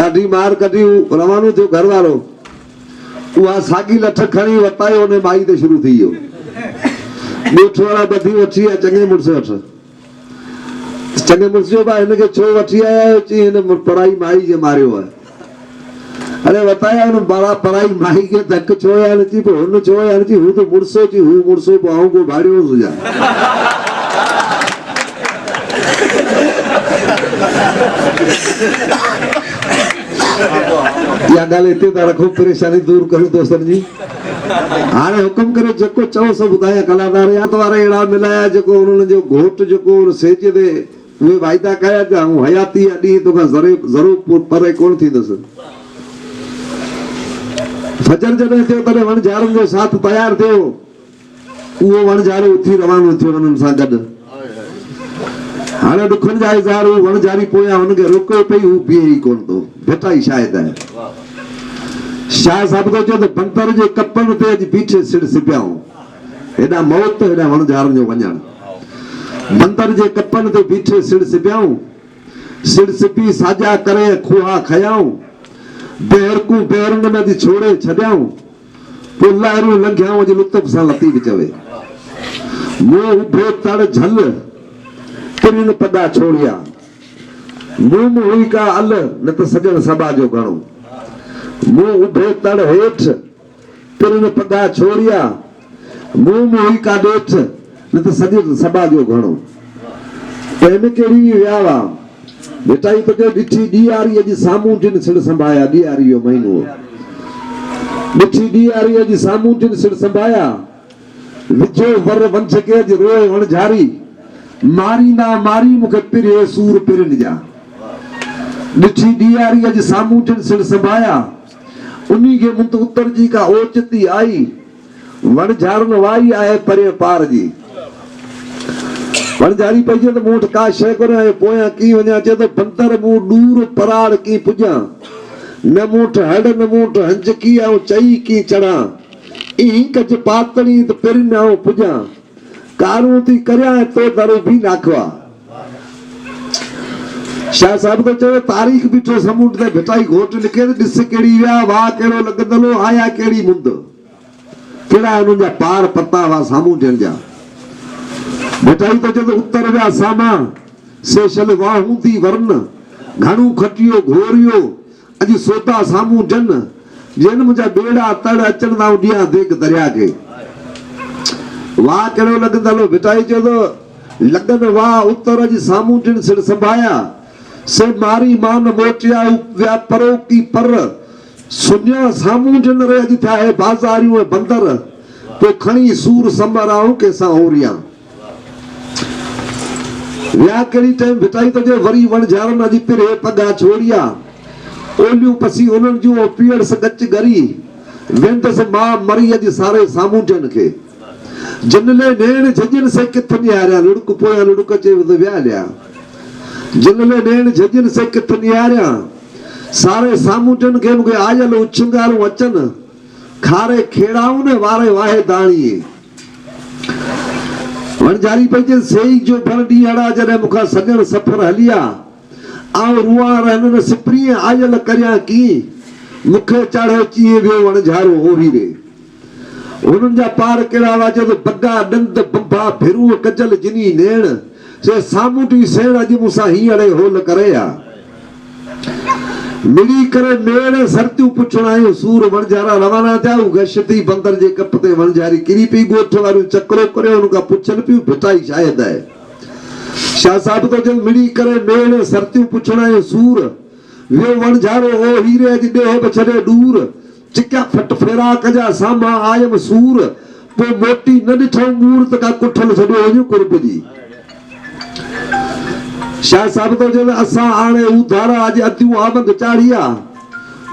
ॾाढी मार कढी रवानो थियो घर वारो उहा साॻी लठ खणी वतायो हुन माई ते शुरू थी वियो ॻोठ वारा ॿधी वठी विया चङे मुड़ुस वटि चङे मुड़ुस जो भाउ हिनखे छो वठी आया आहियो चई हिन पराई माई जे मारियो आहे अरे वताया हुन पराई माई खे धक छो आया थी पोइ हुन छो आया थी हू त मुड़ुसो थी हू मुड़ुसो पोइ आऊं को भाड़ियो हुजां इहा ॻाल्हि हिते था रखो परेशानी दूर करो दोस्तनि जी हाणे हुकुम करे जेको चओ सो ॿुधायां कलाकार यादि वारा अहिड़ा मिलाया जेको उन्हनि जो घोट जेको सेज ते उहे वाइदा कया पिया ऐं हयाती ॾींहुं तोखां ज़रूरु परे कोन थींदुसि फजर जॾहिं थियो तॾहिं वणझारनि जो साथ तयारु थियो उहो वणझारो उथी रवानो थियो हुननि सां गॾु हाणे ॾुखनि जा इज़हार हू वणझारी पोयां हुनखे रोकियो पई हू बीहे ई कोन थो भिटाई शायदि आहे शाह साहिब थो चओ त बंतर जे कपनि ते अॼु बीठे सिड़ सिपियाऊं हेॾा मौत हेॾा वणझारनि जो वञणु बंतर जे कपनि ते बीठे सिड़ सिपियाऊं सिड़ सिपी साॼा करे खुहा खयाऊं बेहरकू बेरंग में थी छोड़े छॾियाऊं पोइ लहरूं लंघियाऊं अॼु लुत्फ़ सां लतीफ़ चवे मुंहुं उभो तड़ झल तिरिन पदा छोड़िया मुंहुं में हुई का अल न त सॼण सभा जो घणो मुंहुं उभे तड़ हेठि तिरिन पदा छोड़िया मुंहुं में हुई का ॾेठ न त सॼण सभा जो घणो कंहिंमें कहिड़ी विया हुआ बेटा ई तोखे ॾिठी ॾियारी अॼु साम्हूं जिन सिड़ संभाया ॾियारी जो महीनो ॾिठी ॾियारी अॼु साम्हूं जिन सिड़ संभाया विझो वर वंश के अॼु रोए वणझारी मारींदा मारी मूंखे पिरे सूर पिरनि जा ॾिठी ॾियारी अॼु साम्हूं जिन सिड़ संभाया उन्ही खे मुंत उतर जी का ओचती आई वणझारन वाई आहे परे पार जी वणझारी पई त मूं वटि का शइ कोन्हे पोयां कीअं वञा चए थो बंदर मूं ॾूर पराड़ कीअं पुॼां न मूठ हड़ न मूठ हंज की आऊं चई की चढ़ा ई कज पातणी त पिर न आऊं पुजा कारू थी करया तो दरो भी नाखवा। शाह साहब तो चवे तारीख बीठो समुंड ते भिटाई घोट लिखे दिस केड़ी विया वाह केड़ो लगदलो आया केड़ी मुंद केड़ा उन जा पार पता वा सामू जन जा भिटाई तो जद उत्तर विया सामा सेशल वाहू थी वर्ण घणू खटियो घोरियो अज सोता सामू जन जन मुझा बेड़ा तड़ अचन दा उडिया देख दरिया के वाह केड़ो लगदलो भिटाई जो लगन वाह उत्तर अज सामू जन सिर संभाया से मारी मान मोटिया व्या परो की पर सुनिया सामू जन रे अज था है बाजारियों बंदर तो खणी सूर संबराऊ के सा हो रिया व्या करी टाइम भिटाई तो जो वरी वण झारन अज पिरे पगा छोड़िया ओलियूं पसी उन्हनि जो पीड़ से गच गरी वेंद से मां मरी अज सारे सामू जन के जिनले नेण झजन से किथ नियारिया लुड़क पोया लुड़क चे व्या लिया जिनले नेण झजन से किथ नियारिया सारे सामू जन के मुके आयल उछंगारू अचन खारे खेड़ाऊ ने वारे वाहे दाणी वणजारी पंहिंजे सेई जो भर डी अड़ा जने मुखा सजण सफर हलिया आऊं रुआ रहन सिपरी आयल करया की मुखे चढ़ो चीए वियो वणझारो ओरी रे उन्हनि जा पार केड़ा वा जो बग्गा डंद बंबा फिरू कजल जिनी नेण से सामूटी सेण अज मुसा ही अड़े होल करया मिली करे मेड़ सरतियूं पुछण आयो सूर वणझारा रवाना थिया गशती बंदर जे कप ते वणझारी किरी पई गोठ वारो चकरो करे उनका पुछन पियो भिटाई शायद है शाह साहब तो जब मिली करे मेड़ सरतियूं पुछण आयो सूर वे वणझारो ओ हीरे अज देह बछड़े दूर चिक्या फट फेरा कजा सामा आयम सूर पो मोटी न ॾिठो मूर्त का कुठल छॾियो वञो कुर्ब जी शाह साहब तो जब असा आने उधारा आज अतियू आमंग चाढ़िया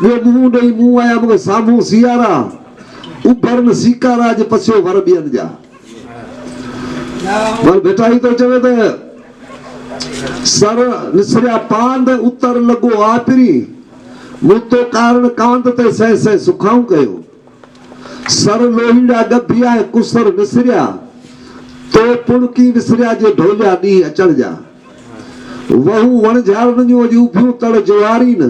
वो मुंह नहीं मुंह आया मगर सामू सियारा उभरन सीकारा आज पसियो वर बियन जा पर बेटा ही तो चवे ते सर निसरिया पांद उत्तर लगो आपरी मुतो कारण कांत ते सह सह सुखाऊ कयो सर लोहिड़ा गभिया कुसर निसरिया तो पुणकी विसरिया जे ढोलिया नी अचण जा वहू वणझारन जो अज उभियूं तड़ जवारीन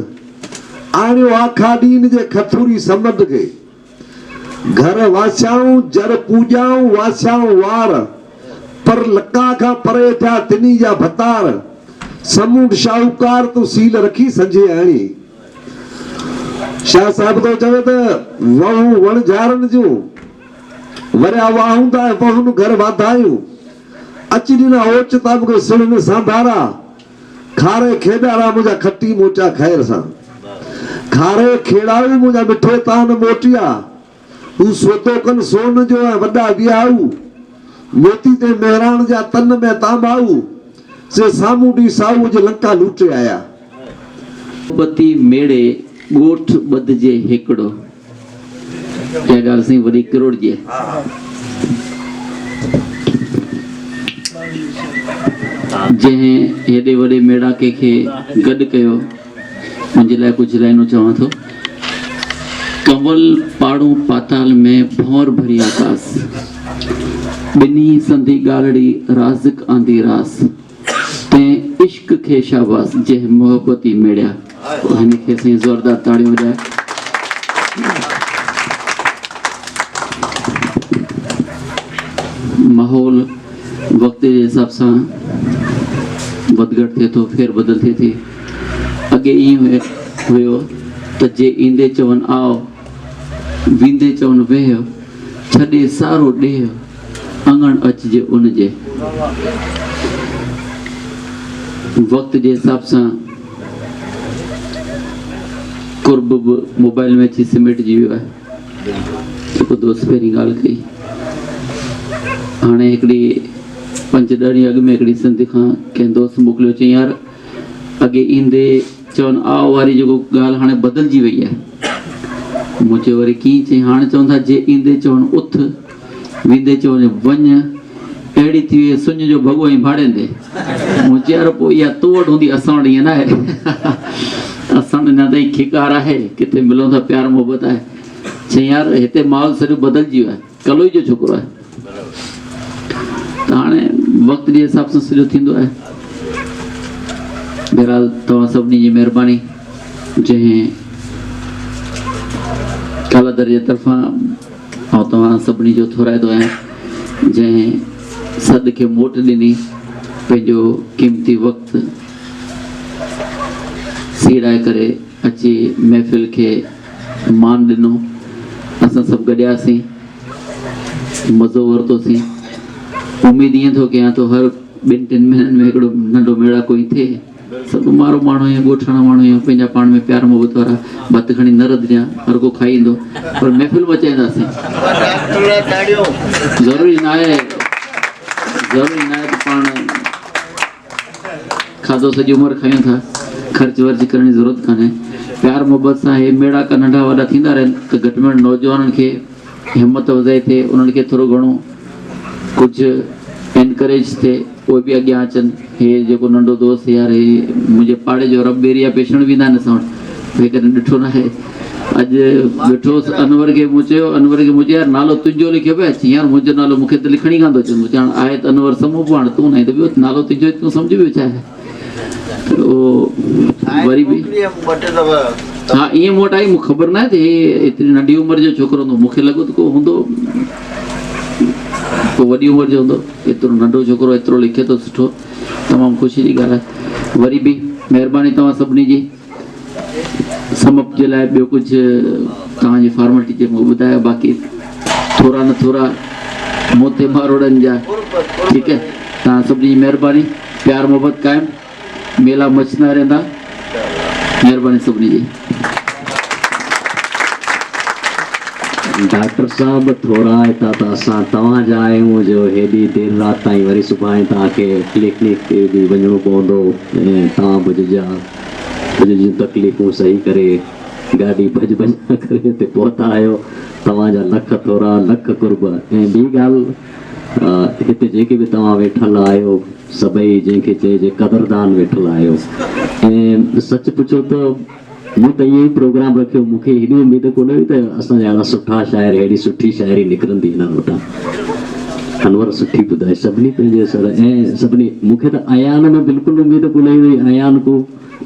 आणियो आखा दीन जे खथुरी समंड के घर वास्याऊं जर पूजाऊं वास्याऊं वार पर लका खा परे था तिनी जा भतार समूड शाहूकार तो सील रखी संजे आणी शाह साहब तो चवे त वहू वणझारन जो वरिया वाहूं ता वहू घर वाधायूं अच दिना ओच ताब को सिल में सांधारा खारे खेडारा मुझा खट्टी मोचा खैर सा खारे खेड़ाऊ मुझा मिठो तान मोटिया तू सोतो कन सोन जो है वड्डा बियाऊ मोती ते मेहरान जा तन में तांबाऊ से सामूडी साऊ जे लंका लूटे आया पति मेड़े गोठ बदजे हिकड़ो या गाल सी वरी करोड़ जे जंहिं हेॾे वॾे मेड़ाके खे गॾु कयो मुंहिंजे लाइ कुझु लाइनूं चवां थो। कंवल पाड़ू पाताल में भौर भरी आकाश ॿिन्ही संधी ॻाल्हड़ी राज़िक आंदी रास तंहिं इश्क खे शाबास जंहिं मोहबती मेड़िया हिन खे साईं ज़ोरदार ताड़ियूं वॼाए। माहौल वक़्त जे हिसाब सां वधघट थिए थो फेर बदल थिए थी। अॻे ईअं हुयो त जे ईंदे चवनि आओ वींदे चवनि वेह छॾे सारो ॾेह अङण अचिजे उनजे। वक़्त जे हिसाब सां कुर्ब बि मोबाइल में अची सिमटिजी वियो आहे। जेको दोस्त पहिरीं ॻाल्हि कई हाणे हिकिड़ी 5 ॾींहं अॻु में हिकिड़ी सिंध खां कंहिं दोस्त मोकिलियो चई यार अॻे ईंदे चवनि आओ वारी जेको ॻाल्हि हाणे बदिलजी वई आहे। मूं चयो वरी कीअं चई हाणे चवनि था जे ईंदे चवनि उथ वींदे चवनि वञ अहिड़ी थी वई सुञ जो भॻो ऐं भाड़े ॾे। मूं चयो यार पोइ इहा तो वटि हूंदी असां वटि ईअं न आहे। असां अञा ताईं खिकार आहे, किथे मिलूं था प्यार मोहबत आहे। चई यार हिते माहौल सॼो बदिलजी वियो आहे, कलोई जो छोकिरो आहे, त हाणे वक़्त जे हिसाब सां सॼो थींदो आहे। बहरहाल तव्हां सभिनी जी महिरबानी, जंहिं कालादर जे तरफ़ां ऐं तव्हां सभिनी जो थोराइदो आहे, जंहिं सद खे मोट ॾिनी, पंहिंजो क़ीमती वक़्तु सीड़ाए करे अची महफ़िल खे मान ॾिनो। असां सभु गॾियासीं, मज़ो वरितोसीं। उमेदु ईअं थो कयां थो हर 2-3 महीननि में हिकिड़ो नंढो मेड़ा कोई थिए, सभु मारो माण्हू या ॻोठाणा माण्हू या पंहिंजा पाण में प्यार मोहबत वारा भत खणी न रधिया, हर को खाई ईंदो, पर महफ़िल मचाईंदासीं। ज़रूरी न आहे त पाण खाधो सॼी उमिरि खायूं था, ख़र्च वर्च करण जी ज़रूरत कान्हे। प्यार मोहबत सां हे मेड़ा का नंढा वॾा थींदा रहनि, त घटि में घटि नौजवाननि खे हिमत वधाए थिए, उन्हनि खे थोरो घणो कुझु एनकरेज थिए, उहे बि अॻियां अचनि। हे जेको नंढो दोस्त यार, हे मुंहिंजे पाड़े जो रब एरिया पेशण बि ईंदा आहिनि असां वटि, हे कॾहिं ॾिठो न आहे। अॼु ॾिठोसि अनवर खे, मूं चयो यार नालो तुंहिंजो लिखियो पिया, चई यार मुंहिंजो नालो मूंखे त लिखणी कान थो अचे। मूं चयो आहे त अनवर समूह पाण, तूं न त ॿियो नालो तुंहिंजो तूं सम्झी वियो छा आहे। त उहो वरी बि हा ईअं मूं वटि आई, मूंखे ख़बर न आहे त हे एतिरी नंढी उमिरि जो छोकिरो हूंदो। मूंखे लॻो त को हूंदो को वॾी उमिरि जो हूंदो, एतिरो नंढो छोकिरो एतिरो लिखे थो, सुठो, तमामु ख़ुशी जी ॻाल्हि आहे। वरी बि महिरबानी तव्हां सभिनी जी। समप जे लाइ ॿियो कुझु तव्हांजी फॉर्मेलिटी जे मूं ॿुधायो, बाक़ी थोरा न थोरा मोते मारोड़नि जा, ठीकु आहे। तव्हां सभिनी जी महिरबानी, प्यार मोहबत क़ाइमु, मेला मचंदा रहंदा, महिरबानी सभिनी जी। डॉक्टर साहब थोरा हितां त असां तव्हांजा आहियूं जो हेॾी देरि राति ताईं, वरी सुभाणे तव्हांखे क्लिनिक ते बि वञिणो पवंदो ऐं तव्हां भुज जूं तकलीफ़ूं सही करे गाॾी भॼ करे हिते पहुता आहियो। तव्हांजा लख थोरा, लख कुर्ब। ऐं ॿी ॻाल्हि, हिते जेके बि तव्हां वेठल आहियो सभई, जंहिंखे चइजे क़दरदान वेठल आहियो। ऐं सच पुछो त मूं त ईअं ई प्रोग्राम रखियो, मूंखे हेॾी उमेदु कोन्हे हुई त असांजा अहिड़ा सुठा शाइर, हेॾी सुठी शाइरी निकिरंदी हिननि वटां। अनवर सुठी ॿुधाए सभिनी पंहिंजे असर, ऐं सभिनी मूंखे त अयान में बिल्कुलु उमेदु कोन्हे हुई, अयान को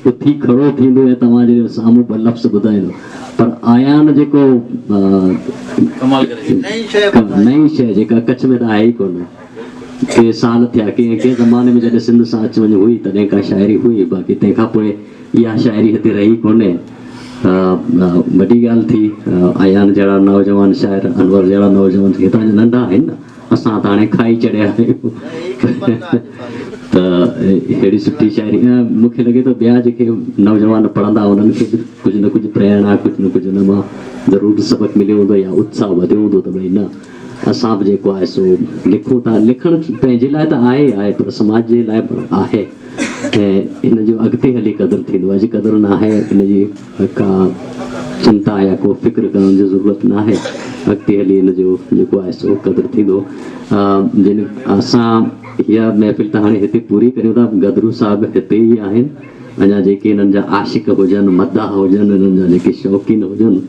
उथी खड़ो थींदो ऐं तव्हांजे साम्हूं ॿ लफ़्ज़ ॿुधाईंदो, पर आयान जेको नई शइ जेका कच्छ में त आहे ई कोन। के साल थिया, के ज़माने में जॾहिं सिंध सां अच वञ हुई तॾहिं का शाइरी हुई, बाक़ी तंहिंखां पोइ इहा शाइरी हिते रही कोन्हे। वॾी ॻाल्हि थी, अयान जहिड़ा नौजवान शाइर, अनवर जहिड़ा नौजवान हितां जा नंढा आहिनि न, असां त हाणे खाई चढ़िया आहियूं। त अहिड़ी सुठी शाइरी, मूंखे लॻे थो ॿिया जेके नौजवान पढ़ंदा उन्हनि खे बि कुझु न कुझु प्रेरणा, कुझु न कुझु हुन मां ज़रूरु सबक़ु मिलियो हूंदो या उत्साह वधियो हूंदो त भई न असां बि जेको आहे सो लिखूं था। लिखणु पंहिंजे लाइ त आहे, पर समाज जे लाइ बि आहे, ऐं हिन जो अॻिते हली क़दुरु थींदो। अॼु क़दुरु न आहे, हिन जी का चिंता या को फ़िक्र करण जी ज़रूरत न आहे, अॻिते हली हिन जो जेको आहे सो क़दुरु थींदो। जिन असां इहा महफ़िल त हाणे हिते पूरी करियूं था, गदरू साहिब हिते ई आहिनि, अञा जेके हिननि जा आशिक़ हुजनि, मदाह हुजनि, हिननि जा जेके शौक़ीन हुजनि,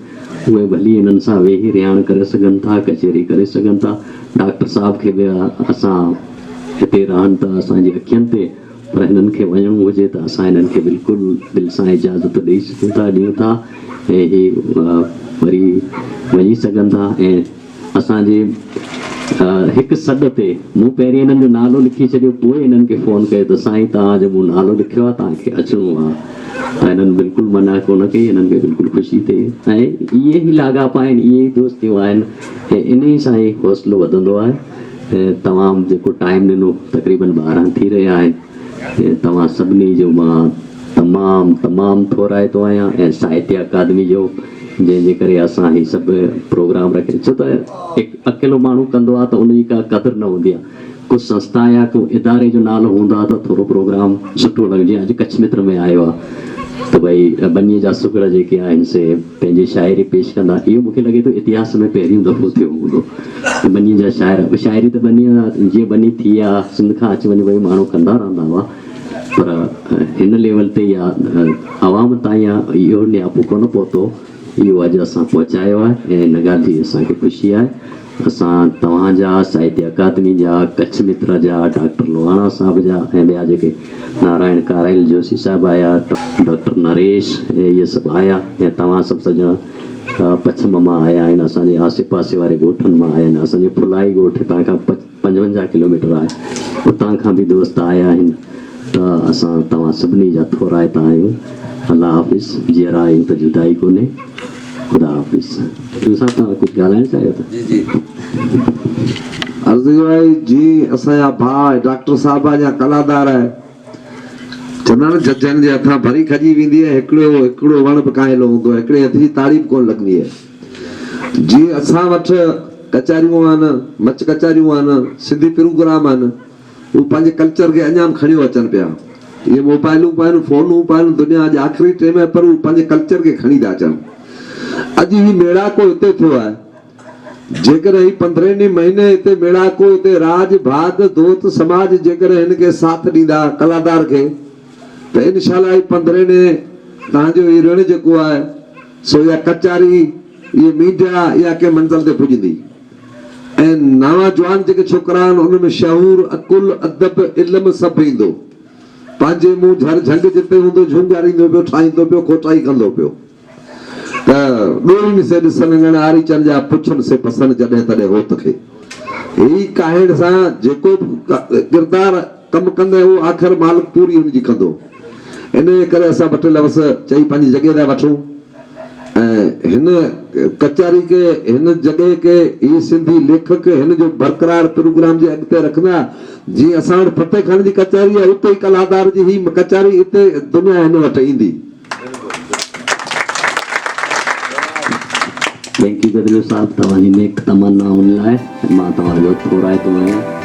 उहे भली हिननि सां वेही रिहाण करे सघनि था, कचहरी करे सघनि था। डॉक्टर साहिब खे बि असां हिते रहनि था असांजी अखियुनि ते, पर हिननि खे वञिणो हुजे त असां हिननि खे बिल्कुलु दिलि सां इजाज़त ॾेई सघूं था, ॾियूं था, ऐं ही वरी वञी सघनि था। ऐं असांजे हिकु सॾ ते मूं पहिरीं हिननि जो नालो लिखी छॾियो, पोइ हिननि खे फ़ोन कयो त साईं तव्हांजो मूं नालो लिखियो आहे, तव्हांखे अचिणो आहे। त हिननि बिल्कुलु मना कोन कई, हिननि खे बिल्कुलु ख़ुशी थिए, ऐं इहे ई लाॻापा आहिनि, इहे ई दोस्तियूं आहिनि, ऐं इन ई सां ई हौसलो वधंदो आहे। ऐं तमामु जेको टाइम ॾिनो, तक़रीबन 12 थी रहिया आहिनि, ऐं तव्हां सभिनी जो मां तमामु थोराइतो आहियां, ऐं साहित्य अकादमी जो, जंहिंजे करे असां ही सभु प्रोग्राम रखियो। छो त हिकु अकेलो माण्हू कंदो आहे त उनजी का क़दुरु न हूंदी आहे, कुझु संस्था या को इदारे जो नालो हूंदो आहे त थोरो प्रोग्राम सुठो लॻे। जीअं अॼु कच्छ मित्र में आयो आहे त भई बनीअ जा सुगड़ जेके आहिनि से पंहिंजी शाइरी पेश कंदा, इहो मूंखे लॻे थो इतिहास में पहिरियों दफ़ो थियो हूंदो। बनीअ जा शाइरी त बनीअ जीअं बनी थी आहे, सिंध खां अच वञ भई माण्हू कंदा रहंदा हुआ, पर हिन लेवल ते या आवाम ताईं इहो नियापो कोन पहुतो, इहो अॼु असां पहुचायो आहे ऐं हिन ॻाल्हि जी असांखे ख़ुशी आहे। असां तव्हांजा, साहित्य अकादमी जा, कच्छ मित्र जा, डॉक्टर लोहाणा साहब जा ऐं ॿिया जेके नारायण काराइल जोशी साहब आया, डॉक्टर नरेश इहे सभु आया ऐं तव्हां सभु सॼणा पच्छम मां आया आहिनि, असांजे आसे पासे वारे ॻोठनि मां आया आहिनि। असांजे फुलाई ॻोठ हितां खां 55 किलोमीटर आहे, उतां खां बि दोस्त आया आहिनि। त असां तव्हां सभिनी जा थोराइता आहियूं। अल्लाह हाफ़िज़। जीअं आहियूं त जुदाई कोन्हे। ख़ुदा हाफ़िज़। साहब तव्हां कुझु ॻाल्हाइणु चाहियो था? जी अर्ज़ु कयो आहे जी असांजा भाउ डॉक्टर साहब जा कलाकार आहे, चवंदा आहिनि जजनि जे हथां भरी खजी वेंदी आहे, हिकिड़ो वण बि काइलो हूंदो आहे, हिकिड़े हथ जी तारीफ़ कोन लॻंदी आहे। जी असां वटि कचहरियूं आहिनि, मच कचहरियूं आहिनि, सिंधी प्रोग्राम आहिनि, उहे पंहिंजे कल्चर खे अञा खणी अचनि पिया। इहे मोबाइलूं पाइनि, फोनूं पाइनि, दुनिया जे आख़िरी टाइम में, पर उहे पंहिंजे कल्चर खे खणी था अचनि। अॼु ही मेड़ाको हिते थियो आहे, जेकर ही 15 महीने हिते मेड़ाको, हिते राज भाग दोस्त समाज जेकर हिनखे साथ ॾींदा कलाकार खे, त इनशाला 15 तव्हांजो ही ऋण जेको आहे सो या कचहरी, इहे मीडिया या के मंज़िल ते पुॼंदी। ऐं नवा जवान जेके छोकिरा आहिनि उन में शहूर, अकुल, अदब, इल्म सभु ईंदो। पंहिंजे मुंहुं झर झंग जिते हूंदो झुंगारींदो पियो, ठाहींदो पियो, खोटाई कंदो पियो। त ॾोरी से ॾिसण आरी चंद जा पुछनि से पसंदि जॾहिं तॾहिं हो तखे। ही काहिण सां जेको किरदार कमु कंदे उहो आख़िर मालिक पूरी हुनजी कंदो। इन करे असां ॿ टे लफ़्ज़ चई पंहिंजी जॻह था वठूं ऐं हिन कचहरी के, हिन जॻह के, ही सिंधी लेखक हिन जो बरक़रार प्रोग्राम जे अॻिते रखंदा। जीअं असां वटि फतेह खान जी कचहरी आहे, उते ई कलाकार जी ही कचहरी हिते दुनिया हिन वटि ईंदी। थैंक यू गदरियो साहब, तव्हांजी नेक तमन्नाउनि लाइ मां तव्हांजो थोराइतो आहियां।